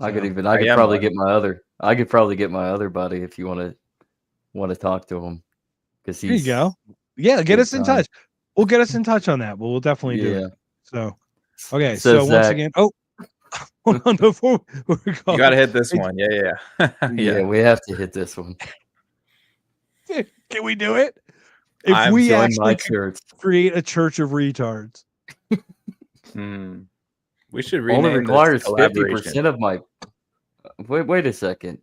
Speaker 2: I could probably get my other buddy if you want to talk to him. Because
Speaker 1: there you go. Yeah, get us in touch. We'll get us in touch on that. We'll definitely do it. So okay. So
Speaker 2: Zach,
Speaker 1: once again, hold on before we go.
Speaker 4: You gotta hit this one. Yeah.
Speaker 2: Yeah, we have to hit this one.
Speaker 1: Can we do it? If we actually create a church of retards.
Speaker 4: We should rename
Speaker 2: only requires
Speaker 4: 50%
Speaker 2: 50% of my. Wait a second.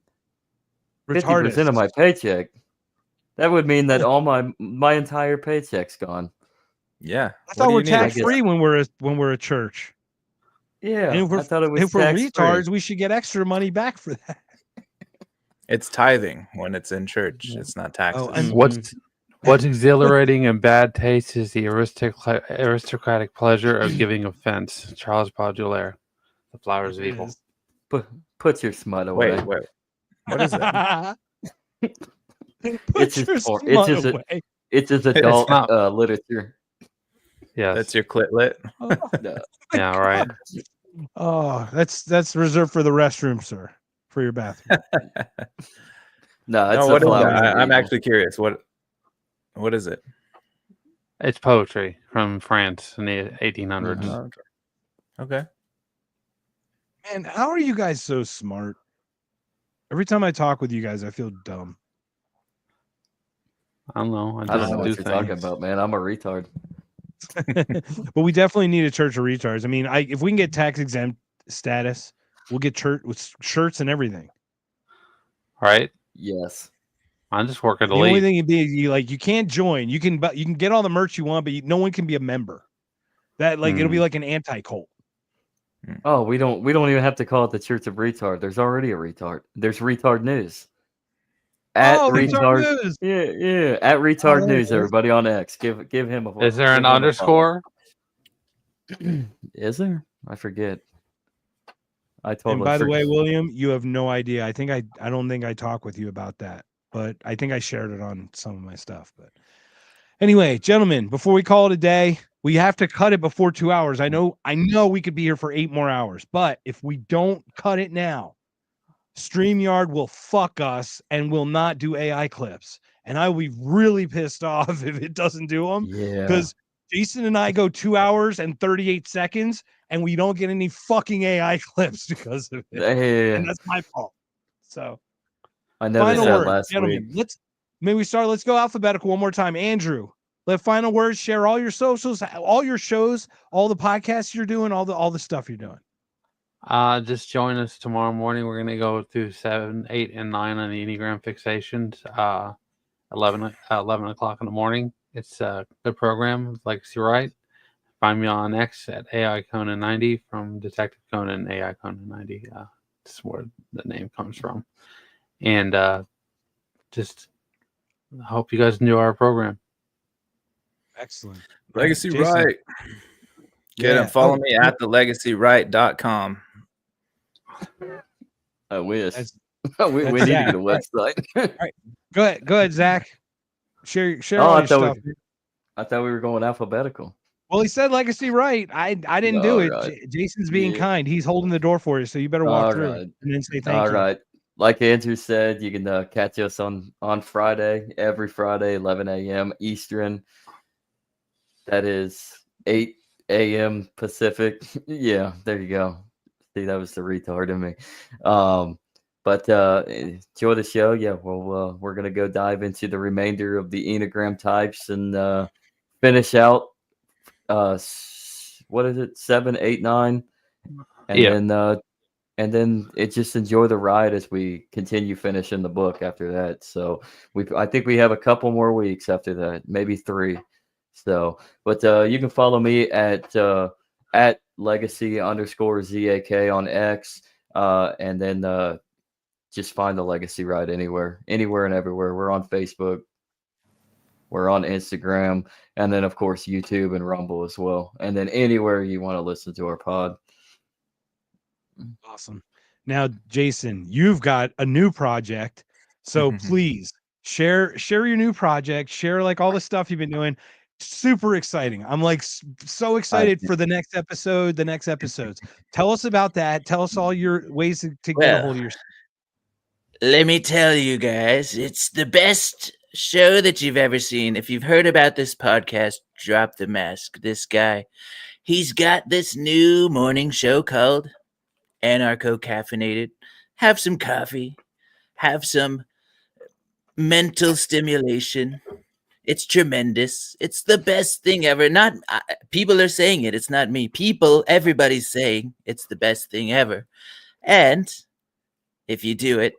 Speaker 2: 50% of my paycheck. That would mean that all my entire paycheck's gone.
Speaker 4: Yeah,
Speaker 1: I thought we're tax free when we're a church.
Speaker 2: Yeah,
Speaker 1: and
Speaker 2: I thought it was.
Speaker 1: If we're retards, we should get extra money back for that.
Speaker 4: It's tithing when it's in church. It's not taxes.
Speaker 3: What's exhilarating and bad taste is the aristocratic pleasure of giving offense. Charles Baudelaire. The Flowers of Evil.
Speaker 2: Put your smut away.
Speaker 4: Wait. What is that?
Speaker 2: It's his adult literature.
Speaker 3: Yes.
Speaker 4: That's your clit lit.
Speaker 3: Yeah, right.
Speaker 1: Oh, that's reserved for the restroom, sir. For your bathroom.
Speaker 2: No, it's
Speaker 4: what is
Speaker 2: Flowers
Speaker 4: that?
Speaker 2: of
Speaker 4: I'm
Speaker 2: Evil.
Speaker 4: actually curious. What is it?
Speaker 3: It's poetry from France in the 1800s.
Speaker 4: Okay.
Speaker 1: Man, how are you guys so smart? Every time I talk with you guys, I feel dumb.
Speaker 3: I don't know.
Speaker 2: I don't know what you're talking about, man. I'm a retard.
Speaker 1: But we definitely need a church of retards. I mean, if we can get tax exempt status, we'll get church with shirts and everything.
Speaker 3: Right?
Speaker 2: Yes.
Speaker 3: I'm just working to
Speaker 1: The only
Speaker 3: leave.
Speaker 1: thing you can't join. You can get all the merch you want, but no one can be a member. That it'll be like an anti-cult.
Speaker 2: Oh, we don't even have to call it the Church of Retard. There's already a retard. There's Retard News. At retard news. Yeah. At retard news, everybody on X. Give him a.
Speaker 3: Is there an underscore?
Speaker 2: Is there? I forget. I totally.
Speaker 1: And by the way, William, you have no idea. I don't think I talked with you about that, but I think I shared it on some of my stuff. But anyway, gentlemen, before we call it a day, we have to cut it before 2 hours. I know we could be here for 8 more hours, but if we don't cut it now, StreamYard will fuck us and will not do AI clips. And I will be really pissed off if it doesn't do them.
Speaker 2: Yeah.
Speaker 1: Because Jason and I go 2 hours and 38 seconds and we don't get any fucking AI clips because of it.
Speaker 2: Yeah.
Speaker 1: And that's my fault. So
Speaker 2: I noticed that last
Speaker 1: gentlemen,
Speaker 2: week.
Speaker 1: Let's go alphabetical one more time. Andrew, let final words, share all your socials, all your shows, all the podcasts you're doing, all the stuff you're doing.
Speaker 3: Just join us tomorrow morning. We're going to go through 7, 8, and 9 on the Enneagram fixations. 11 o'clock in the morning. It's a good program. Legacy Right. Find me on X at AI Conan 90 from Detective Conan AI Conan 90. That's where the name comes from. And just hope you guys enjoy our program.
Speaker 1: Excellent.
Speaker 4: Legacy
Speaker 1: Jason.
Speaker 4: Right. Get him. Follow me at thelegacyright.com.
Speaker 2: I wish. we need to get a website.
Speaker 1: All right. Go ahead, Zach. Share all your stuff.
Speaker 2: I thought we were going alphabetical.
Speaker 1: Well, he said Legacy Right. I didn't do it. Right. Jason's being kind. He's holding the door for you, so you better walk through it and then say thank you.
Speaker 2: All right. Like Andrew said, you can catch us on Friday, every Friday, 11 a.m. Eastern. That is 8 a.m. Pacific. Yeah, there you go. See, that was the retard in me. But enjoy the show. Yeah, well, we're gonna go dive into the remainder of the Enneagram types and finish out. What is it? 7, 8, 9, and then just enjoy the ride as we continue finishing the book after that. So I think we have a couple more weeks after that, maybe 3. So, but you can follow me at legacy_ZAK on X, and then just find the Legacy Right anywhere and everywhere. We're on Facebook, we're on Instagram, and then of course YouTube and Rumble as well, and then anywhere you want to listen to our pod.
Speaker 1: Awesome. Now, Jason, you've got a new project, so please share your new project. Share like all the stuff you've been doing. Super exciting. I'm like so excited for the next episodes. Tell us about that. Tell us all your ways to get a hold of your.
Speaker 5: Let me tell you guys, it's the best show that you've ever seen. If you've heard about this podcast, Drop the Mask. This guy, he's got this new morning show called Anarcho Caffeinated. Have some coffee, have some mental stimulation. It's tremendous. It's the best thing ever. Not people are saying it. It's not me. Everybody's saying it's the best thing ever. And if you do it,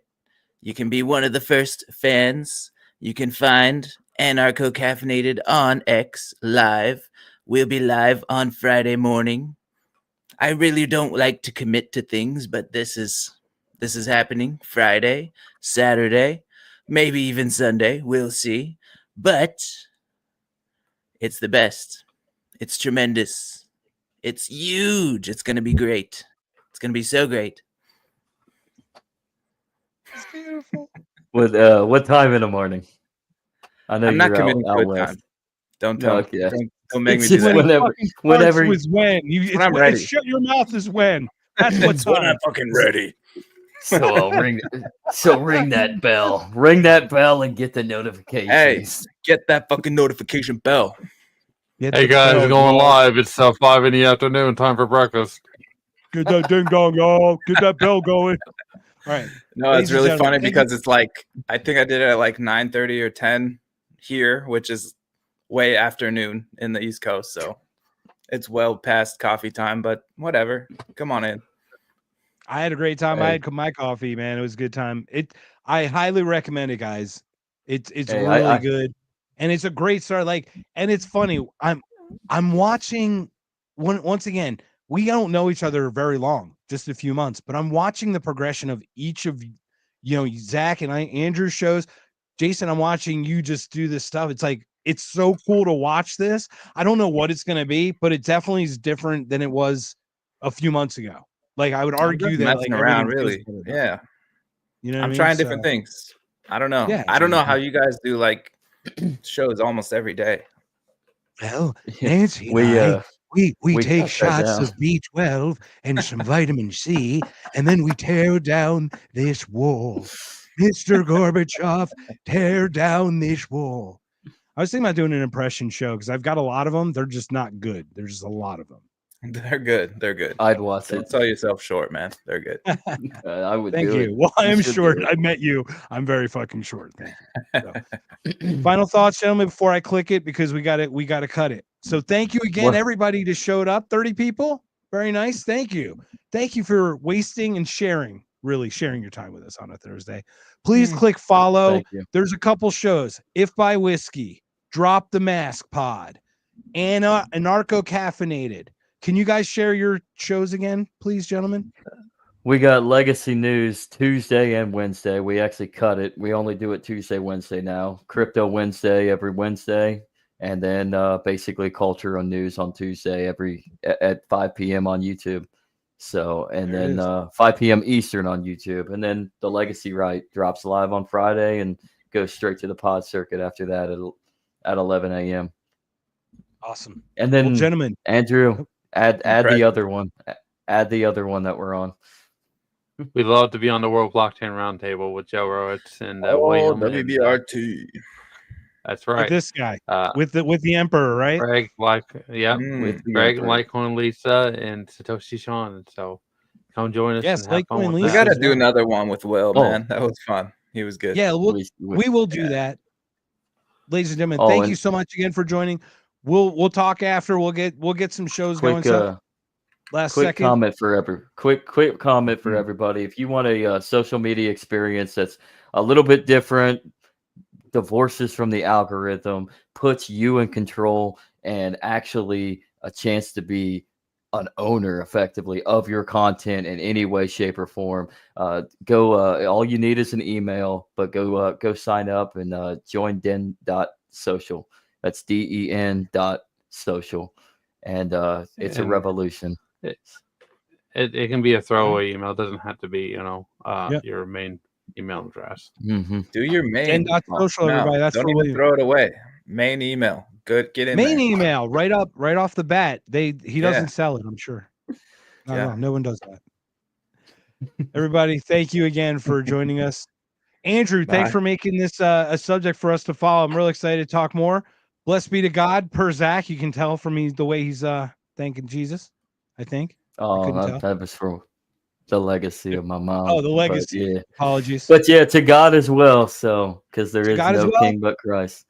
Speaker 5: you can be one of the first fans. You can find Anarcho Caffeinated on X live. We'll be live on Friday morning. I really don't like to commit to things, but this is happening Friday, Saturday, maybe even Sunday. We'll see. But it's the best. It's tremendous. It's huge. It's going to be great. going to be so great.
Speaker 1: It's beautiful.
Speaker 2: What time in the morning? I know
Speaker 4: I'm not
Speaker 2: you're
Speaker 4: committing
Speaker 2: out
Speaker 4: to a
Speaker 2: west.
Speaker 4: time. Don't tell me.
Speaker 2: Yeah.
Speaker 4: Don't make me
Speaker 2: It's
Speaker 4: do
Speaker 2: just
Speaker 4: that.
Speaker 1: When it
Speaker 2: whenever-
Speaker 1: fucking starts
Speaker 2: whenever
Speaker 1: was when.
Speaker 4: when I'm ready.
Speaker 1: It's shut your mouth is when. That's what
Speaker 5: It's when
Speaker 1: time.
Speaker 5: I'm fucking ready.
Speaker 2: So I'll ring. So ring that bell. Ring that bell and get the notifications.
Speaker 4: Hey, get that fucking notification bell.
Speaker 1: Get
Speaker 3: Hey
Speaker 1: the
Speaker 3: guys,
Speaker 1: bell
Speaker 3: going
Speaker 1: going.
Speaker 3: live. It's 5 in the afternoon. Time for breakfast.
Speaker 1: Get that ding dong, y'all. Get that bell going. All right.
Speaker 4: No,
Speaker 1: Ladies
Speaker 4: it's
Speaker 1: and
Speaker 4: really
Speaker 1: gentlemen,
Speaker 4: funny
Speaker 1: thank
Speaker 4: because it's like I think I did it at like 9:30 or 10 here, which is way afternoon in the East Coast. So it's well past coffee time, but whatever. Come on in.
Speaker 1: I had a great time. I had my coffee, man. It was a good time. I highly recommend it, guys. It's
Speaker 2: Hey,
Speaker 1: really good. And it's a great start. Like, and it's funny. I'm watching once again, we don't know each other very long, just a few months, but I'm watching the progression of each of Zach and Andrew's shows. Jason, I'm watching you just do this stuff. It's like, it's so cool to watch this. I don't know what it's going to be, but it definitely is different than it was a few months ago. Like, I would argue that
Speaker 4: messing
Speaker 1: like,
Speaker 4: around,
Speaker 1: everything feels
Speaker 4: really.
Speaker 1: better.
Speaker 4: Yeah.
Speaker 1: You know what
Speaker 4: I'm
Speaker 1: I mean?
Speaker 4: trying different things. I don't know.
Speaker 1: Yeah,
Speaker 4: I don't know how you guys do like shows almost every day.
Speaker 8: Well, Nancy and we
Speaker 2: we
Speaker 8: take
Speaker 2: cut that
Speaker 8: shots
Speaker 2: down.
Speaker 8: of B12 and some vitamin C, and then we tear down this wall. Mr. Gorbachev, tear down this wall.
Speaker 1: I was thinking about doing an impression show because I've got a lot of them. They're just not good. There's just a lot of them.
Speaker 4: They're good. They're good.
Speaker 2: I'd watch
Speaker 4: Don't
Speaker 2: it.
Speaker 4: sell yourself short, man. They're good.
Speaker 2: I would.
Speaker 1: Thank
Speaker 2: do
Speaker 1: you.
Speaker 2: It.
Speaker 1: Well, I
Speaker 2: You
Speaker 1: am
Speaker 2: should
Speaker 1: short.
Speaker 2: do
Speaker 1: I met you. I'm very fucking short. Thank you. So. Final thoughts, gentlemen, before I click it because we got to cut it. So thank you again, everybody that showed up. 30 people. Very nice. Thank you. Thank you for wasting and really sharing your time with us on a Thursday. Please click follow. There's a couple shows. If by Whiskey, Drop the Mask Pod, Anarcho Caffeinated. Can you guys share your shows again, please, gentlemen?
Speaker 2: We got Legacy News Tuesday and Wednesday. We actually cut it. We only do it Tuesday, Wednesday now. Crypto Wednesday every Wednesday, and then basically culture and news on Tuesday at 5 p.m. on YouTube. So, and then 5 p.m. Eastern on YouTube, and then the Legacy Right drops live on Friday and goes straight to the pod circuit after that at 11 a.m.
Speaker 1: Awesome.
Speaker 2: And then,
Speaker 1: well, gentlemen,
Speaker 2: Andrew, add the other one. Add the other one that we're on.
Speaker 3: We'd love to be on the World Blockchain Roundtable with Joe Rowitz and William.
Speaker 4: WBRT.
Speaker 3: That's right.
Speaker 1: With this guy, with the Emperor, right?
Speaker 3: Greg, Greg, Litecoin, Lisa, and Satoshi Sean. So come join us.
Speaker 1: Yes,
Speaker 3: and have fun
Speaker 1: Litecoin,
Speaker 3: with
Speaker 1: Lisa.
Speaker 4: We got to do another one with Will, man. That was fun. He was good.
Speaker 1: Yeah, we will do that. Ladies and gentlemen, thank you so much again for joining. We'll talk after. We'll get some shows going. Quick
Speaker 2: comment for everybody. If you want a social media experience that's a little bit different, divorces from the algorithm, puts you in control, and actually a chance to be an owner effectively of your content in any way, shape, or form, all you need is an email, but go sign up and join den.social. That's DEN.social. And it's a revolution.
Speaker 3: It can be a throwaway email. It doesn't have to be, your main email address.
Speaker 2: Mm-hmm.
Speaker 4: Do your main
Speaker 1: social, everybody. That's
Speaker 4: don't even throw it away. Main email. Good. Get in
Speaker 1: main
Speaker 4: there.
Speaker 1: email right off the bat. He doesn't sell it, I'm sure. No one does that. Everybody, thank you again for joining us. Andrew, thanks for making this a subject for us to follow. I'm really excited to talk more. Blessed be to God. Per Zach, you can tell from the way he's thanking Jesus, I think.
Speaker 2: That was for the legacy of my mom.
Speaker 1: Oh, the legacy.
Speaker 2: Yeah.
Speaker 1: Apologies.
Speaker 2: But yeah, to God as well. So, because there is no king but Christ.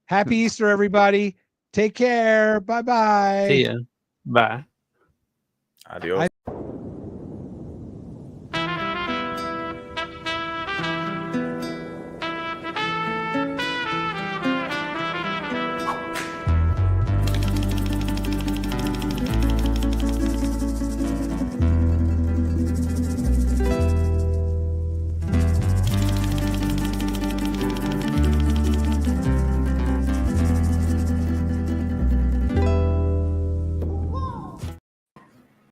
Speaker 1: Happy Easter, everybody. Take care. Bye-bye.
Speaker 3: See ya. Bye.
Speaker 4: Adios.